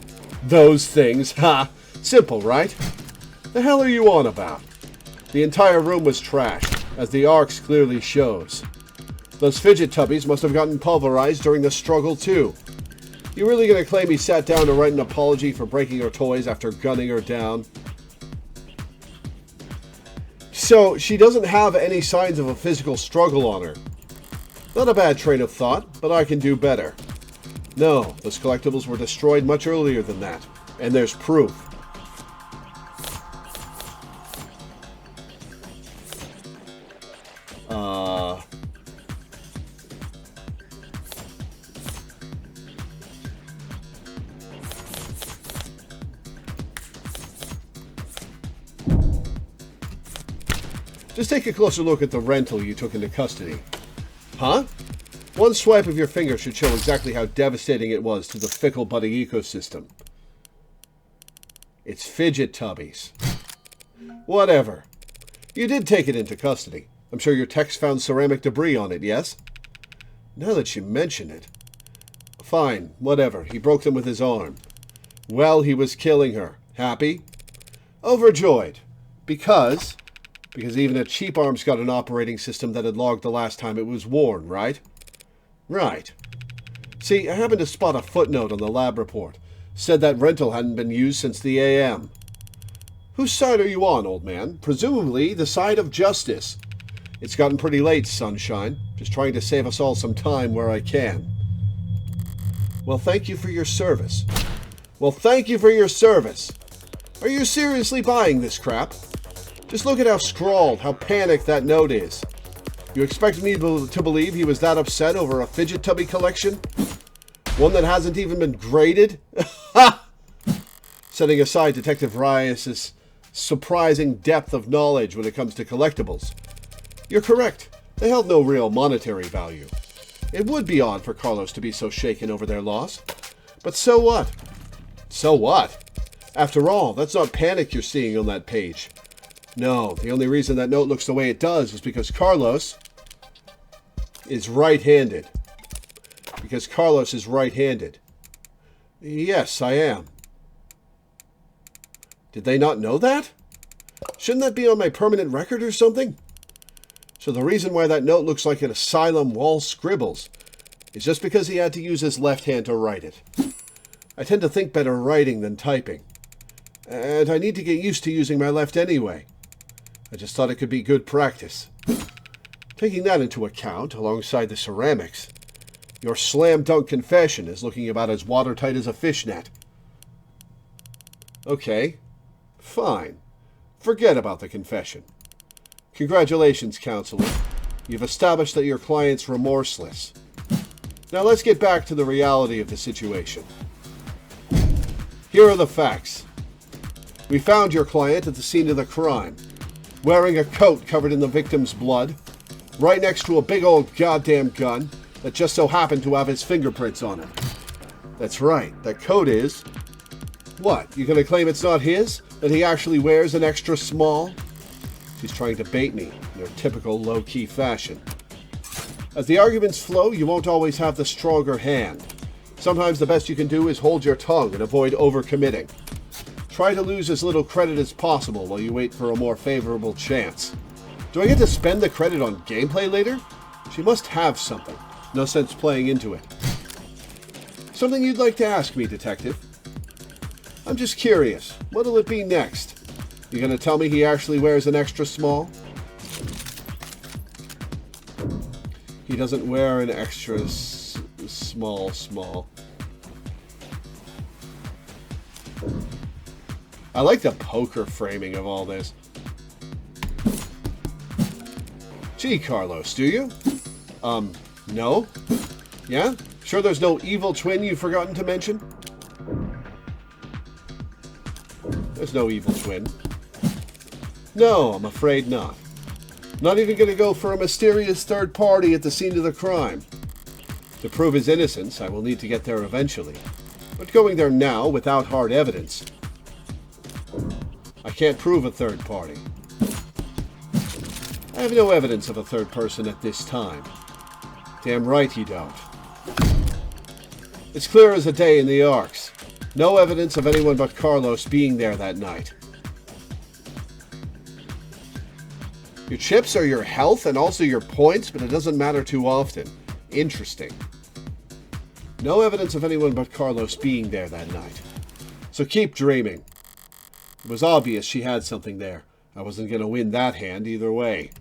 Speaker 1: Those things, ha! Simple, right? The hell are you on about? The entire room was trashed, as the arcs clearly shows. Those fidget tubbies must have gotten pulverized during the struggle, too. You really gonna claim he sat down to write an apology for breaking her toys after gunning her down? So, she doesn't have any signs of a physical struggle on her. Not a bad train of thought, but I can do better. No, those collectibles were destroyed much earlier than that, and there's proof. Just take a closer look at the rental you took into custody. Huh? One swipe of your finger should show exactly how devastating it was to the fickle buddy ecosystem. It's fidget tubbies. Whatever. You did take it into custody. I'm sure your techs found ceramic debris on it, yes? Now that you mention it. Fine, whatever. He broke them with his arm. Well, he was killing her. Happy? Overjoyed. Because even a cheap arm's got an operating system that had logged the last time it was worn, right? Right. See, I happened to spot a footnote on the lab report. Said that rental hadn't been used since the AM. Whose side are you on, old man? Presumably the side of justice. It's gotten pretty late, sunshine. Just trying to save us all some time where I can. Well, thank you for your service. Are you seriously buying this crap? Just look at how scrawled, how panicked that note is. You expect me to believe he was that upset over a fidget tubby collection? One that hasn't even been graded? Ha! Setting aside Detective Rias's surprising depth of knowledge when it comes to collectibles. You're correct. They held no real monetary value. It would be odd for Carlos to be so shaken over their loss. But so what? So what? After all, that's not panic you're seeing on that page. No, the only reason that note looks the way it does is because Carlos is right-handed. Yes, I am. Did they not know that? Shouldn't that be on my permanent record or something? So the reason why that note looks like an asylum wall scribbles is just because he had to use his left hand to write it. I tend to think better writing than typing. And I need to get used to using my left anyway. I just thought it could be good practice. Taking that into account, alongside the ceramics, your slam-dunk confession is looking about as watertight as a fishnet. Okay, fine. Forget about the confession. Congratulations, counselor. You've established that your client's remorseless. Now let's get back to the reality of the situation. Here are the facts. We found your client at the scene of the crime, wearing a coat covered in the victim's blood, right next to a big old goddamn gun that just so happened to have his fingerprints on it. That's right, that coat is... What, you gonna claim it's not his? That he actually wears an extra small? She's trying to bait me in her typical low-key fashion. As the arguments flow, you won't always have the stronger hand. Sometimes the best you can do is hold your tongue and avoid overcommitting. Try to lose as little credit as possible while you wait for a more favorable chance. Do I get to spend the credit on gameplay later? She must have something. No sense playing into it. Something you'd like to ask me, Detective? I'm just curious. What'll it be next? You gonna tell me he actually wears an extra small? He doesn't wear an extra small. I like the poker framing of all this. Gee, Carlos, do you? No? Yeah? Sure there's no evil twin you've forgotten to mention? There's no evil twin. No, I'm afraid not. Not even going to go for a mysterious third party at the scene of the crime. To prove his innocence, I will need to get there eventually. But going there now, without hard evidence, I can't prove a third party. I have no evidence of a third person at this time. Damn right you don't. It's clear as a day in the Arcs. No evidence of anyone but Carlos being there that night. Your chips are your health and also your points, but it doesn't matter too often. Interesting. No evidence of anyone but Carlos being there that night. So keep dreaming. It was obvious she had something there. I wasn't going to win that hand either way.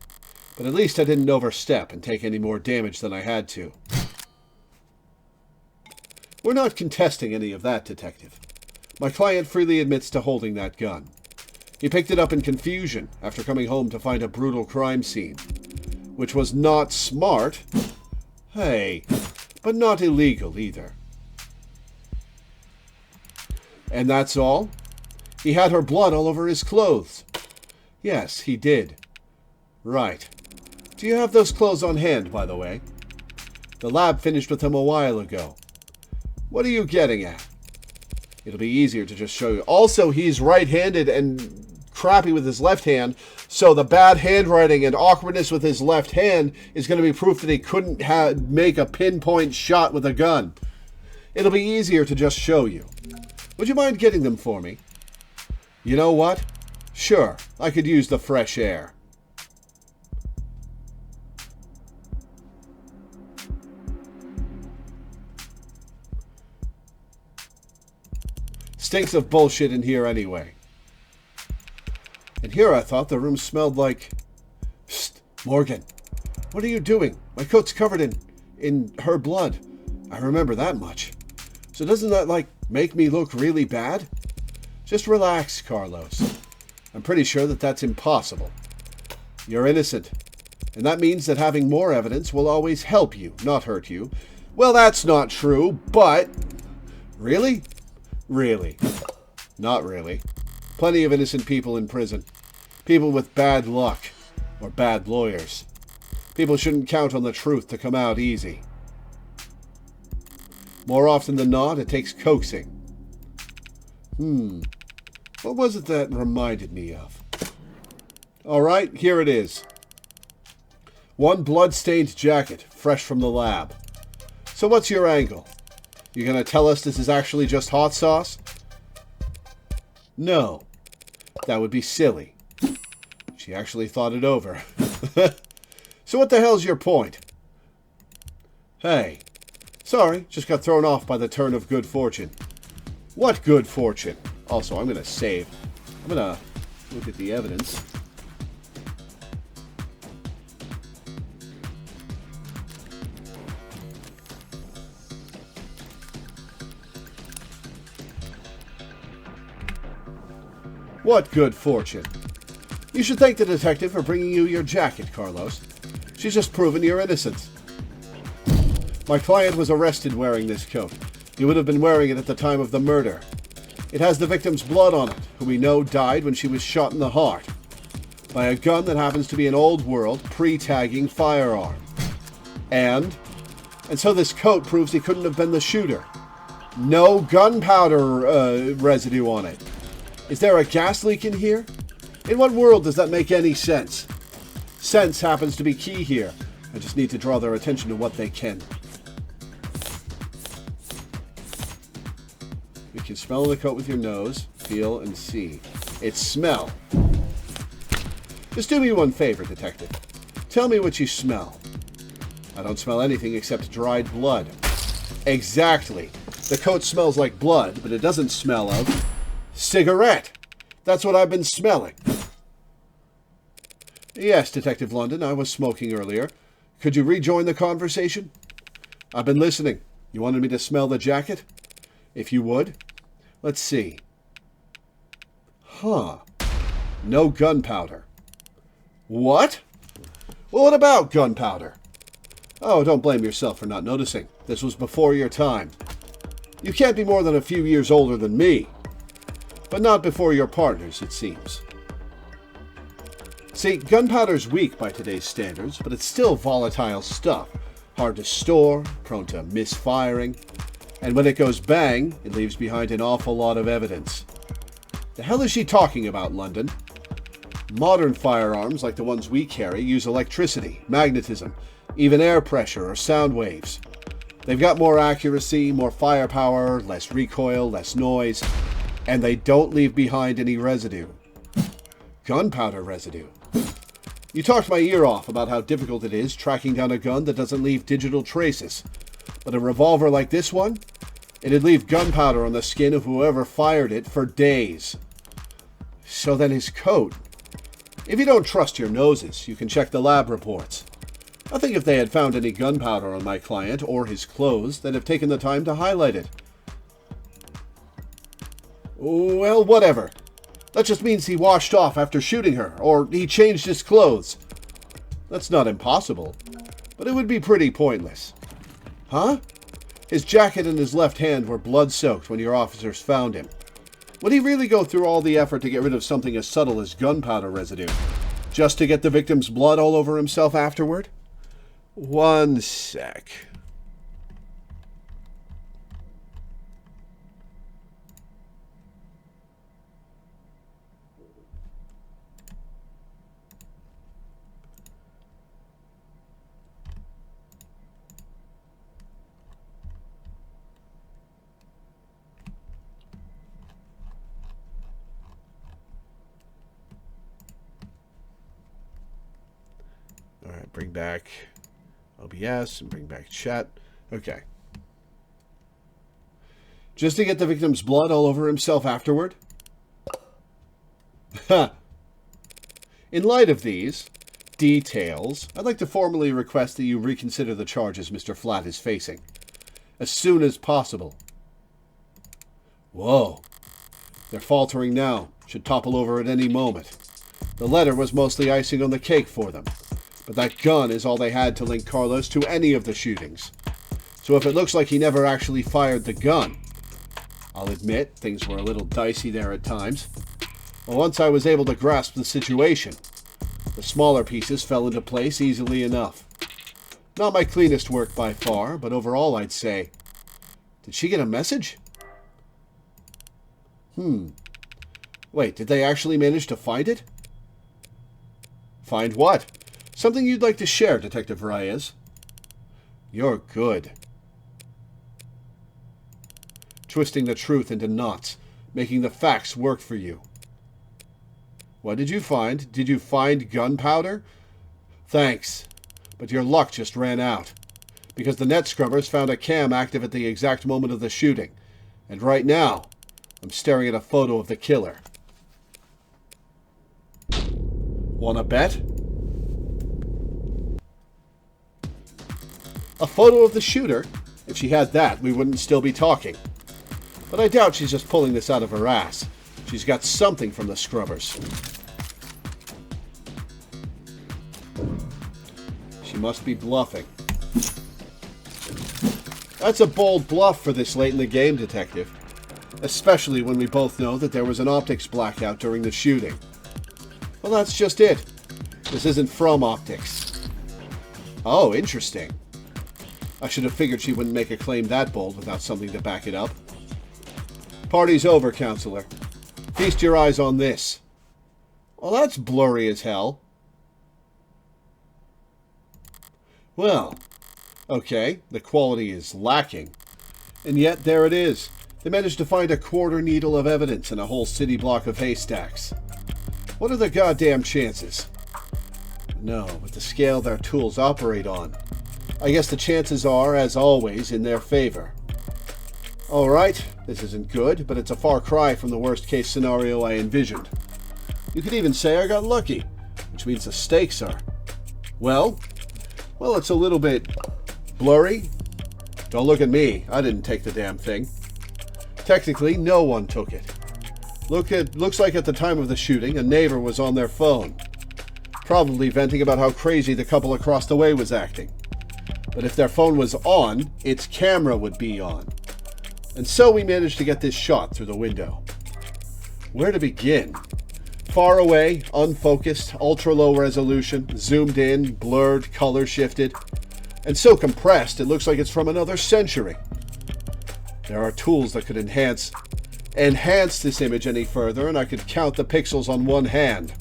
Speaker 1: But at least I didn't overstep and take any more damage than I had to. We're not contesting any of that, Detective. My client freely admits to holding that gun. He picked it up in confusion after coming home to find a brutal crime scene. Which was not smart. Hey, but not illegal either. And that's all? He had her blood all over his clothes. Yes, he did. Right. Do you have those clothes on hand, by the way? The lab finished with them a while ago. What are you getting at? It'll be easier to just show you. Also, he's right-handed and crappy with his left hand, so the bad handwriting and awkwardness with his left hand is going to be proof that he couldn't make a pinpoint shot with a gun. It'll be easier to just show you. Would you mind getting them for me? You know what? Sure, I could use the fresh air. Stinks of bullshit in here anyway. And here I thought the room smelled like... Psst, Morgan. What are you doing? My coat's covered in her blood. I remember that much. So doesn't that, make me look really bad? Just relax, Carlos. I'm pretty sure that that's impossible. You're innocent. And that means that having more evidence will always help you, not hurt you. Well, that's not true, but... Really? Really. Not really. Plenty of innocent people in prison. People with bad luck. Or bad lawyers. People shouldn't count on the truth to come out easy. More often than not, it takes coaxing. What was it that reminded me of? Alright, here it is. One blood-stained jacket, fresh from the lab. So what's your angle? You gonna tell us this is actually just hot sauce? No. That would be silly. She actually thought it over. So what the hell's your point? Hey. Sorry, just got thrown off by the turn of good fortune. What good fortune? Also, I'm gonna save. I'm gonna look at the evidence. What good fortune? You should thank the detective for bringing you your jacket, Carlos. She's just proven your innocence. My client was arrested wearing this coat. He would have been wearing it at the time of the murder. It has the victim's blood on it, who we know died when she was shot in the heart. By a gun that happens to be an old world, pre-tagging firearm. And so this coat proves he couldn't have been the shooter. No gunpowder residue on it. Is there a gas leak in here? In what world does that make any sense? Sense happens to be key here. I just need to draw their attention to what they can. You can smell the coat with your nose, feel, and see. It's smell. Just do me one favor, Detective. Tell me what you smell. I don't smell anything except dried blood. Exactly. The coat smells like blood, but it doesn't smell of... cigarette! That's what I've been smelling. Yes, Detective London, I was smoking earlier. Could you rejoin the conversation? I've been listening. You wanted me to smell the jacket? If you would. Let's see. Huh. No gunpowder. What? Well, what about gunpowder? Oh, don't blame yourself for not noticing. This was before your time. You can't be more than a few years older than me. But not before your partners, it seems. See, gunpowder's weak by today's standards, but it's still volatile stuff. Hard to store, prone to misfiring, and when it goes bang, it leaves behind an awful lot of evidence. The hell is she talking about, London? Modern firearms, like the ones we carry, use electricity, magnetism, even air pressure or sound waves. They've got more accuracy, more firepower, less recoil, less noise, and they don't leave behind any residue. Gunpowder residue. You talked my ear off about how difficult it is tracking down a gun that doesn't leave digital traces. But a revolver like this one? It'd leave gunpowder on the skin of whoever fired it for days. So then his coat. If you don't trust your noses, you can check the lab reports. I think if they had found any gunpowder on my client or his clothes, they'd have taken the time to highlight it. Well, whatever. That just means he washed off after shooting her, or he changed his clothes. That's not impossible, but it would be pretty pointless. Huh? His jacket and his left hand were blood-soaked when your officers found him. Would he really go through all the effort to get rid of something as subtle as gunpowder residue, just to get the victim's blood all over himself afterward? One sec. All right, bring back OBS and bring back chat. Okay. Just to get the victim's blood all over himself afterward? In light of these details, I'd like to formally request that you reconsider the charges Mr. Flatt is facing. As soon as possible. Whoa. They're faltering now. Should topple over at any moment. The letter was mostly icing on the cake for them. But that gun is all they had to link Carlos to any of the shootings. So if it looks like he never actually fired the gun, I'll admit things were a little dicey there at times. But once I was able to grasp the situation, the smaller pieces fell into place easily enough. Not my cleanest work by far, but overall I'd say, did she get a message? Wait, did they actually manage to find it? Find what? Something you'd like to share, Detective Reyes. You're good. Twisting the truth into knots, making the facts work for you. What did you find? Did you find gunpowder? Thanks, but your luck just ran out. Because the net scrubbers found a cam active at the exact moment of the shooting. And right now, I'm staring at a photo of the killer. Wanna bet? A photo of the shooter? If she had that, we wouldn't still be talking. But I doubt she's just pulling this out of her ass. She's got something from the scrubbers. She must be bluffing. That's a bold bluff for this late in the game, Detective. Especially when we both know that there was an optics blackout during the shooting. Well, that's just it. This isn't from optics. Oh, interesting. I should have figured she wouldn't make a claim that bold without something to back it up. Party's over, Counselor. Feast your eyes on this. Well, that's blurry as hell. Well, okay, the quality is lacking. And yet, there it is. They managed to find a quarter needle of evidence in a whole city block of haystacks. What are the goddamn chances? No, with the scale their tools operate on, I guess the chances are, as always, in their favor. Alright, this isn't good, but it's a far cry from the worst-case scenario I envisioned. You could even say I got lucky, which means the stakes are... Well, it's a little bit blurry. Don't look at me. I didn't take the damn thing. Technically, no one took it. Looks like at the time of the shooting, a neighbor was on their phone. Probably venting about how crazy the couple across the way was acting. But if their phone was on, its camera would be on. And so we managed to get this shot through the window. Where to begin? Far away, unfocused, ultra-low resolution, zoomed in, blurred, color shifted, and so compressed it looks like it's from another century. There are tools that could enhance this image any further, and I could count the pixels on one hand.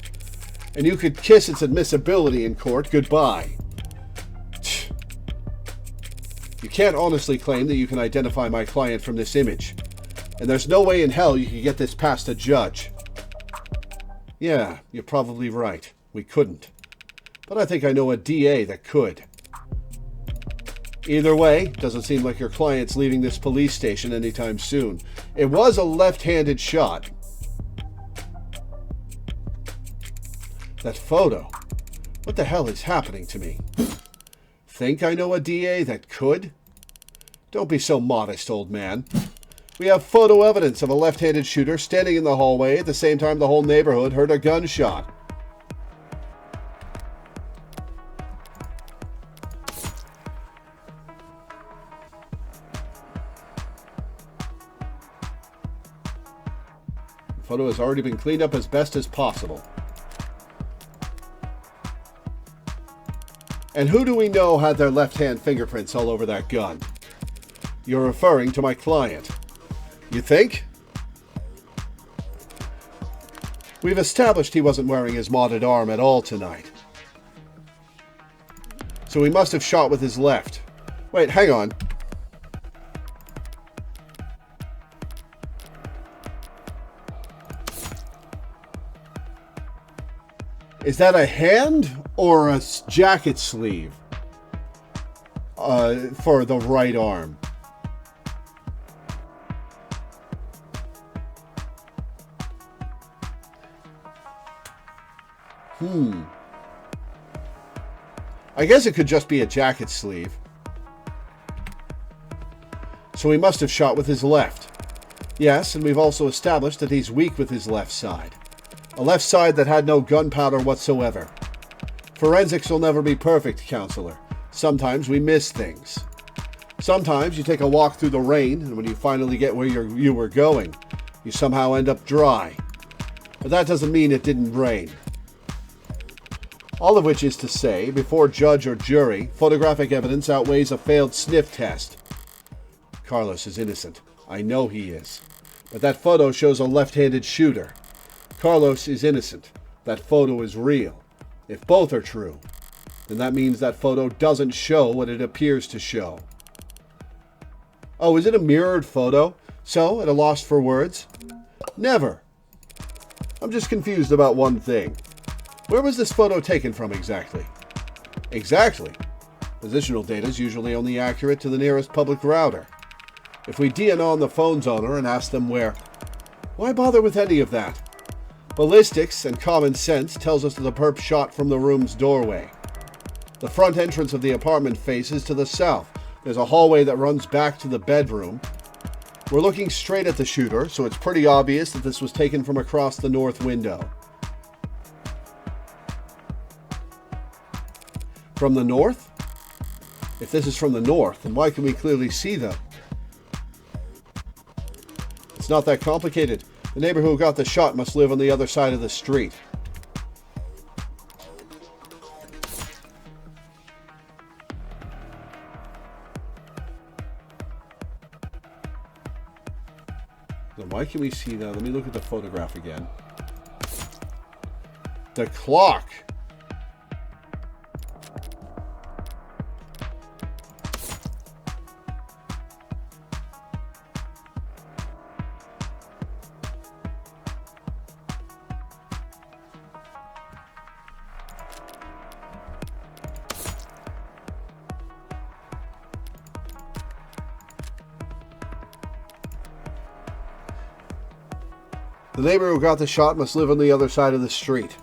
Speaker 1: And you could kiss its admissibility in court goodbye. You can't honestly claim that you can identify my client from this image. And there's no way in hell you could get this past a judge. Yeah, you're probably right. We couldn't. But I think I know a DA that could. Either way, doesn't seem like your client's leaving this police station anytime soon. It was a left-handed shot. That photo. What the hell is happening to me? Think I know a DA that could? Don't be so modest, old man. We have photo evidence of a left-handed shooter standing in the hallway at the same time the whole neighborhood heard a gunshot. The photo has already been cleaned up as best as possible. And who do we know had their left-hand fingerprints all over that gun? You're referring to my client. You think? We've established he wasn't wearing his modded arm at all tonight. So he must have shot with his left. Wait, hang on. Is that a hand or a jacket sleeve for the right arm? I guess it could just be a jacket sleeve. So he must have shot with his left. Yes, and we've also established that he's weak with his left side. A left side that had no gunpowder whatsoever. Forensics will never be perfect, counselor. Sometimes we miss things. Sometimes you take a walk through the rain, and when you finally get where you were going, you somehow end up dry. But that doesn't mean it didn't rain. All of which is to say, before judge or jury, photographic evidence outweighs a failed sniff test. Carlos is innocent. I know he is. But that photo shows a left-handed shooter. Carlos is innocent. That photo is real. If both are true, then that means that photo doesn't show what it appears to show. Oh, is it a mirrored photo? So, at a loss for words? Never. I'm just confused about one thing. Where was this photo taken from exactly? Exactly. Positional data is usually only accurate to the nearest public router. If we DNO on the phone's owner and ask them where, why bother with any of that? Ballistics and common sense tells us that the perp shot from the room's doorway. The front entrance of the apartment faces to the south. There's a hallway that runs back to the bedroom. We're looking straight at the shooter, so it's pretty obvious that this was taken from across the north window. From the north? If this is from the north, then why can we clearly see them? It's not that complicated. The neighbor who got the shot must live on the other side of the street. Then why can we see that? Let me look at the photograph again. The clock! The neighbor who got the shot must live on the other side of the street.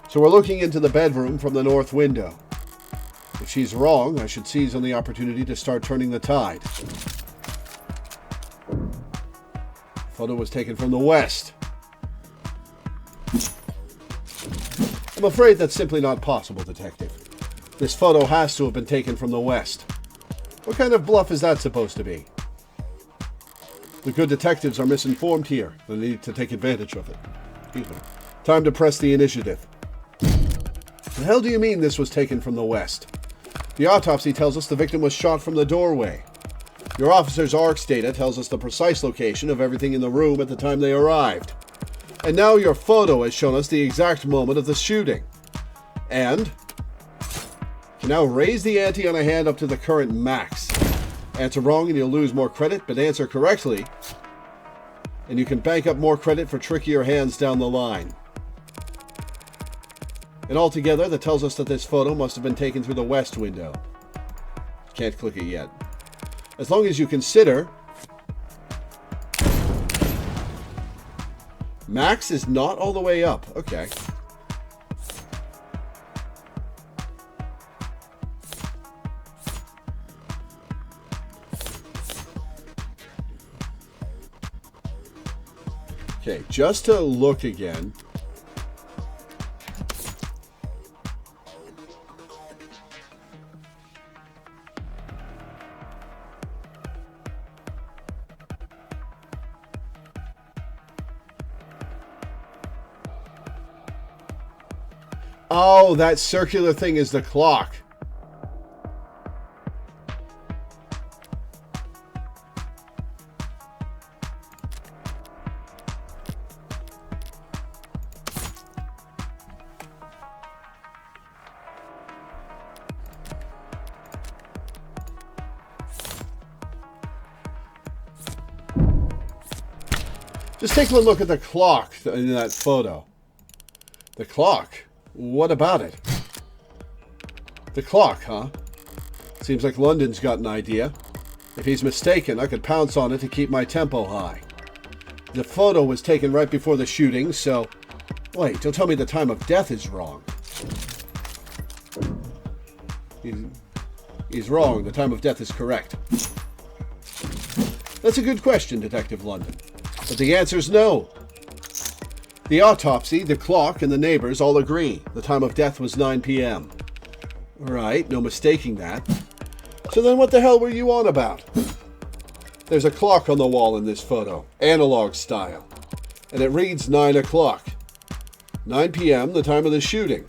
Speaker 1: So we're looking into the bedroom from the north window. If she's wrong, I should seize on the opportunity to start turning the tide. Photo was taken from the west. I'm afraid that's simply not possible, Detective. This photo has to have been taken from the west. What kind of bluff is that supposed to be? The good detectives are misinformed here. They need to take advantage of it. Excuse me. Time to press the initiative. The hell do you mean this was taken from the west? The autopsy tells us the victim was shot from the doorway. Your officer's ARCS data tells us the precise location of everything in the room at the time they arrived. And now your photo has shown us the exact moment of the shooting. And you can now raise the ante on a hand up to the current max. Answer wrong and you'll lose more credit, but answer correctly and you can bank up more credit for trickier hands down the line. And altogether, that tells us that this photo must have been taken through the west window. Can't click it yet. As long as you consider max is not all the way up. Okay. Okay, just to look again. Oh, that circular thing is the clock. Just take a look at the clock in that photo. The clock? What about it? The clock, huh? Seems like London's got an idea. If he's mistaken, I could pounce on it to keep my tempo high. The photo was taken right before the shooting, so... Wait, don't tell me the time of death is wrong. He's wrong. The time of death is correct. That's a good question, Detective London. But the answer's no. The autopsy, the clock, and the neighbors all agree. The time of death was 9 p.m. Right, no mistaking that. So then what the hell were you on about? There's a clock on the wall in this photo, analog style. And it reads 9 o'clock. 9 p.m., the time of the shooting.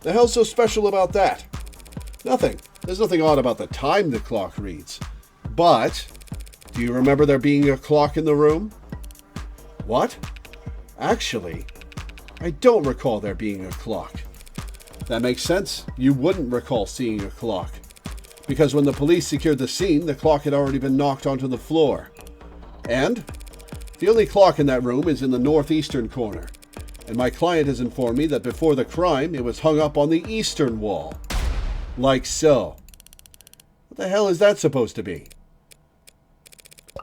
Speaker 1: The hell's so special about that? Nothing. There's nothing odd about the time the clock reads. But, do you remember there being a clock in the room? What? Actually, I don't recall there being a clock. That makes sense. You wouldn't recall seeing a clock. Because when the police secured the scene, the clock had already been knocked onto the floor. And the only clock in that room is in the northeastern corner. And my client has informed me that before the crime, it was hung up on the eastern wall. Like so. What the hell is that supposed to be?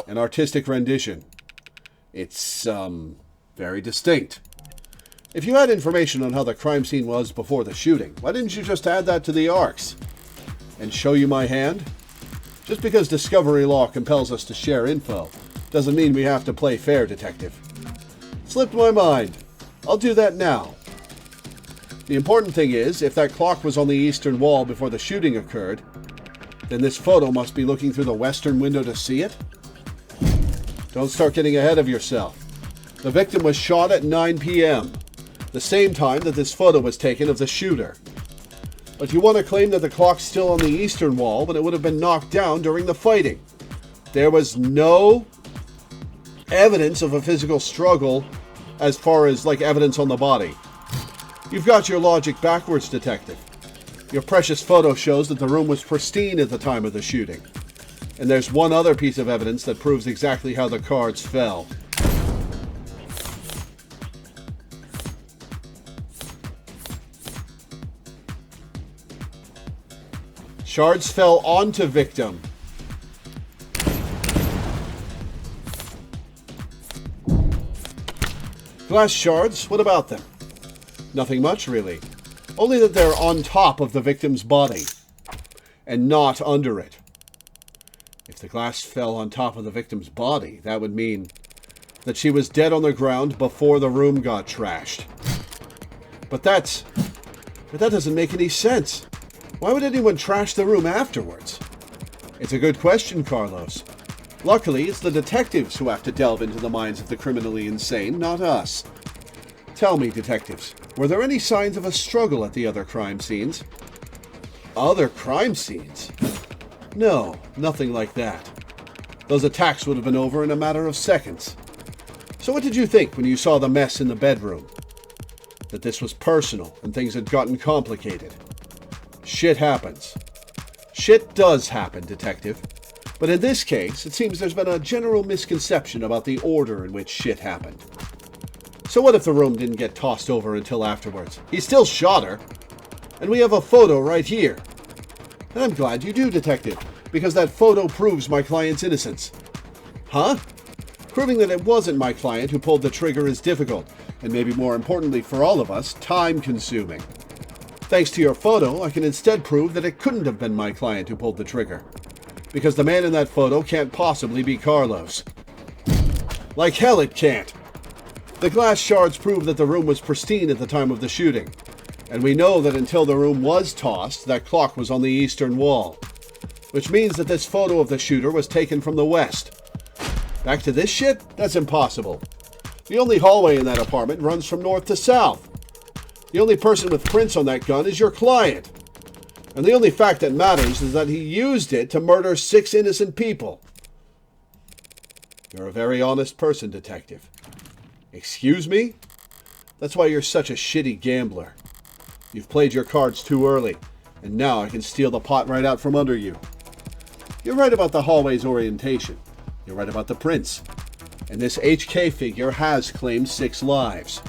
Speaker 1: An artistic rendition. It's, very distinct. If you had information on how the crime scene was before the shooting, why didn't you just add that to the ARCS? And show you my hand? Just because discovery law compels us to share info, doesn't mean we have to play fair, Detective. Slipped my mind. I'll do that now. The important thing is, if that clock was on the eastern wall before the shooting occurred, then this photo must be looking through the western window to see it? Don't start getting ahead of yourself. The victim was shot at 9 p.m., the same time that this photo was taken of the shooter. But you want to claim that the clock's still on the eastern wall when it would have been knocked down during the fighting. There was no evidence of a physical struggle as far as, like, evidence on the body. You've got your logic backwards, Detective. Your precious photo shows that the room was pristine at the time of the shooting. And there's one other piece of evidence that proves exactly how the cards fell. Shards fell onto victim. Glass shards, what about them? Nothing much, really. Only that they're on top of the victim's body, and not under it. If the glass fell on top of the victim's body, that would mean that she was dead on the ground before the room got trashed. But that doesn't make any sense. Why would anyone trash the room afterwards? It's a good question, Carlos. Luckily, it's the detectives who have to delve into the minds of the criminally insane, not us. Tell me, detectives, were there any signs of a struggle at the other crime scenes? Other crime scenes? No, nothing like that. Those attacks would have been over in a matter of seconds. So what did you think when you saw the mess in the bedroom? That this was personal and things had gotten complicated. Shit happens. Shit does happen, detective. But in this case, it seems there's been a general misconception about the order in which shit happened. So what if the room didn't get tossed over until afterwards? He still shot her. And we have a photo right here. And I'm glad you do, detective, because that photo proves my client's innocence. Huh? Proving that it wasn't my client who pulled the trigger is difficult, and maybe more importantly for all of us, time-consuming. Thanks to your photo, I can instead prove that it couldn't have been my client who pulled the trigger. Because the man in that photo can't possibly be Carlos. Like hell it can't. The glass shards prove that the room was pristine at the time of the shooting. And we know that until the room was tossed, that clock was on the eastern wall. Which means that this photo of the shooter was taken from the west. Back to this shit? That's impossible. The only hallway in that apartment runs from north to south. The only person with prints on that gun is your client. And the only fact that matters is that he used it to murder 6 innocent people. You're a very honest person, detective. Excuse me? That's why you're such a shitty gambler. You've played your cards too early, and now I can steal the pot right out from under you. You're right about the hallway's orientation. You're right about the prints. And this HK figure has claimed 6 lives.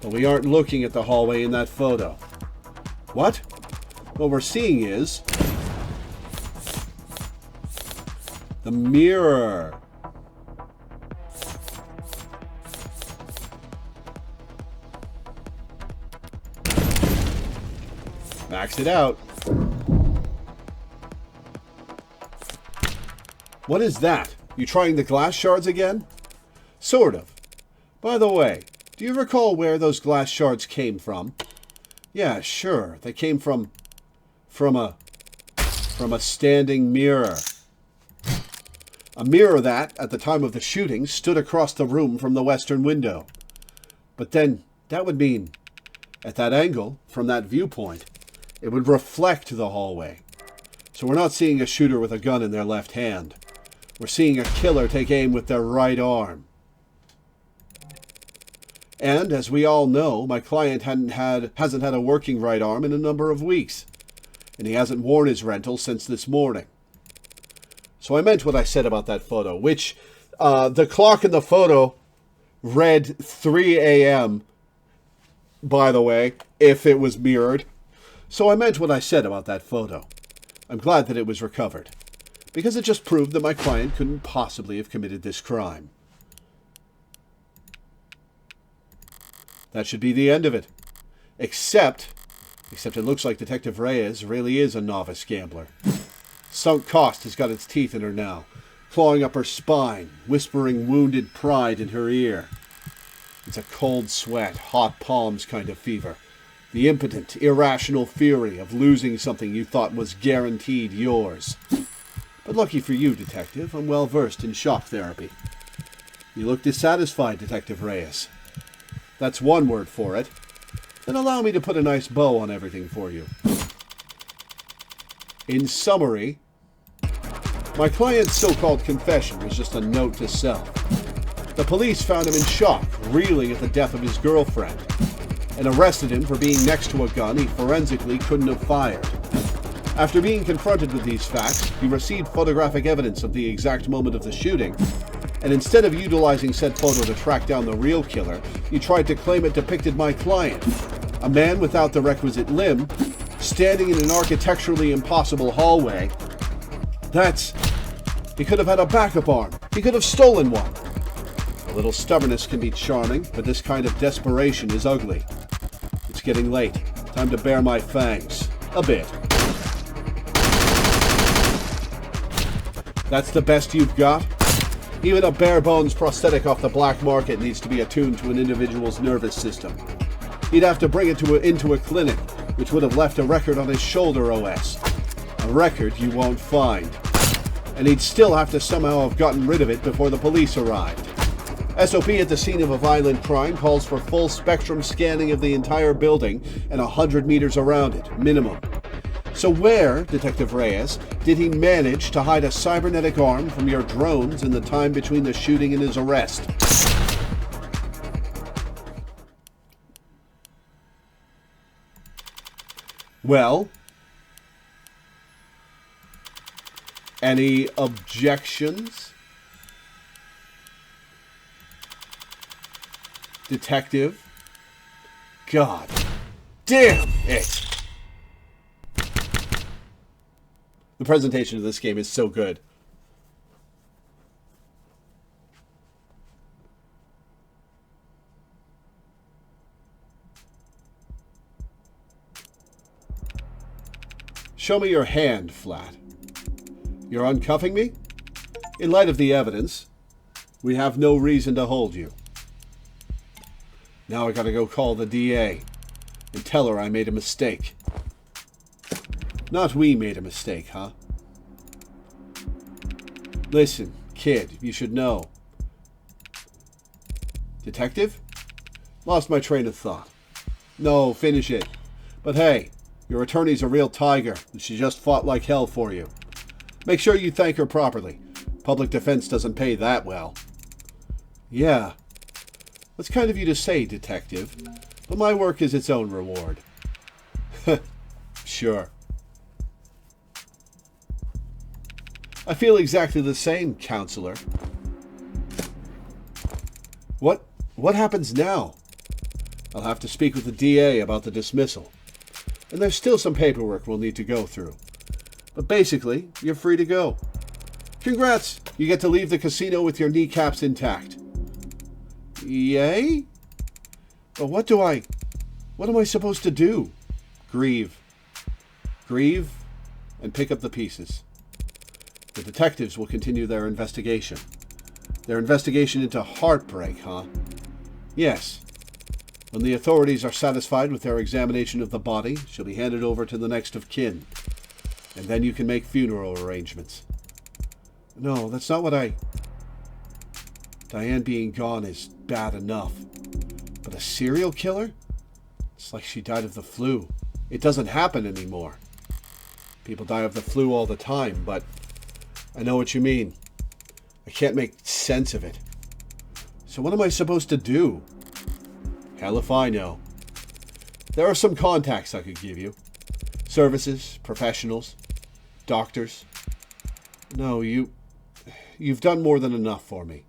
Speaker 1: But we aren't looking at the hallway in that photo. What? What we're seeing is the mirror. Max it out. What is that? You trying the glass shards again? Sort of. By the way, do you recall where those glass shards came from? Yeah, sure. They came from a standing mirror. A mirror that, at the time of the shooting, stood across the room from the western window. But then, that would mean, at that angle, from that viewpoint, it would reflect the hallway. So we're not seeing a shooter with a gun in their left hand. We're seeing a killer take aim with their right arm. And, as we all know, my client hasn't had a working right arm in a number of weeks. And he hasn't worn his rental since this morning. So I meant what I said about that photo, which the clock in the photo read 3 a.m., by the way, if it was mirrored. So I meant what I said about that photo. I'm glad that it was recovered, because it just proved that my client couldn't possibly have committed this crime. That should be the end of it. Except it looks like Detective Reyes really is a novice gambler. Sunk cost has got its teeth in her now, clawing up her spine, whispering wounded pride in her ear. It's a cold sweat, hot palms kind of fever. The impotent, irrational fury of losing something you thought was guaranteed yours. But lucky for you, Detective, I'm well versed in shock therapy. You look dissatisfied, Detective Reyes. That's one word for it. Then allow me to put a nice bow on everything for you. In summary, my client's so-called confession was just a note to self. The police found him in shock, reeling at the death of his girlfriend, and arrested him for being next to a gun he forensically couldn't have fired. After being confronted with these facts, he received photographic evidence of the exact moment of the shooting, and instead of utilizing said photo to track down the real killer, he tried to claim it depicted my client, a man without the requisite limb, standing in an architecturally impossible hallway. He could have had a backup arm. He could have stolen one. A little stubbornness can be charming, but this kind of desperation is ugly. It's getting late. Time to bare my fangs. A bit. That's the best you've got? Even a bare-bones prosthetic off the black market needs to be attuned to an individual's nervous system. He'd have to bring it into a clinic, which would have left a record on his shoulder OS. A record you won't find. And he'd still have to somehow have gotten rid of it before the police arrived. SOP at the scene of a violent crime calls for full spectrum scanning of the entire building and 100 meters around it, minimum. So where, Detective Reyes, did he manage to hide a cybernetic arm from your drones in the time between the shooting and his arrest? Well, any objections? Detective? God damn it! The presentation of this game is so good. Show me your hand, Flat. You're uncuffing me? In light of the evidence, we have no reason to hold you. Now I gotta go call the DA and tell her I made a mistake. Not we made a mistake, huh? Listen, kid, you should know. Detective? Lost my train of thought. No, finish it. But hey, your attorney's a real tiger, and she just fought like hell for you. Make sure you thank her properly. Public defense doesn't pay that well. Yeah. That's kind of you to say, Detective. But my work is its own reward. Sure. I feel exactly the same, Counselor. What happens now? I'll have to speak with the DA about the dismissal. And there's still some paperwork we'll need to go through. But basically, you're free to go. Congrats! You get to leave the casino with your kneecaps intact. Yay? But what am I supposed to do? Grieve. Grieve and pick up the pieces. The detectives will continue their investigation. Their investigation into heartbreak, huh? Yes. When the authorities are satisfied with their examination of the body, she'll be handed over to the next of kin. And then you can make funeral arrangements. No, that's not what Diane being gone is bad enough. But a serial killer? It's like she died of the flu. It doesn't happen anymore. People die of the flu all the time, but I know what you mean. I can't make sense of it. So what am I supposed to do? Hell if I know. There are some contacts I could give you. Services, professionals, doctors. No, you've done more than enough for me.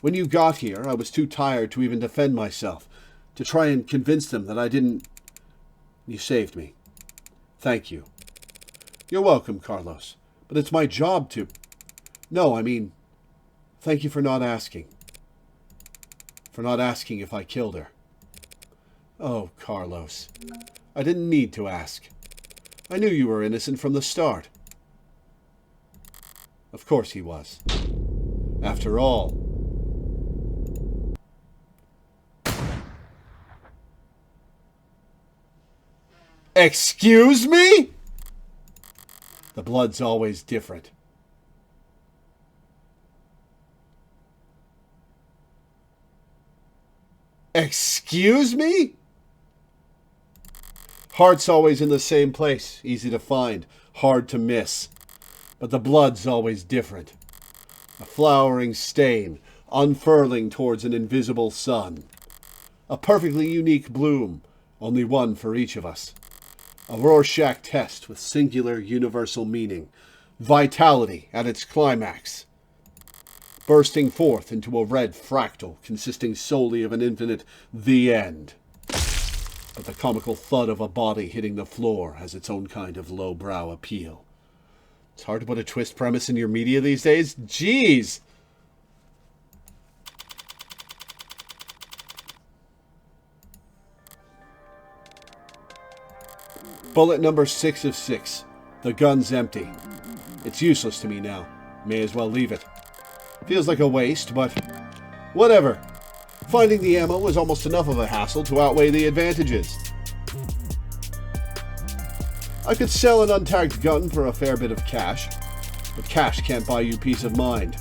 Speaker 1: When you got here, I was too tired to even defend myself, to try and convince them that I didn't... You saved me. Thank you. You're welcome, Carlos. But it's my job to... No, I mean, thank you for not asking. For not asking if I killed her. Oh, Carlos. I didn't need to ask. I knew you were innocent from the start. Of course he was. After all... Excuse me? The blood's always different. Excuse me? Heart's always in the same place, easy to find, hard to miss. But the blood's always different. A flowering stain, unfurling towards an invisible sun. A perfectly unique bloom, only one for each of us. A Rorschach test with singular universal meaning. Vitality at its climax. Bursting forth into a red fractal consisting solely of an infinite the end. But the comical thud of a body hitting the floor has its own kind of lowbrow appeal. It's hard to put a twist premise in your media these days. Jeez! Bullet number 6 of 6. The gun's empty. It's useless to me now. May as well leave it. Feels like a waste, but whatever. Finding the ammo was almost enough of a hassle to outweigh the advantages. I could sell an untagged gun for a fair bit of cash, but cash can't buy you peace of mind.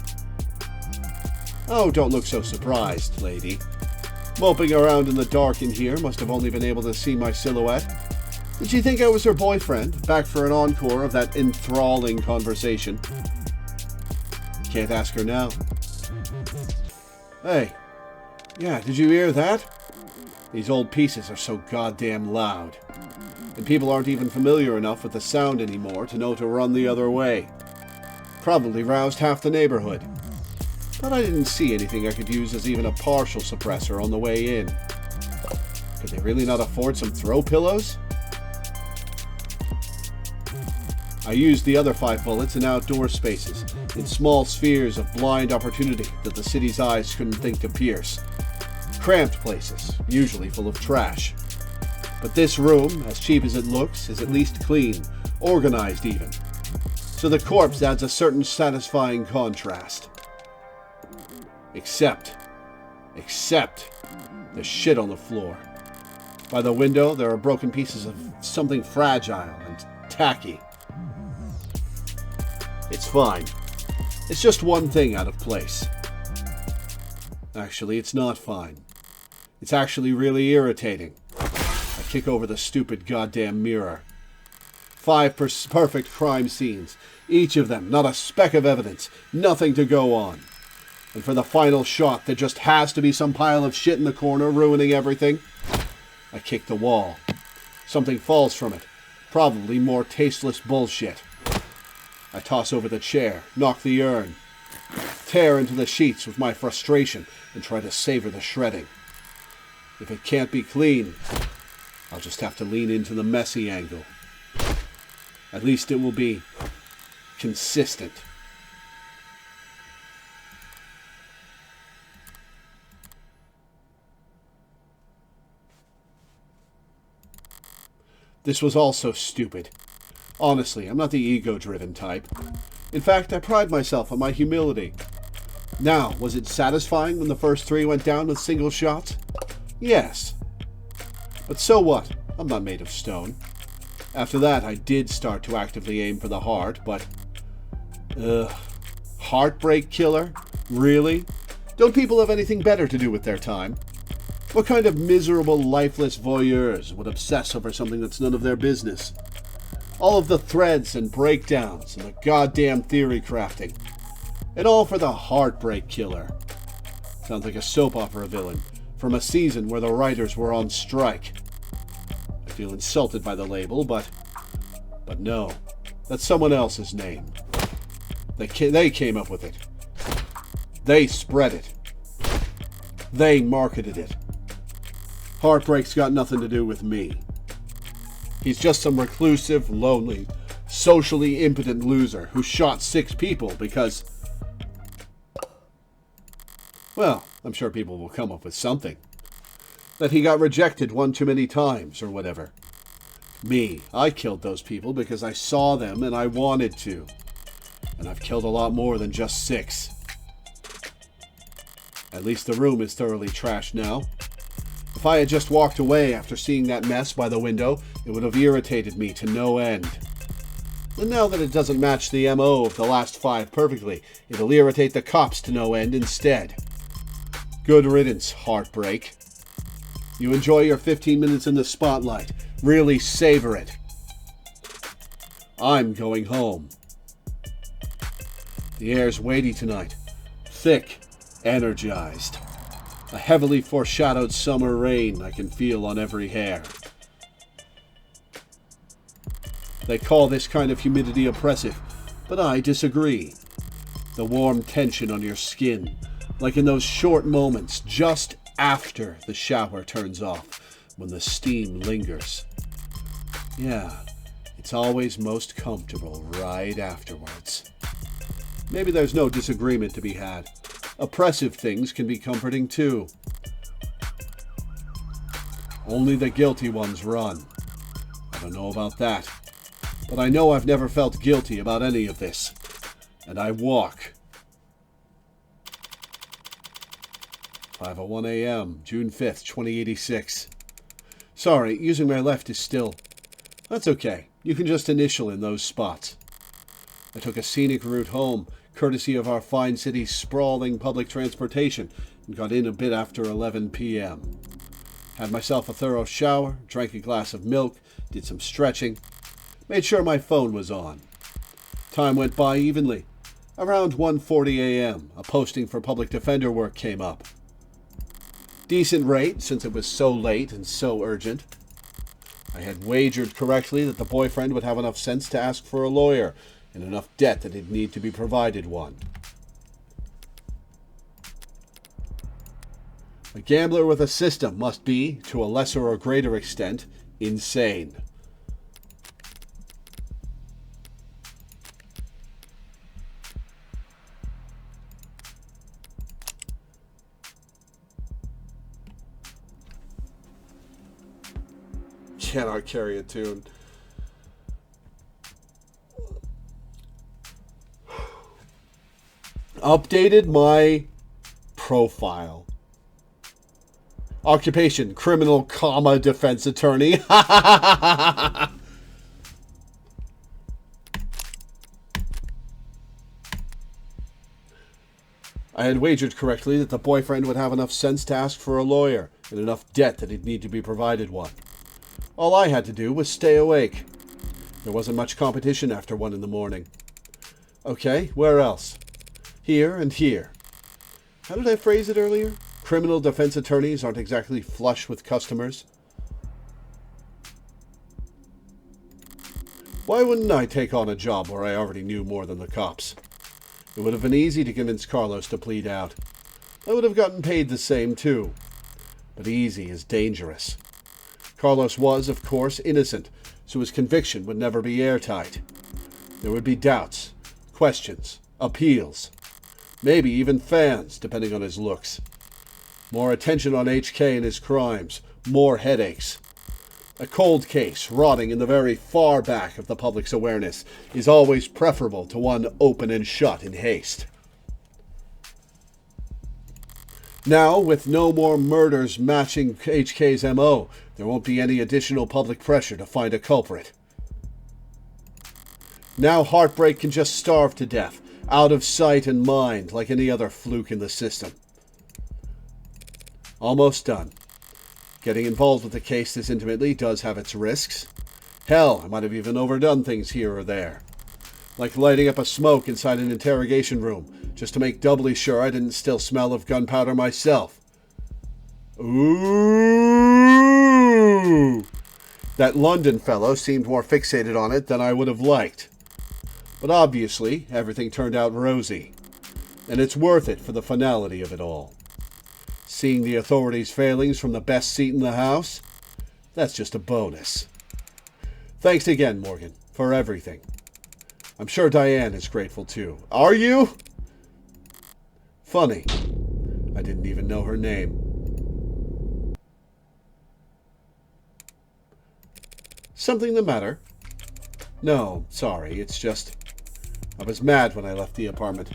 Speaker 1: Oh, don't look so surprised, lady. Moping around in the dark in here must have only been able to see my silhouette. Did she think I was her boyfriend, back for an encore of that enthralling conversation? Can't ask her now. Hey. Yeah, did you hear that? These old pieces are so goddamn loud. And people aren't even familiar enough with the sound anymore to know to run the other way. Probably roused half the neighborhood. But I didn't see anything I could use as even a partial suppressor on the way in. Could they really not afford some throw pillows? I used the other 5 bullets in outdoor spaces, in small spheres of blind opportunity that the city's eyes couldn't think to pierce. Cramped places, usually full of trash. But this room, as cheap as it looks, is at least clean, organized even. So the corpse adds a certain satisfying contrast. Except the shit on the floor. By the window, there are broken pieces of something fragile and tacky. It's fine. It's just one thing out of place. Actually, it's not fine. It's actually really irritating. I kick over the stupid goddamn mirror. 5 perfect crime scenes. Each of them, not a speck of evidence. Nothing to go on. And for the final shot, there just has to be some pile of shit in the corner ruining everything. I kick the wall. Something falls from it. Probably more tasteless bullshit. I toss over the chair, knock the urn, tear into the sheets with my frustration, and try to savor the shredding. If it can't be clean, I'll just have to lean into the messy angle. At least it will be consistent. This was also stupid. Honestly, I'm not the ego-driven type. In fact, I pride myself on my humility. Now, was it satisfying when the first 3 went down with single shots? Yes. But so what? I'm not made of stone. After that, I did start to actively aim for the heart, but... Heartbreak killer? Really? Don't people have anything better to do with their time? What kind of miserable, lifeless voyeurs would obsess over something that's none of their business? All of the threads and breakdowns and the goddamn theory crafting. And all for the heartbreak killer. Sounds like a soap opera villain from a season where the writers were on strike. I feel insulted by the label, but no. That's someone else's name. They came up with it. They spread it. They marketed it. Heartbreak's got nothing to do with me. He's just some reclusive, lonely, socially impotent loser who shot 6 people because... Well, I'm sure people will come up with something. That he got rejected one too many times, or whatever. Me, I killed those people because I saw them and I wanted to. And I've killed a lot more than just 6. At least the room is thoroughly trashed now. If I had just walked away after seeing that mess by the window, it would have irritated me to no end. And now that it doesn't match the MO of the last 5 perfectly, it'll irritate the cops to no end instead. Good riddance, Heartbreak. You enjoy your 15 minutes in the spotlight. Really savor it. I'm going home. The air's weighty tonight. Thick, energized. A heavily foreshadowed summer rain I can feel on every hair. They call this kind of humidity oppressive, but I disagree. The warm tension on your skin, like in those short moments just after the shower turns off, when the steam lingers. Yeah, it's always most comfortable right afterwards. Maybe there's no disagreement to be had. Oppressive things can be comforting too. Only the guilty ones run. I don't know about that. But I know I've never felt guilty about any of this. And I walk. 5:01 a.m., June 5th, 2086. Sorry, using my left is still... That's okay. You can just initial in those spots. I took a scenic route home, courtesy of our fine city's sprawling public transportation, and got in a bit after 11 p.m. Had myself a thorough shower, drank a glass of milk, did some stretching, made sure my phone was on. Time went by evenly. Around 1:40 a.m., a posting for public defender work came up. Decent rate, since it was so late and so urgent. I had wagered correctly that the boyfriend would have enough sense to ask for a lawyer, and enough debt that he'd need to be provided one. A gambler with a system must be, to a lesser or greater extent, insane. Cannot carry a tune. Updated my profile. Occupation, criminal, defense attorney. I had wagered correctly that the boyfriend would have enough sense to ask for a lawyer, and enough debt that he'd need to be provided one. All I had to do was stay awake. There wasn't much competition after 1 in the morning. Okay, where else? Here and here. How did I phrase it earlier? Criminal defense attorneys aren't exactly flush with customers. Why wouldn't I take on a job where I already knew more than the cops? It would have been easy to convince Carlos to plead out. I would have gotten paid the same too. But easy is dangerous. Carlos was, of course, innocent, so his conviction would never be airtight. There would be doubts, questions, appeals, maybe even fans, depending on his looks. More attention on HK and his crimes, more headaches. A cold case rotting in the very far back of the public's awareness is always preferable to one open and shut in haste. Now, with no more murders matching HK's MO, there won't be any additional public pressure to find a culprit. Now Heartbreak can just starve to death, out of sight and mind, like any other fluke in the system. Almost done. Getting involved with the case this intimately does have its risks. Hell, I might have even overdone things here or there. Like lighting up a smoke inside an interrogation room, just to make doubly sure I didn't still smell of gunpowder myself. Ooh! That London fellow seemed more fixated on it than I would have liked. But obviously, everything turned out rosy. And it's worth it for the finality of it all. Seeing the authorities' failings from the best seat in the house, that's just a bonus. Thanks again, Morgan, for everything. I'm sure Diane is grateful too. Are you? Funny. I didn't even know her name. Something the matter? No, sorry, it's just... I was mad when I left the apartment.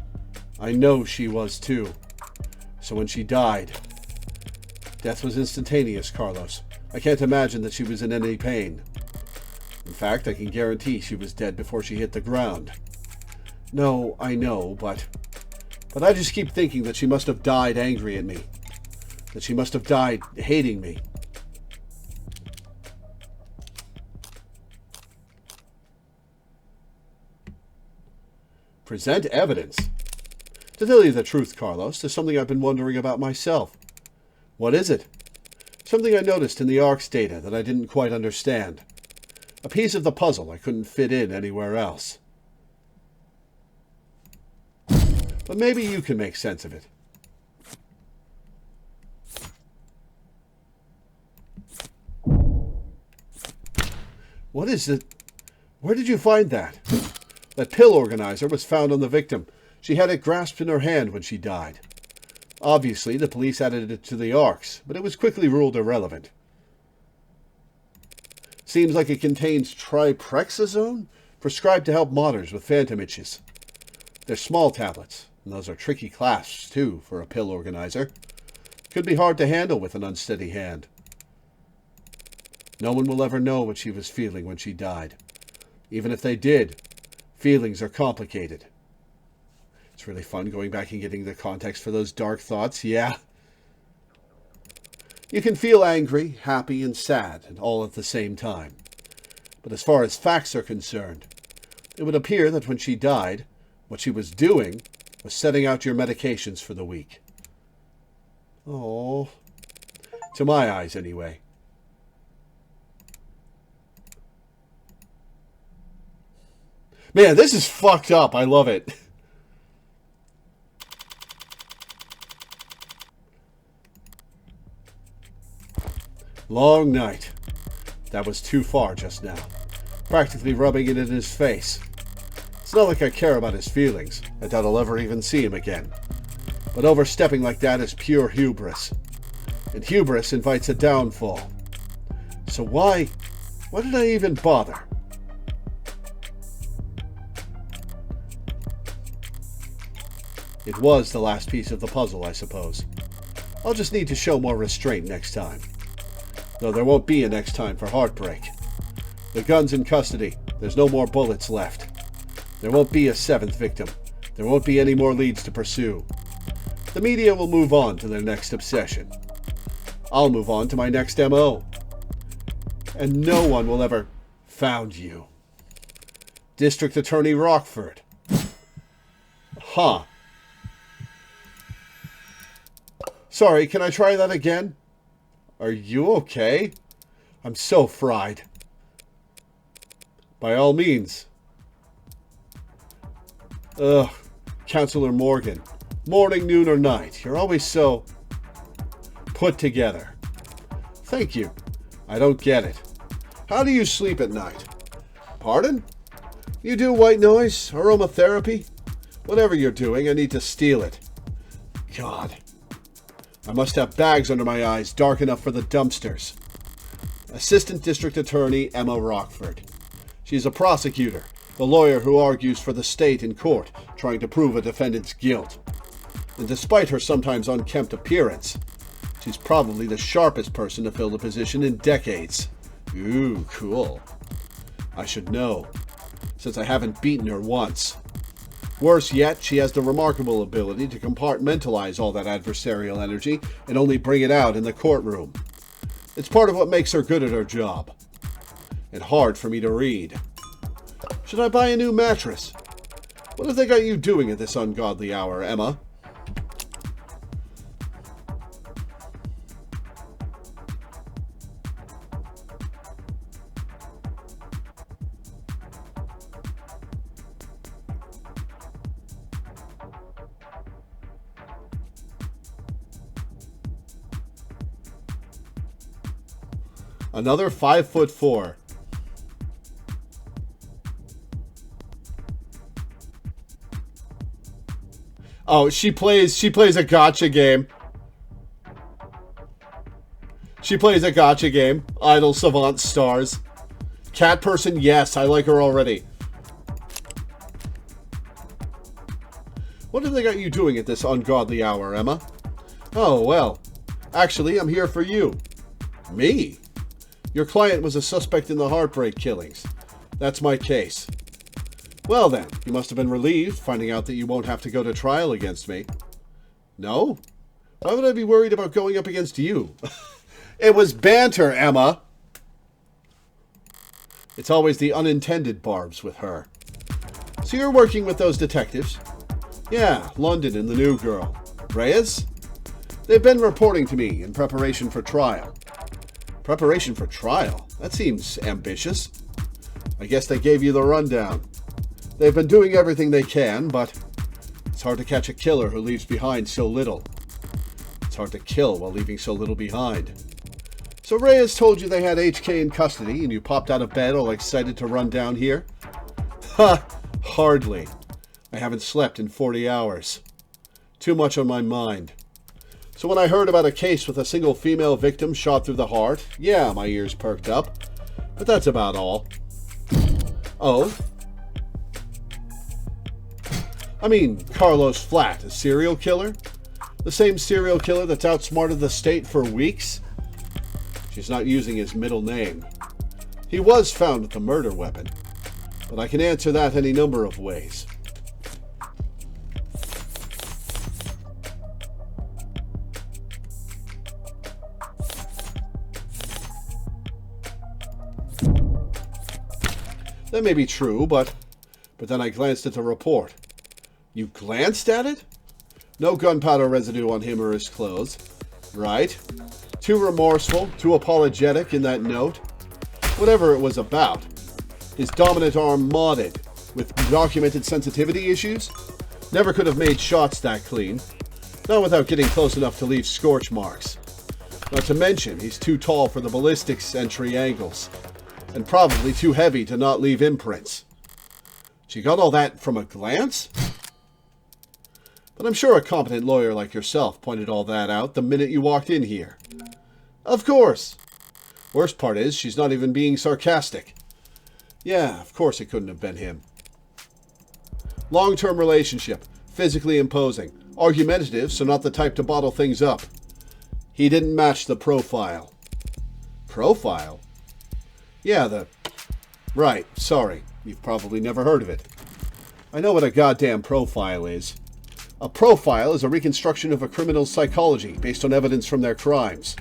Speaker 1: I know she was too. So when she died... Death was instantaneous, Carlos. I can't imagine that she was in any pain. In fact, I can guarantee she was dead before she hit the ground. No, I know, but I just keep thinking that she must have died angry at me. That she must have died hating me. Present evidence. To tell you the truth, Carlos, there's something I've been wondering about myself. What is it? Something I noticed in the ARC's data that I didn't quite understand. A piece of the puzzle I couldn't fit in anywhere else. But maybe you can make sense of it. What is it? Where did you find that? That pill organizer was found on the victim. She had it grasped in her hand when she died. Obviously, the police added it to the ARCs, but it was quickly ruled irrelevant. Seems like it contains triprexazone, prescribed to help modders with phantom itches. They're small tablets, and those are tricky clasps, too, for a pill organizer. Could be hard to handle with an unsteady hand. No one will ever know what she was feeling when she died. Even if they did, feelings are complicated. It's really fun going back and getting the context for those dark thoughts, yeah. You can feel angry, happy, and sad, and all at the same time. But as far as facts are concerned, it would appear that when she died, what she was doing was setting out your medications for the week. Oh, to my eyes anyway. Man, this is fucked up. I love it. Long night. That was too far just now. Practically rubbing it in his face. It's not like I care about his feelings. I doubt I'll ever even see him again. But overstepping like that is pure hubris. And hubris invites a downfall. So why did I even bother? It was the last piece of the puzzle, I suppose. I'll just need to show more restraint next time. Though there won't be a next time for heartbreak. The gun's in custody. There's no more bullets left. There won't be a seventh victim. There won't be any more leads to pursue. The media will move on to their next obsession. I'll move on to my next MO. And no one will ever found you. District Attorney Rockford. Huh. Sorry, can I try that again? Are you okay? I'm so fried. By all means. Ugh, Counselor Morgan. Morning, noon, or night. You're always so put together. Thank you. I don't get it. How do you sleep at night? Pardon? You do white noise, aromatherapy? Whatever you're doing, I need to steal it. God. I must have bags under my eyes dark enough for the dumpsters. Assistant District Attorney Emma Rockford. She's a prosecutor, the lawyer who argues for the state in court, trying to prove a defendant's guilt. And despite her sometimes unkempt appearance, she's probably the sharpest person to fill the position in decades. Ooh, cool. I should know, since I haven't beaten her once. Worse yet, she has the remarkable ability to compartmentalize all that adversarial energy and only bring it out in the courtroom. It's part of what makes her good at her job. And hard for me to read. Should I buy a new mattress? What have they got you doing at this ungodly hour, Emma? Another 5'4". Oh, she plays a gotcha game. She plays a gotcha game. Idle Savant stars. Cat person, yes, I like her already. What have they got you doing at this ungodly hour, Emma? Oh, well. Actually, I'm here for you. Me? Your client was a suspect in the Heartbreak killings. That's my case. Well then, you must have been relieved finding out that you won't have to go to trial against me. No? Why would I be worried about going up against you? It was banter, Emma. It's always the unintended barbs with her. So you're working with those detectives? Yeah, London and the new girl. Reyes? They've been reporting to me in preparation for trial. Preparation for trial? That seems ambitious. I guess they gave you the rundown. They've been doing everything they can, but it's hard to catch a killer who leaves behind so little. It's hard to kill while leaving so little behind. So Reyes told you they had HK in custody and you popped out of bed all excited to run down here? Ha! Hardly. I haven't slept in 40 hours. Too much on my mind. So when I heard about a case with a single female victim shot through the heart, yeah, my ears perked up. But that's about all. Oh? I mean, Carlos Flat, a serial killer? The same serial killer that's outsmarted the state for weeks? She's not using his middle name. He was found with the murder weapon. But I can answer that any number of ways. That may be true, but then I glanced at the report. You glanced at it? No gunpowder residue on him or his clothes. Right. Too remorseful, too apologetic in that note. Whatever it was about. His dominant arm modded, with documented sensitivity issues. Never could have made shots that clean. Not without getting close enough to leave scorch marks. Not to mention, he's too tall for the ballistics entry angles. And probably too heavy to not leave imprints. She got all that from a glance? But I'm sure a competent lawyer like yourself pointed all that out the minute you walked in here. Of course. Worst part is, she's not even being sarcastic. Yeah, of course it couldn't have been him. Long-term relationship, physically imposing, argumentative, so not the type to bottle things up. He didn't match the profile. Profile? Yeah, Right, sorry. You've probably never heard of it. I know what a goddamn profile is. A profile is a reconstruction of a criminal's psychology based on evidence from their crimes.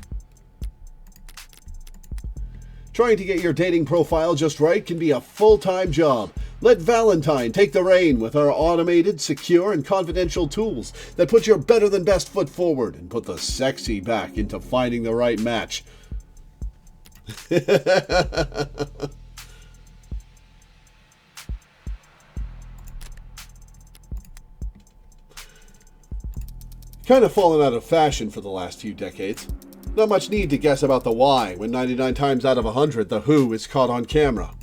Speaker 1: Trying to get your dating profile just right can be a full-time job. Let Valentine take the reign with our automated, secure, and confidential tools that put your better-than-best foot forward and put the sexy back into finding the right match. Kind of fallen out of fashion for the last few decades. Not much need to guess about the why when 99 times out of 100 the who is caught on camera.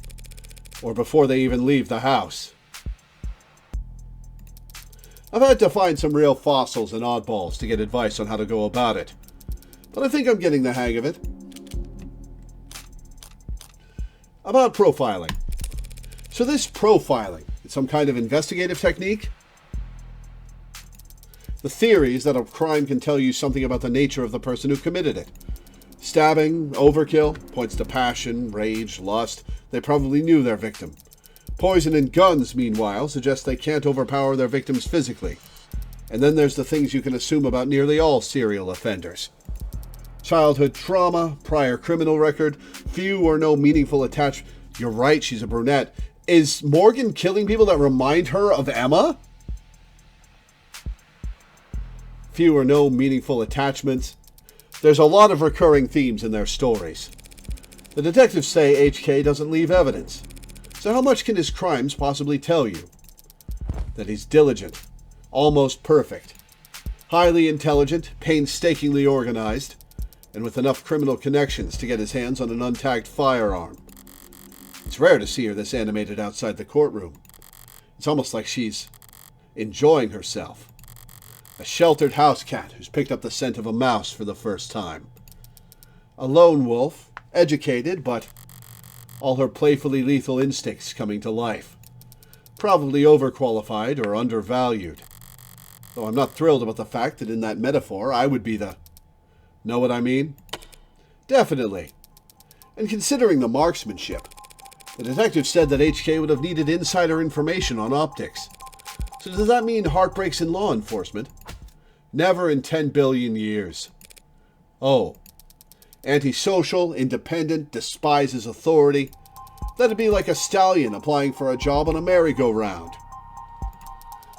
Speaker 1: Or before they even leave the house. I've had to find some real fossils and oddballs to get advice on how to go about it. But I think I'm getting the hang of it. About profiling. So this profiling is some kind of investigative technique? The theory is that a crime can tell you something about the nature of the person who committed it. Stabbing, overkill, points to passion, rage, lust. They probably knew their victim. Poison and guns, meanwhile, suggest they can't overpower their victims physically. And then there's the things you can assume about nearly all serial offenders. Childhood trauma, prior criminal record, few or no meaningful attachment. You're right, she's a brunette. Is Morgan killing people that remind her of Emma? Few or no meaningful attachments. There's a lot of recurring themes in their stories. The detectives say HK doesn't leave evidence. So how much can his crimes possibly tell you? That he's diligent, almost perfect, highly intelligent, painstakingly organized, and with enough criminal connections to get his hands on an untagged firearm. It's rare to see her this animated outside the courtroom. It's almost like she's enjoying herself. A sheltered house cat who's picked up the scent of a mouse for the first time. A lone wolf, educated, but all her playfully lethal instincts coming to life. Probably overqualified or undervalued. Though I'm not thrilled about the fact that in that metaphor I would be the... Know what I mean? Definitely. And considering the marksmanship, the detective said that HK would have needed insider information on optics. So does that mean heartbreaks in law enforcement? Never in 10 billion years. Oh. Antisocial, independent, despises authority. That'd be like a stallion applying for a job on a merry-go-round.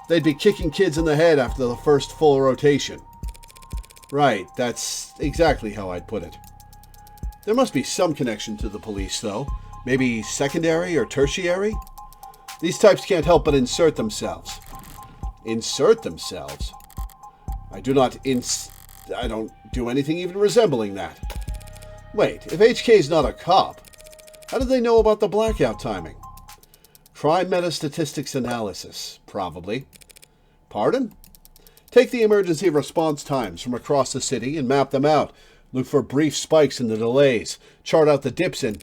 Speaker 1: They'd be kicking kids in the head after the first full rotation. Right, that's exactly how I'd put it. There must be some connection to the police, though. Maybe secondary or tertiary? These types can't help but insert themselves. Insert themselves? I don't do anything even resembling that. Wait, if HK's not a cop, how did they know about the blackout timing? Crime metastatistics analysis, probably. Pardon? Take the emergency response times from across the city and map them out. Look for brief spikes in the delays. Chart out the dips in...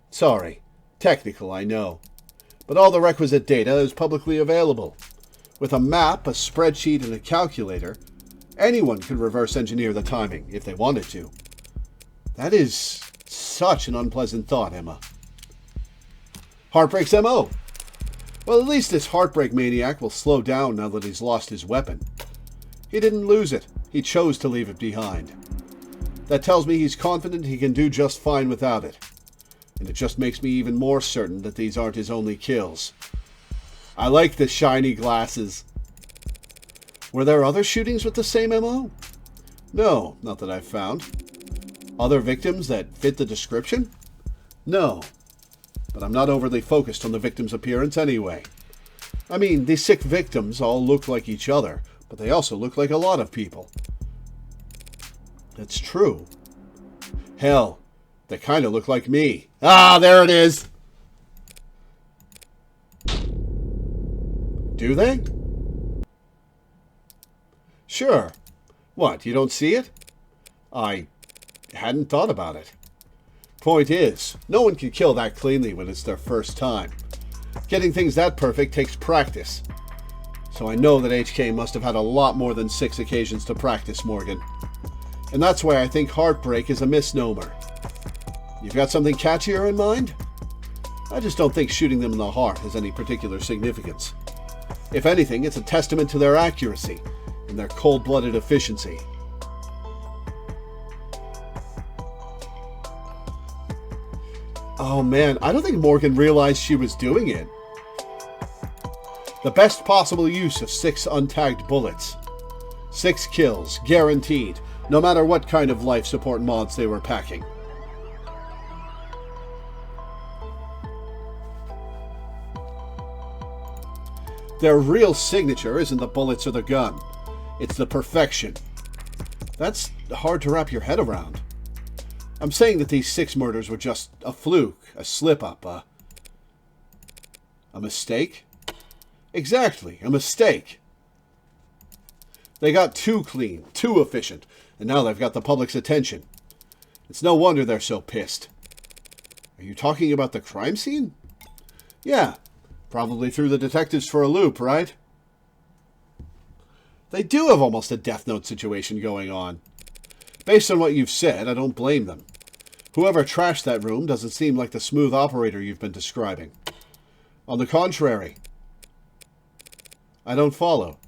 Speaker 1: Sorry. Technical, I know. But all the requisite data is publicly available. With a map, a spreadsheet, and a calculator, anyone could reverse engineer the timing if they wanted to. That is such an unpleasant thought, Emma. Heartbreak's M.O. Well, at least this heartbreak maniac will slow down now that he's lost his weapon. He didn't lose it. He chose to leave it behind. That tells me he's confident he can do just fine without it. And it just makes me even more certain that these aren't his only kills. I like the shiny glasses. Were there other shootings with the same MO? No, not that I've found. Other victims that fit the description? No. But I'm not overly focused on the victim's appearance anyway. I mean, these 6 victims all look like each other, but they also look like a lot of people. It's true. Hell, they kind of look like me. Ah, there it is! Do they? Sure. What, you don't see it? I hadn't thought about it. Point is, no one can kill that cleanly when it's their first time. Getting things that perfect takes practice. So I know that HK must have had a lot more than 6 occasions to practice, Morgan. And that's why I think heartbreak is a misnomer. You've got something catchier in mind? I just don't think shooting them in the heart has any particular significance. If anything, it's a testament to their accuracy and their cold-blooded efficiency. Oh man, I don't think Morgan realized she was doing it. The best possible use of 6 untagged bullets. 6 kills, guaranteed, no matter what kind of life support mods they were packing. Their real signature isn't the bullets or the gun. It's the perfection. That's hard to wrap your head around. I'm saying that these 6 murders were just a fluke, a slip-up, a mistake? Exactly, a mistake. They got too clean, too efficient, and now they've got the public's attention. It's no wonder they're so pissed. Are you talking about the crime scene? Yeah, probably threw the detectives for a loop, right? They do have almost a Death Note situation going on. Based on what you've said, I don't blame them. Whoever trashed that room doesn't seem like the smooth operator you've been describing. On the contrary. I don't follow.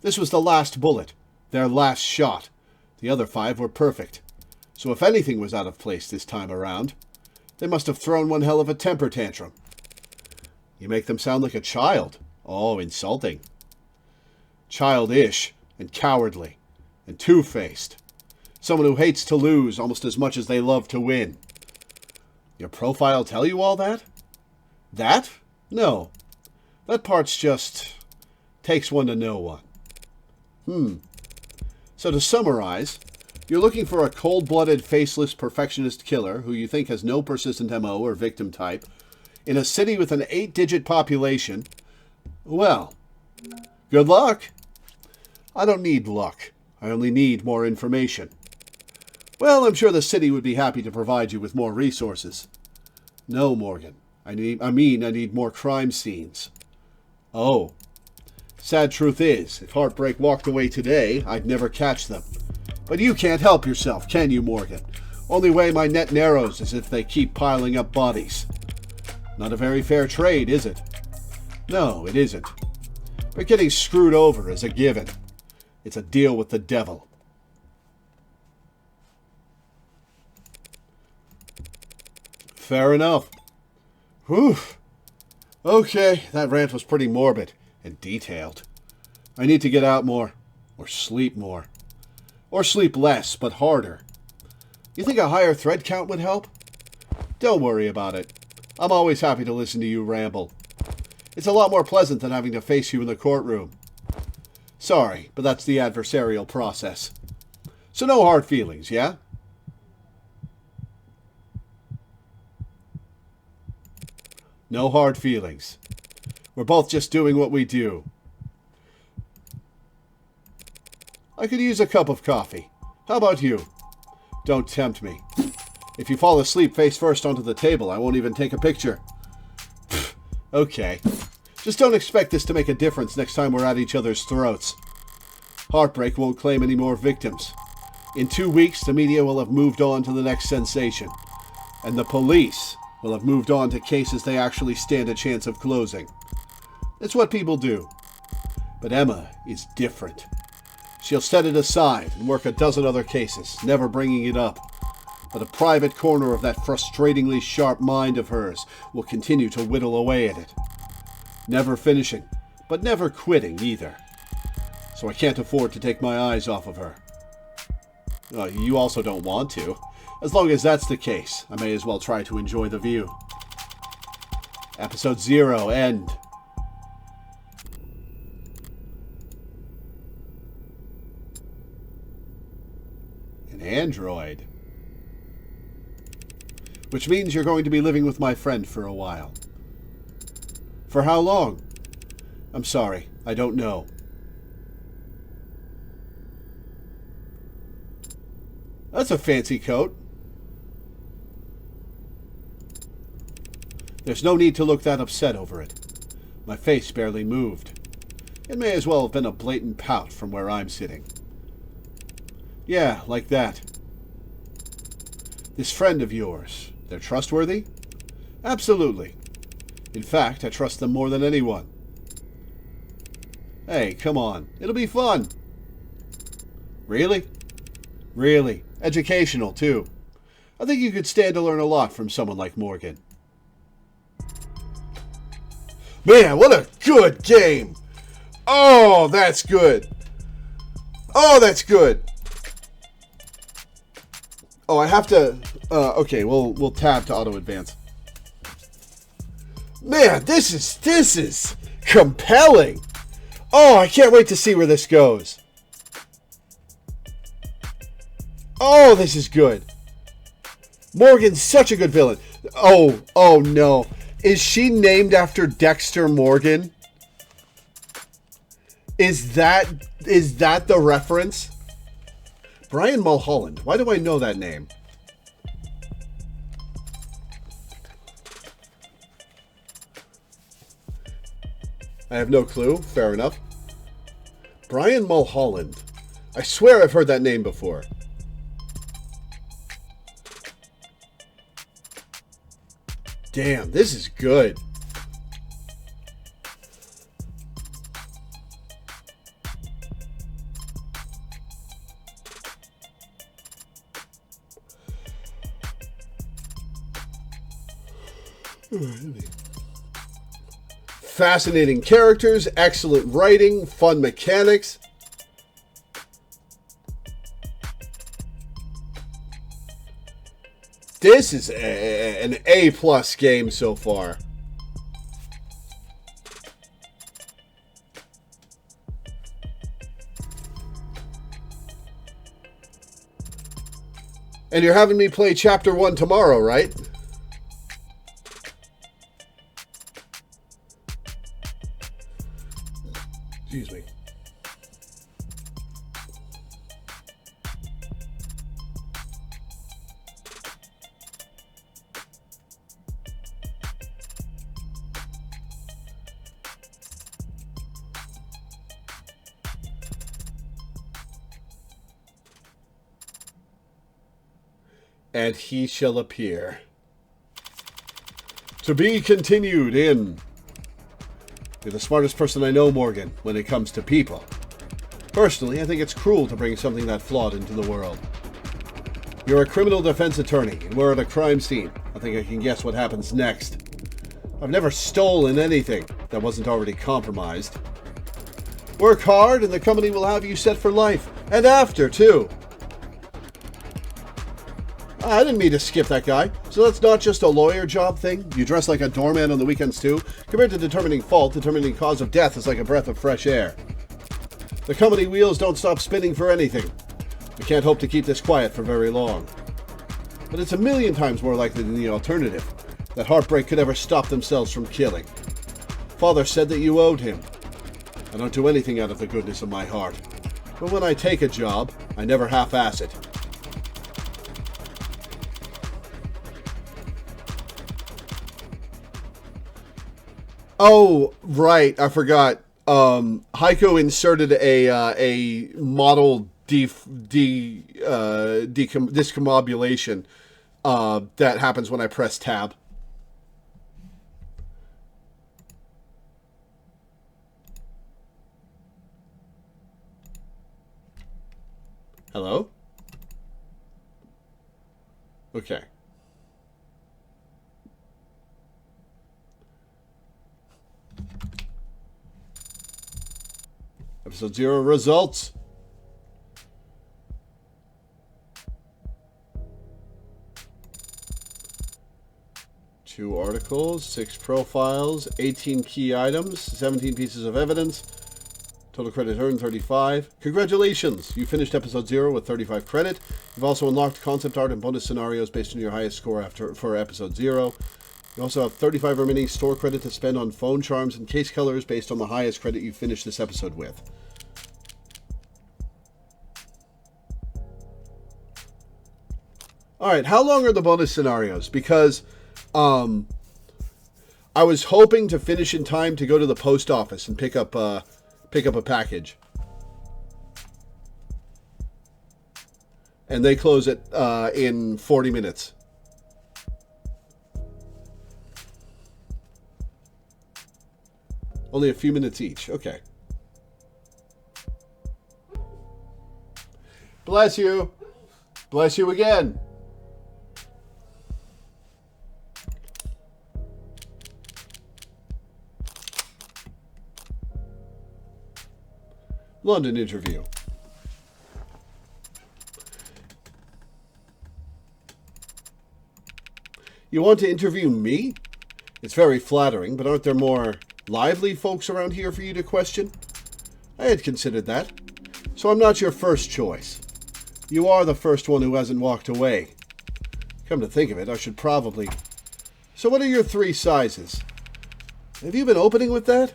Speaker 1: This was the last bullet, their last shot. The other 5 were perfect. So if anything was out of place this time around, they must have thrown one hell of a temper tantrum. You make them sound like a child. Oh, insulting. Childish and cowardly and two-faced. Someone who hates to lose almost as much as they love to win. Your profile tell you all that? That? No. That part's just takes one to know one. So to summarize, you're looking for a cold-blooded, faceless, perfectionist killer who you think has no persistent MO or victim type in a city with an 8-digit population. Well, good luck. I don't need luck. I only need more information. Well, I'm sure the city would be happy to provide you with more resources. No, Morgan. I need more crime scenes. Oh. Sad truth is, if Heartbreak walked away today, I'd never catch them. But you can't help yourself, can you, Morgan? Only way my net narrows is if they keep piling up bodies. Not a very fair trade, is it? No, it isn't. But getting screwed over is a given. It's a deal with the devil. Fair enough. Whew. Okay, that rant was pretty morbid and detailed. I need to get out more, or sleep more. Or sleep less, but harder. You think a higher thread count would help? Don't worry about it. I'm always happy to listen to you ramble. It's a lot more pleasant than having to face you in the courtroom. Sorry, but that's the adversarial process. So no hard feelings, yeah? No hard feelings. We're both just doing what we do. I could use a cup of coffee. How about you? Don't tempt me. If you fall asleep face first onto the table, I won't even take a picture. Okay. Just don't expect this to make a difference next time we're at each other's throats. Heartbreak won't claim any more victims. In 2 weeks, the media will have moved on to the next sensation. And the police will have moved on to cases they actually stand a chance of closing. It's what people do. But Emma is different. She'll set it aside and work a dozen other cases, never bringing it up. but a private corner of that frustratingly sharp mind of hers will continue to whittle away at it. Never finishing, but never quitting either. So I can't afford to take my eyes off of her. You also don't want to. As long as that's the case, I may as well try to enjoy the view. Episode 0, end. An android. Which means you're going to be living with my friend for a while. For how long? I'm sorry, I don't know. That's a fancy coat. There's no need to look that upset over it. My face barely moved. It may as well have been a blatant pout from where I'm sitting. Yeah, like that. This friend of yours, they're trustworthy? Absolutely. In fact, I trust them more than anyone. Hey, come on. It'll be fun. Really? Really. Educational, too. I think you could stand to learn a lot from someone like Morgan. Man, what a good game! Oh, that's good. Oh, that's good. Oh, I have to... okay, we'll tab to auto-advance. Man, this is compelling. Oh, I can't wait to see where this goes. Oh, this is good. Morgan's such a good villain. Oh no. Is she named after Dexter Morgan? Is that the reference? Brian Mulholland. Why do I know that name? I have no clue. Fair enough. Brian Mulholland. I swear I've heard that name before. Damn, this is good. Fascinating characters, excellent writing, fun mechanics. This is an A+ game so far. And you're having me play Chapter 1 tomorrow, right? Excuse me. And he shall appear. To be continued in... You're the smartest person I know, Morgan, when it comes to people. Personally, I think it's cruel to bring something that flawed into the world. You're a criminal defense attorney, and we're at a crime scene. I think I can guess what happens next. I've never stolen anything that wasn't already compromised. Work hard, and the company will have you set for life. And after, too. I didn't mean to skip that guy. So that's not just a lawyer job thing? You dress like a doorman on the weekends too? Compared to determining fault, determining cause of death is like a breath of fresh air. The company wheels don't stop spinning for anything. I can't hope to keep this quiet for very long. But it's a million times more likely than the alternative, that Heartbreak could ever stop themselves from killing. Father said that you owed him. I don't do anything out of the goodness of my heart. But when I take a job, I never half-ass it. Oh, right. I forgot. Heiko inserted a model discombobulation that happens when I press tab. Hello? Okay. Episode 0 results. Two articles, 6 profiles, 18 key items, 17 pieces of evidence. Total credit earned, 35. Congratulations! You finished episode 0 with 35 credit. You've also unlocked concept art and bonus scenarios based on your highest score for episode 0. You also have 35 remaining store credit to spend on phone charms and case colors based on the highest credit you finished this episode with. Alright, how long are the bonus scenarios? Because I was hoping to finish in time to go to the post office and pick up a package. And they close it in 40 minutes. Only a few minutes each. Okay. Bless you. Bless you again. London interview. You want to interview me? It's very flattering, but aren't there more lively folks around here for you to question? I had considered that. So I'm not your first choice. You are the first one who hasn't walked away. Come to think of it, I should probably... So what are your 3 sizes? Have you been opening with that?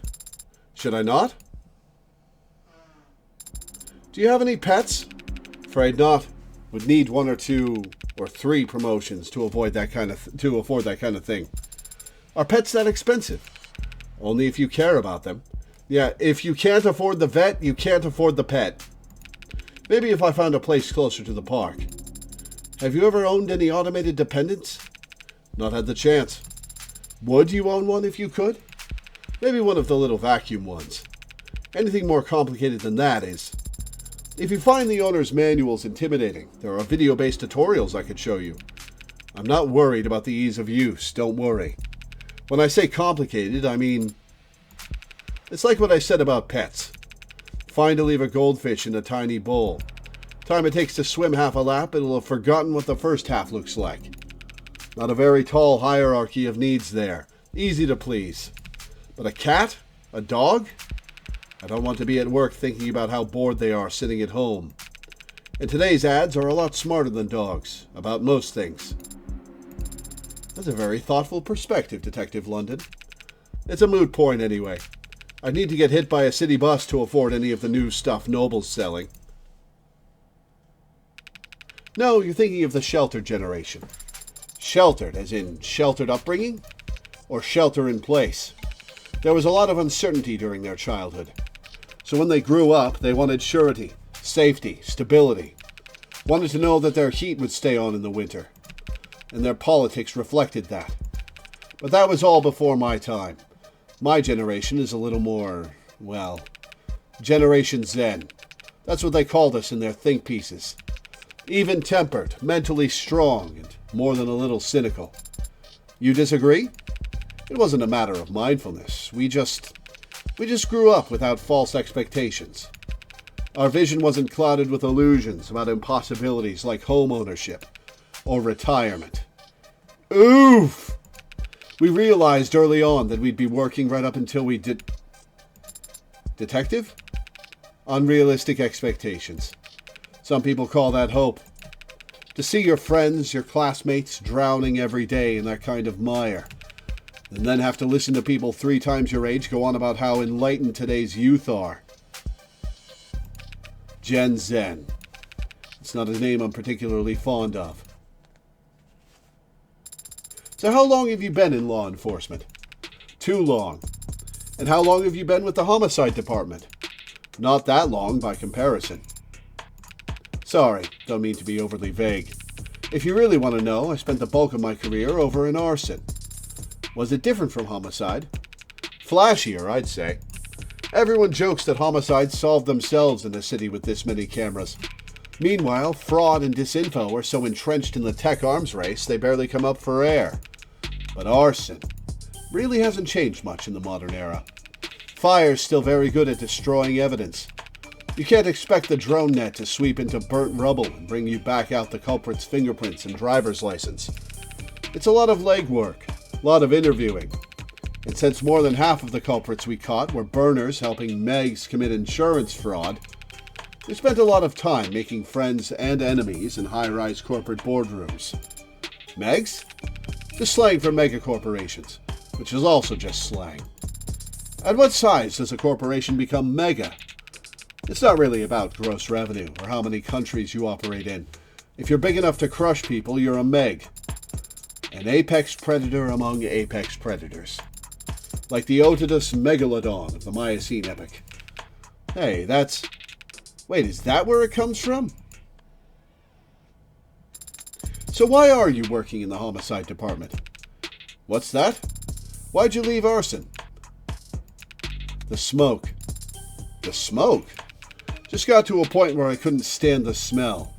Speaker 1: Should I not? Do you have any pets? Afraid not. Would need 1 or 2 or 3 promotions to afford that kind of thing. Are pets that expensive? Only if you care about them. Yeah, if you can't afford the vet, you can't afford the pet. Maybe if I found a place closer to the park. Have you ever owned any automated dependents? Not had the chance. Would you own one if you could? Maybe one of the little vacuum ones. Anything more complicated than that is... If you find the owner's manuals intimidating, there are video-based tutorials I could show you. I'm not worried about the ease of use, don't worry. When I say complicated, I mean... It's like what I said about pets. Fine to leave a goldfish in a tiny bowl. Time it takes to swim half a lap, it'll have forgotten what the first half looks like. Not a very tall hierarchy of needs there. Easy to please. But a cat? A dog? I don't want to be at work thinking about how bored they are sitting at home. And today's ads are a lot smarter than dogs, about most things. That's a very thoughtful perspective, Detective London. It's a moot point anyway. I'd need to get hit by a city bus to afford any of the new stuff Noble's selling. No, you're thinking of the sheltered generation. Sheltered, as in sheltered upbringing? Or shelter in place? There was a lot of uncertainty during their childhood. So when they grew up, they wanted surety, safety, stability. Wanted to know that their heat would stay on in the winter. And their politics reflected that. But that was all before my time. My generation is a little more, well, Generation Zen. That's what they called us in their think pieces. Even-tempered, mentally strong, and more than a little cynical. You disagree? It wasn't a matter of mindfulness. We just grew up without false expectations. Our vision wasn't clouded with illusions about impossibilities like home ownership or retirement. Oof! We realized early on that we'd be working right up until we did... Detective? Unrealistic expectations. Some people call that hope. To see your friends, your classmates drowning every day in that kind of mire. And then have to listen to people 3 times your age go on about how enlightened today's youth are. Gen Zen. It's not a name I'm particularly fond of. So how long have you been in law enforcement? Too long. And how long have you been with the homicide department? Not that long by comparison. Sorry, don't mean to be overly vague. If you really want to know, I spent the bulk of my career over in arson. Was it different from homicide? Flashier, I'd say. Everyone jokes that homicides solve themselves in a city with this many cameras. Meanwhile, fraud and disinfo are so entrenched in the tech arms race they barely come up for air. But arson really hasn't changed much in the modern era. Fire's still very good at destroying evidence. You can't expect the drone net to sweep into burnt rubble and bring you back out the culprit's fingerprints and driver's license. It's a lot of legwork, a lot of interviewing. And since more than half of the culprits we caught were burners helping Megs commit insurance fraud, we spent a lot of time making friends and enemies in high-rise corporate boardrooms. Megs? Just slang for megacorporations, which is also just slang. At what size does a corporation become mega? It's not really about gross revenue or how many countries you operate in. If you're big enough to crush people, you're a meg. An apex predator among apex predators. Like the Otodus megalodon of the Miocene epoch. Hey, that's... Wait, is that where it comes from? So why are you working in the homicide department? What's that? Why'd you leave arson? The smoke. The smoke? Just got to a point where I couldn't stand the smell.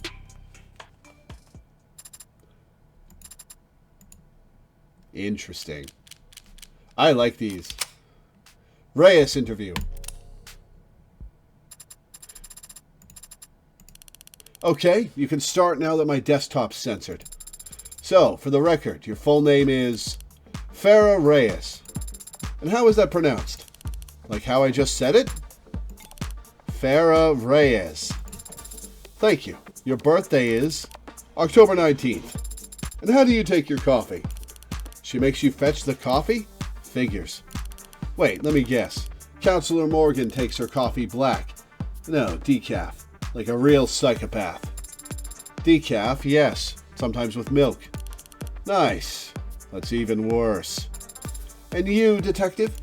Speaker 1: Interesting. I like these. Reyes interview. Okay, you can start now that my desktop's censored. So, for the record, your full name is Farah Reyes. And how is that pronounced? Like how I just said it? Farah Reyes. Thank you. Your birthday is October 19th. And how do you take your coffee? She makes you fetch the coffee? Figures. Wait, let me guess. Counselor Morgan takes her coffee black. No, decaf. Like a real psychopath. Decaf, yes. Sometimes with milk. Nice. That's even worse. And you, detective?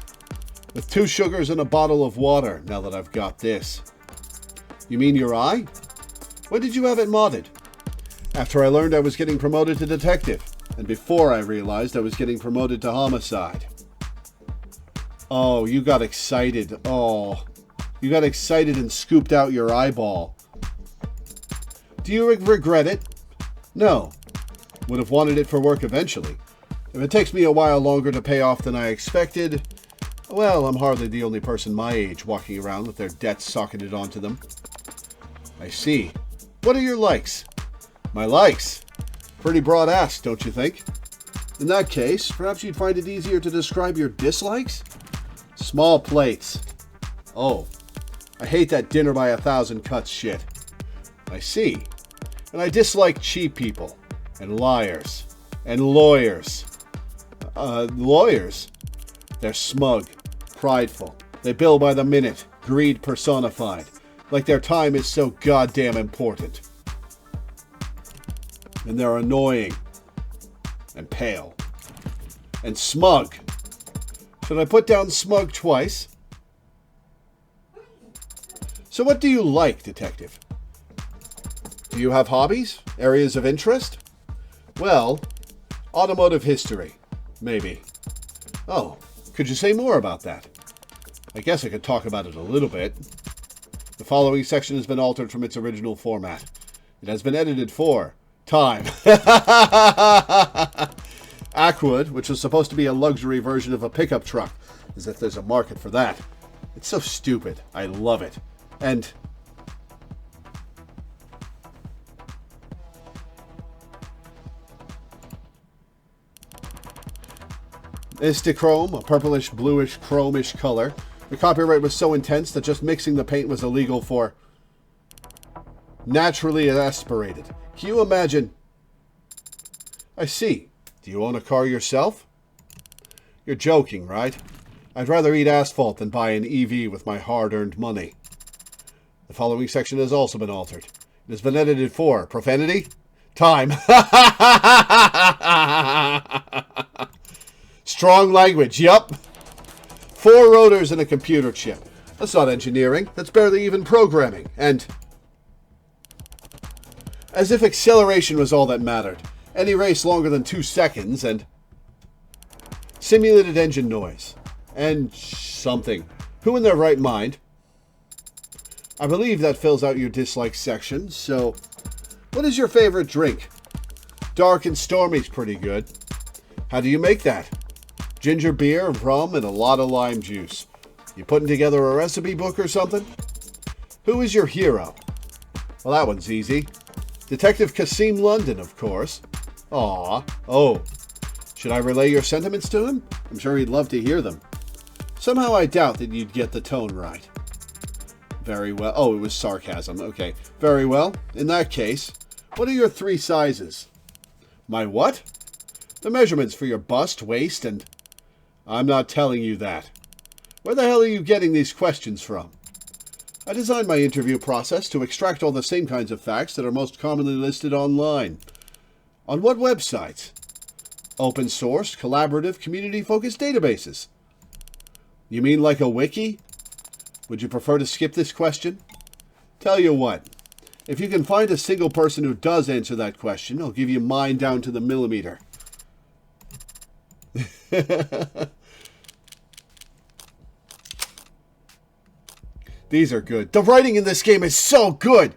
Speaker 1: With 2 sugars and a bottle of water, now that I've got this. You mean your eye? When did you have it modded? After I learned I was getting promoted to detective, and before I realized I was getting promoted to homicide. Oh, you got excited. Oh, you got excited and scooped out your eyeball. Do you regret it? No. Would have wanted it for work eventually. If it takes me a while longer to pay off than I expected, well, I'm hardly the only person my age walking around with their debts socketed onto them. I see. What are your likes? My likes? Pretty broad ask, don't you think? In that case, perhaps you'd find it easier to describe your dislikes? Small plates. Oh, I hate that dinner by 1,000 cuts shit. I see. And I dislike cheap people, and liars, and lawyers. Lawyers? They're smug, prideful. They bill by the minute, greed personified, like their time is so goddamn important. And they're annoying, and pale, and smug. Should I put down smug twice? So what do you like, detective? Do you have hobbies? Areas of interest? Well, automotive history. Maybe. Oh, could you say more about that? I guess I could talk about it a little bit. The following section has been altered from its original format. It has been edited for time. Aquad, which was supposed to be a luxury version of a pickup truck, as if there's a market for that. It's so stupid. I love it. And Istichrome, a purplish, bluish, chromish color. The copyright was so intense that just mixing the paint was illegal for naturally aspirated. Can you imagine? I see. Do you own a car yourself? You're joking, right? I'd rather eat asphalt than buy an EV with my hard-earned money. The following section has also been altered. It has been edited for profanity, time, strong language, yup. 4 rotors and a computer chip. That's not engineering. That's barely even programming. And as if acceleration was all that mattered. Any race longer than 2 seconds and simulated engine noise. And something. Who in their right mind I believe that fills out your dislike section, so what is your favorite drink? Dark and Stormy's pretty good. How do you make that? Ginger beer, rum, and a lot of lime juice. You putting together a recipe book or something? Who is your hero? Well, that one's easy. Detective Kasim London, of course. Aw. Oh. Should I relay your sentiments to him? I'm sure he'd love to hear them. Somehow I doubt that you'd get the tone right. Very well. Oh, it was sarcasm. Okay. Very well. In that case, what are your 3 sizes? My what? The measurements for your bust, waist, and... I'm not telling you that. Where the hell are you getting these questions from? I designed my interview process to extract all the same kinds of facts that are most commonly listed online. On what websites? Open source, collaborative, community-focused databases. You mean like a wiki? Would you prefer to skip this question? Tell you what, if you can find a single person who does answer that question, I'll give you mine down to the millimeter. These are good. The writing in this game is so good!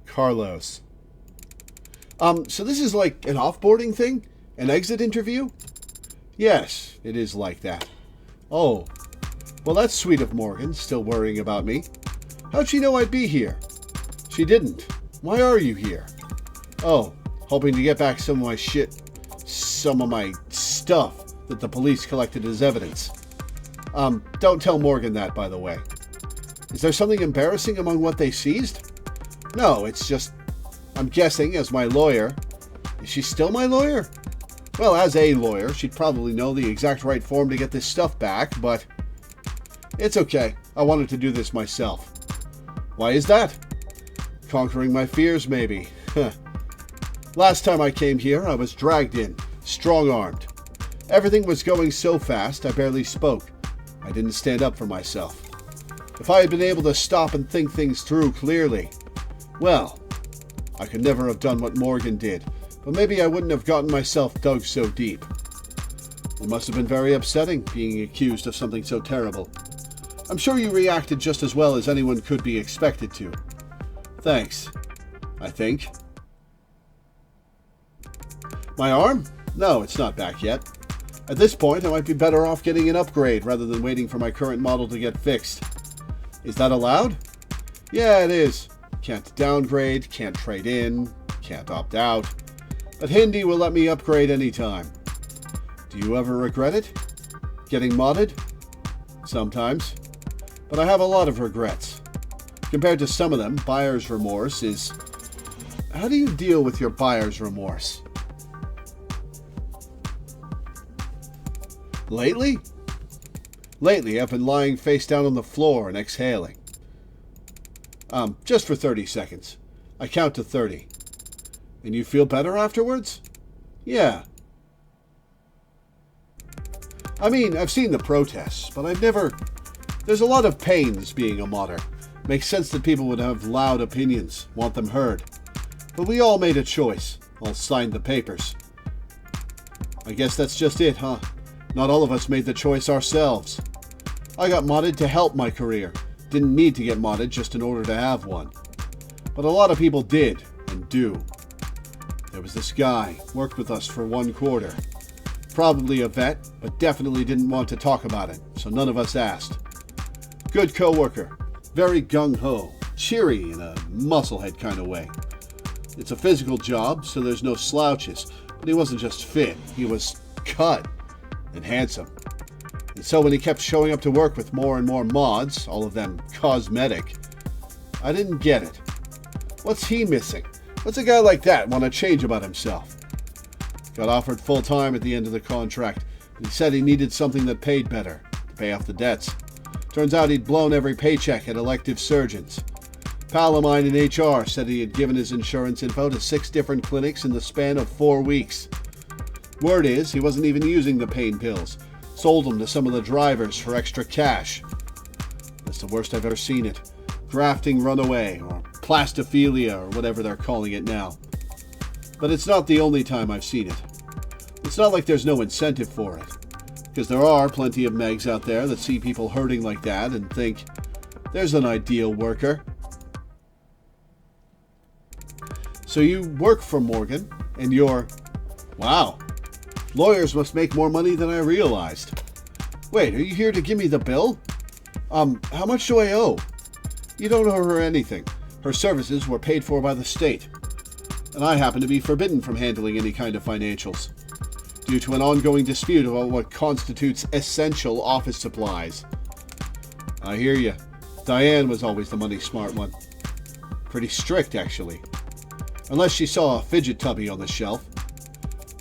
Speaker 1: Carlos. So this is like an offboarding thing? An exit interview? Yes, it is like that. Oh. Well, that's sweet of Morgan, still worrying about me. How'd she know I'd be here? She didn't. Why are you here? Oh, hoping to get back some of my shit. Some of my stuff that the police collected as evidence. Don't tell Morgan that, by the way. Is there something embarrassing among what they seized? No, it's just... I'm guessing, as my lawyer... Is she still my lawyer? Well, as a lawyer, she'd probably know the exact right form to get this stuff back, but... It's okay. I wanted to do this myself. Why is that? Conquering my fears, maybe. Last time I came here, I was dragged in, strong-armed. Everything was going so fast, I barely spoke. I didn't stand up for myself. If I had been able to stop and think things through clearly, well, I could never have done what Morgan did, but maybe I wouldn't have gotten myself dug so deep. It must have been very upsetting, being accused of something so terrible. I'm sure you reacted just as well as anyone could be expected to. Thanks, I think. My arm? No, it's not back yet. At this point, I might be better off getting an upgrade rather than waiting for my current model to get fixed. Is that allowed? Yeah, it is. Can't downgrade, can't trade in, can't opt out. But Hindi will let me upgrade anytime. Do you ever regret it? Getting modded? Sometimes. But I have a lot of regrets. Compared to some of them, buyer's remorse is... How do you deal with your buyer's remorse? Lately? Lately, I've been lying face down on the floor and exhaling. Just for 30 seconds. I count to 30. And you feel better afterwards? Yeah. I mean, I've seen the protests, but I've never... There's a lot of pains being a modder. Makes sense that people would have loud opinions, want them heard. But we all made a choice. All signed the papers. I guess that's just it, huh? Not all of us made the choice ourselves. I got modded to help my career. Didn't need to get modded just in order to have one. But a lot of people did, and do. There was this guy, worked with us for 1 quarter. Probably a vet, but definitely didn't want to talk about it, so none of us asked. Good coworker, very gung-ho, cheery in a musclehead kind of way. It's a physical job, so there's no slouches, but he wasn't just fit, he was cut and handsome. And so when he kept showing up to work with more and more mods, all of them cosmetic, I didn't get it. What's he missing? What's a guy like that want to change about himself? Got offered full-time at the end of the contract, and he said he needed something that paid better, to pay off the debts. Turns out he'd blown every paycheck at elective surgeons. Pal of mine in HR said he had given his insurance info to 6 different clinics in the span of 4 weeks. Word is, he wasn't even using the pain pills. Sold them to some of the drivers for extra cash. That's the worst I've ever seen it. Grafting runaway, or plastophilia, or whatever they're calling it now. But it's not the only time I've seen it. It's not like there's no incentive for it. Because there are plenty of Megs out there that see people hurting like that and think, there's an ideal worker. So you work for Morgan, and you're... Wow, lawyers must make more money than I realized. Wait, are you here to give me the bill? How much do I owe? You don't owe her anything. Her services were paid for by the state. And I happen to be forbidden from handling any kind of financials, due to an ongoing dispute about what constitutes essential office supplies. I hear you. Diane was always the money-smart one. Pretty strict, actually. Unless she saw a fidget tubby on the shelf.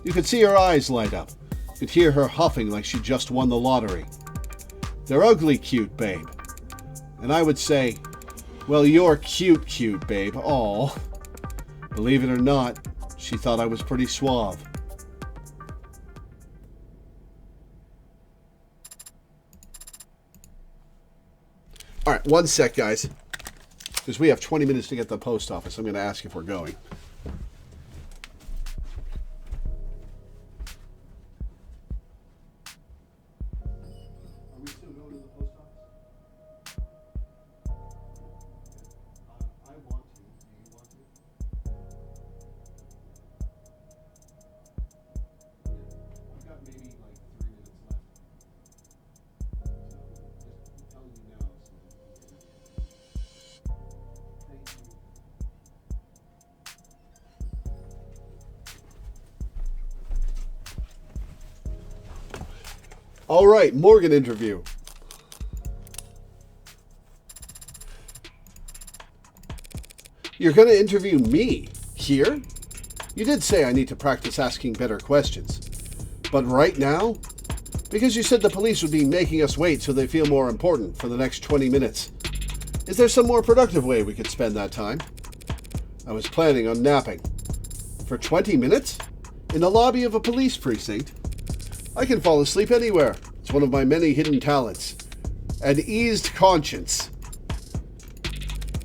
Speaker 1: You could see her eyes light up. Could hear her huffing like she just won the lottery. They're ugly cute, babe. And I would say, well, you're cute, babe. Aw. Believe it or not, she thought I was pretty suave. Alright, one sec, guys. Because we have 20 minutes to get to the post office. I'm going to ask if we're going. All right, Morgan interview. You're going to interview me here? You did say I need to practice asking better questions. But right now? Because you said the police would be making us wait so they feel more important for the next 20 minutes. Is there some more productive way we could spend that time? I was planning on napping. For 20 minutes? In the lobby of a police precinct? I can fall asleep anywhere. It's one of my many hidden talents. An eased conscience.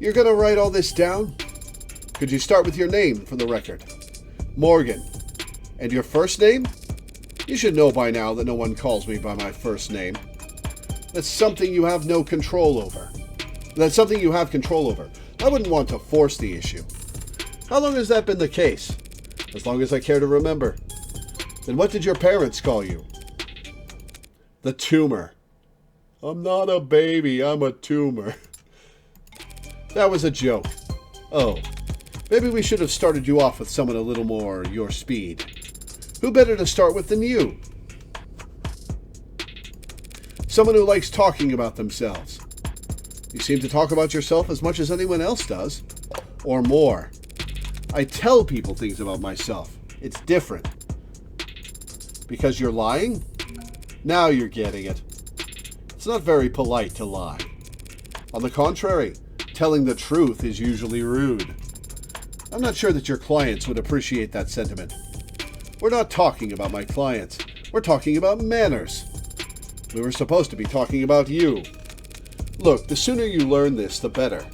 Speaker 1: You're going to write all this down? Could you start with your name for the record? Morgan. And your first name? You should know by now that no one calls me by my first name. That's something you have no control over. That's something you have control over. I wouldn't want to force the issue. How long has that been the case? As long as I care to remember. Then what did your parents call you? The tumor. I'm not a baby, I'm a tumor. That was a joke. Oh, maybe we should have started you off with someone a little more your speed. Who better to start with than you? Someone who likes talking about themselves. You seem to talk about yourself as much as anyone else does. Or more. I tell people things about myself. It's different. Because you're lying? Now you're getting it. It's not very polite to lie. On the contrary, telling the truth is usually rude. I'm not sure that your clients would appreciate that sentiment. We're not talking about my clients. We're talking about manners. We were supposed to be talking about you. Look, the sooner you learn this, the better.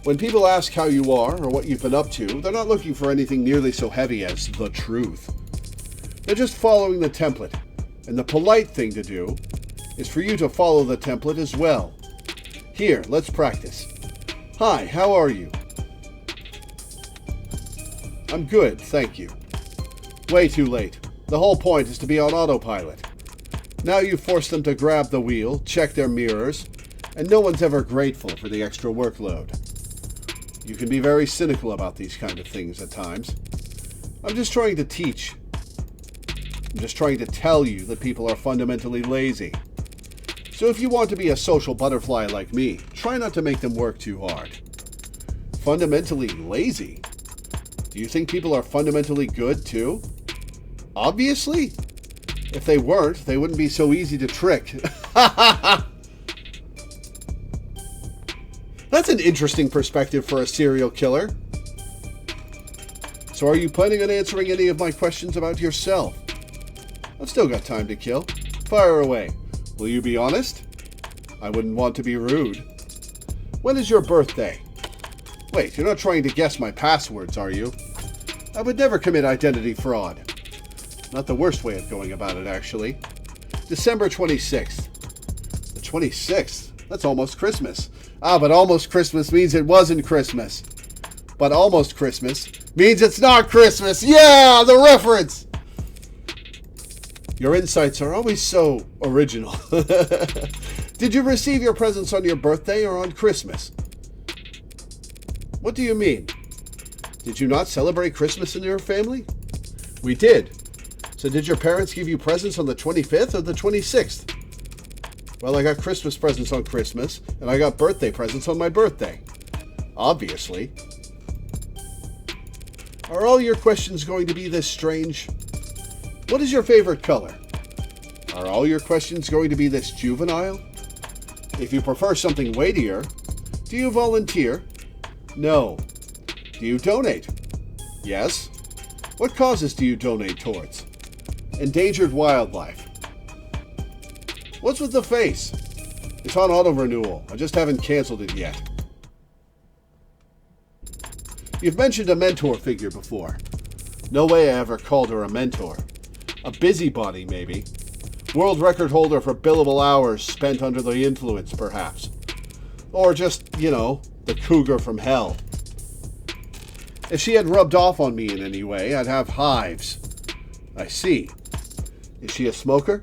Speaker 1: When people ask how you are or what you've been up to, they're not looking for anything nearly so heavy as the truth. They're just following the template, and the polite thing to do is for you to follow the template as well. Here, let's practice. Hi, how are you? I'm good, thank you. Way too late. The whole point is to be on autopilot. Now you force them to grab the wheel, check their mirrors, and no one's ever grateful for the extra workload. You can be very cynical about these kind of things at times. I'm just trying to teach. I'm just trying to tell you that people are fundamentally lazy. So if you want to be a social butterfly like me, try not to make them work too hard. Fundamentally lazy? Do you think people are fundamentally good too? Obviously. If they weren't, they wouldn't be so easy to trick. That's an interesting perspective for a serial killer. So are you planning on answering any of my questions about yourself? I've still got time to kill. Fire away. Will you be honest? I wouldn't want to be rude. When is your birthday? Wait, you're not trying to guess my passwords, are you? I would never commit identity fraud. Not the worst way of going about it, actually. December 26th. The 26th? That's almost Christmas. Ah, but almost Christmas means it wasn't Christmas. But almost Christmas means it's not Christmas. Yeah, the reference! Your insights are always so original. Did you receive your presents on your birthday or on Christmas? What do you mean? Did you not celebrate Christmas in your family? We did. So did your parents give you presents on the 25th or the 26th? Well, I got Christmas presents on Christmas, and I got birthday presents on my birthday. Obviously. Are all your questions going to be this strange? What is your favorite color? Are all your questions going to be this juvenile? If you prefer something weightier, do you volunteer? No. Do you donate? Yes. What causes do you donate towards? Endangered wildlife. What's with the face? It's on auto-renewal. I just haven't canceled it yet. You've mentioned a mentor figure before. No way I ever called her a mentor. A busybody, maybe. World record holder for billable hours spent under the influence, perhaps. Or just, the cougar from hell. If she had rubbed off on me in any way, I'd have hives. I see. Is she a smoker?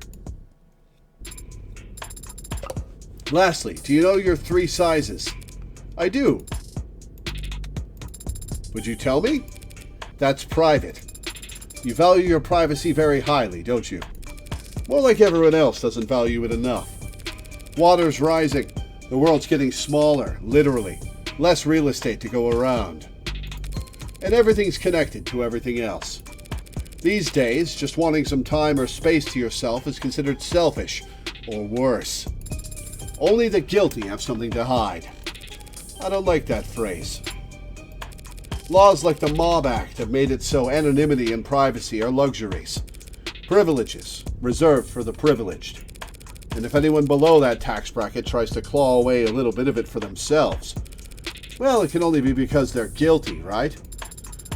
Speaker 1: Lastly, do you know your 3 sizes? I do. Would you tell me? That's private. You value your privacy very highly, don't you? More like everyone else doesn't value it enough. Water's rising. The world's getting smaller, literally. Less real estate to go around. And everything's connected to everything else. These days, just wanting some time or space to yourself is considered selfish, or worse. Only the guilty have something to hide. I don't like that phrase. Laws like the Mob Act have made it so anonymity and privacy are luxuries. Privileges, reserved for the privileged. And if anyone below that tax bracket tries to claw away a little bit of it for themselves, well, it can only be because they're guilty, right?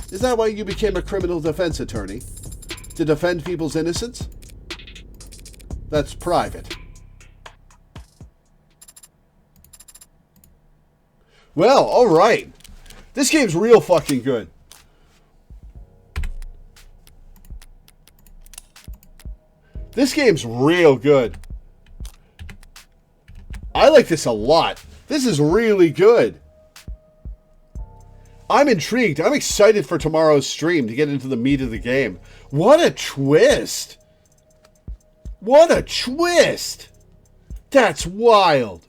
Speaker 1: Is that why you became a criminal defense attorney? To defend people's innocence? That's private. Well, alright. This game's real fucking good. This game's real good. I like this a lot. This is really good. I'm intrigued. I'm excited for tomorrow's stream to get into the meat of the game. What a twist. What a twist. That's wild.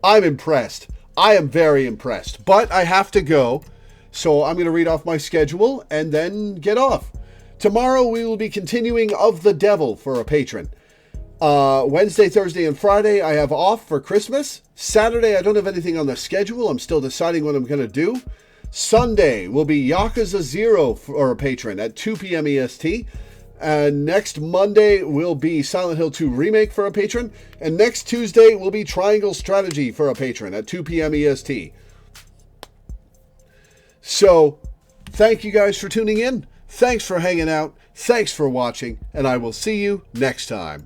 Speaker 1: I'm impressed. I am very impressed. But I have to go. So I'm going to read off my schedule and then get off. Tomorrow we will be continuing Of the Devil for a patron. Wednesday, Thursday, and Friday I have off for Christmas. Saturday I don't have anything on the schedule. I'm still deciding what I'm going to do. Sunday will be Yakuza 0 for a patron at 2 p.m. EST. And next Monday will be Silent Hill 2 Remake for a patron. And next Tuesday will be Triangle Strategy for a patron at 2 p.m. EST. So, thank you guys for tuning in. Thanks for hanging out. Thanks for watching. And I will see you next time.